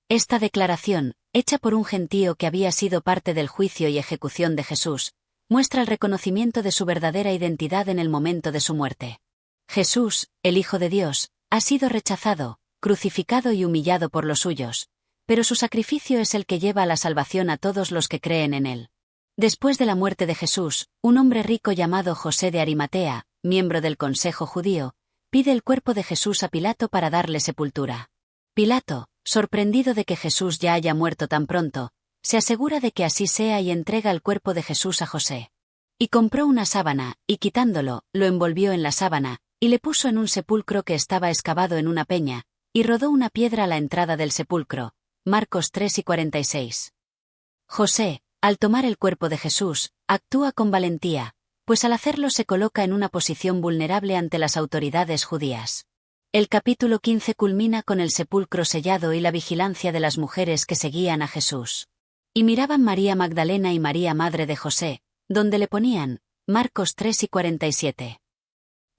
Esta declaración, hecha por un gentío que había sido parte del juicio y ejecución de Jesús, muestra el reconocimiento de su verdadera identidad en el momento de su muerte. Jesús, el Hijo de Dios, ha sido rechazado, crucificado y humillado por los suyos, pero su sacrificio es el que lleva a la salvación a todos los que creen en él. Después de la muerte de Jesús, un hombre rico llamado José de Arimatea, miembro del Consejo Judío, pide el cuerpo de Jesús a Pilato para darle sepultura. Pilato, sorprendido de que Jesús ya haya muerto tan pronto, se asegura de que así sea y entrega el cuerpo de Jesús a José. Y compró una sábana, y quitándolo, lo envolvió en la sábana, y le puso en un sepulcro que estaba excavado en una peña, y rodó una piedra a la entrada del sepulcro. Marcos 3:46. José, al tomar el cuerpo de Jesús, actúa con valentía, pues al hacerlo se coloca en una posición vulnerable ante las autoridades judías. El capítulo 15 culmina con el sepulcro sellado y la vigilancia de las mujeres que seguían a Jesús. Y miraban María Magdalena y María madre de José, donde le ponían. Marcos 3:47.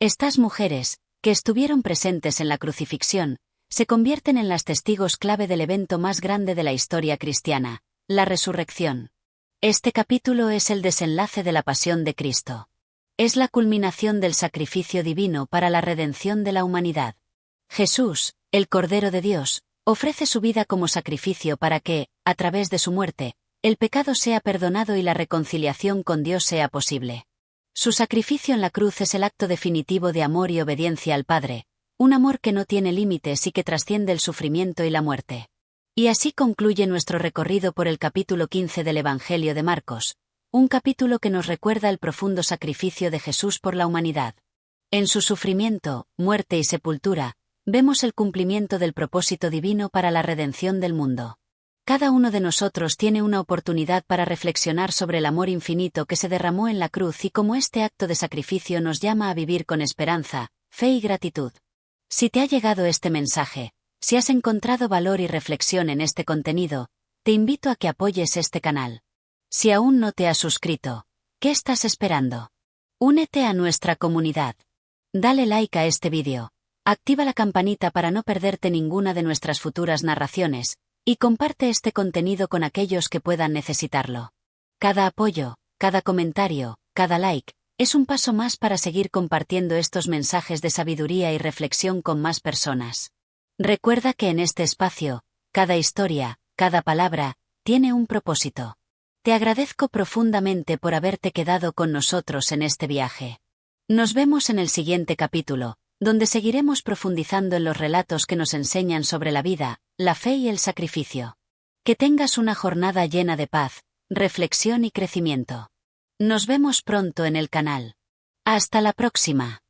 Estas mujeres, que estuvieron presentes en la crucifixión, se convierten en las testigos clave del evento más grande de la historia cristiana, la resurrección. Este capítulo es el desenlace de la pasión de Cristo. Es la culminación del sacrificio divino para la redención de la humanidad. Jesús, el Cordero de Dios, ofrece su vida como sacrificio para que, a través de su muerte, el pecado sea perdonado y la reconciliación con Dios sea posible. Su sacrificio en la cruz es el acto definitivo de amor y obediencia al Padre, un amor que no tiene límites y que trasciende el sufrimiento y la muerte. Y así concluye nuestro recorrido por el capítulo 15 del Evangelio de Marcos, un capítulo que nos recuerda el profundo sacrificio de Jesús por la humanidad. En su sufrimiento, muerte y sepultura, vemos el cumplimiento del propósito divino para la redención del mundo. Cada uno de nosotros tiene una oportunidad para reflexionar sobre el amor infinito que se derramó en la cruz y cómo este acto de sacrificio nos llama a vivir con esperanza, fe y gratitud. Si te ha llegado este mensaje, si has encontrado valor y reflexión en este contenido, te invito a que apoyes este canal. Si aún no te has suscrito, ¿qué estás esperando? Únete a nuestra comunidad. Dale like a este vídeo, activa la campanita para no perderte ninguna de nuestras futuras narraciones, y comparte este contenido con aquellos que puedan necesitarlo. Cada apoyo, cada comentario, cada like, es un paso más para seguir compartiendo estos mensajes de sabiduría y reflexión con más personas. Recuerda que en este espacio, cada historia, cada palabra, tiene un propósito. Te agradezco profundamente por haberte quedado con nosotros en este viaje. Nos vemos en el siguiente capítulo, donde seguiremos profundizando en los relatos que nos enseñan sobre la vida, la fe y el sacrificio. Que tengas una jornada llena de paz, reflexión y crecimiento. Nos vemos pronto en el canal. Hasta la próxima.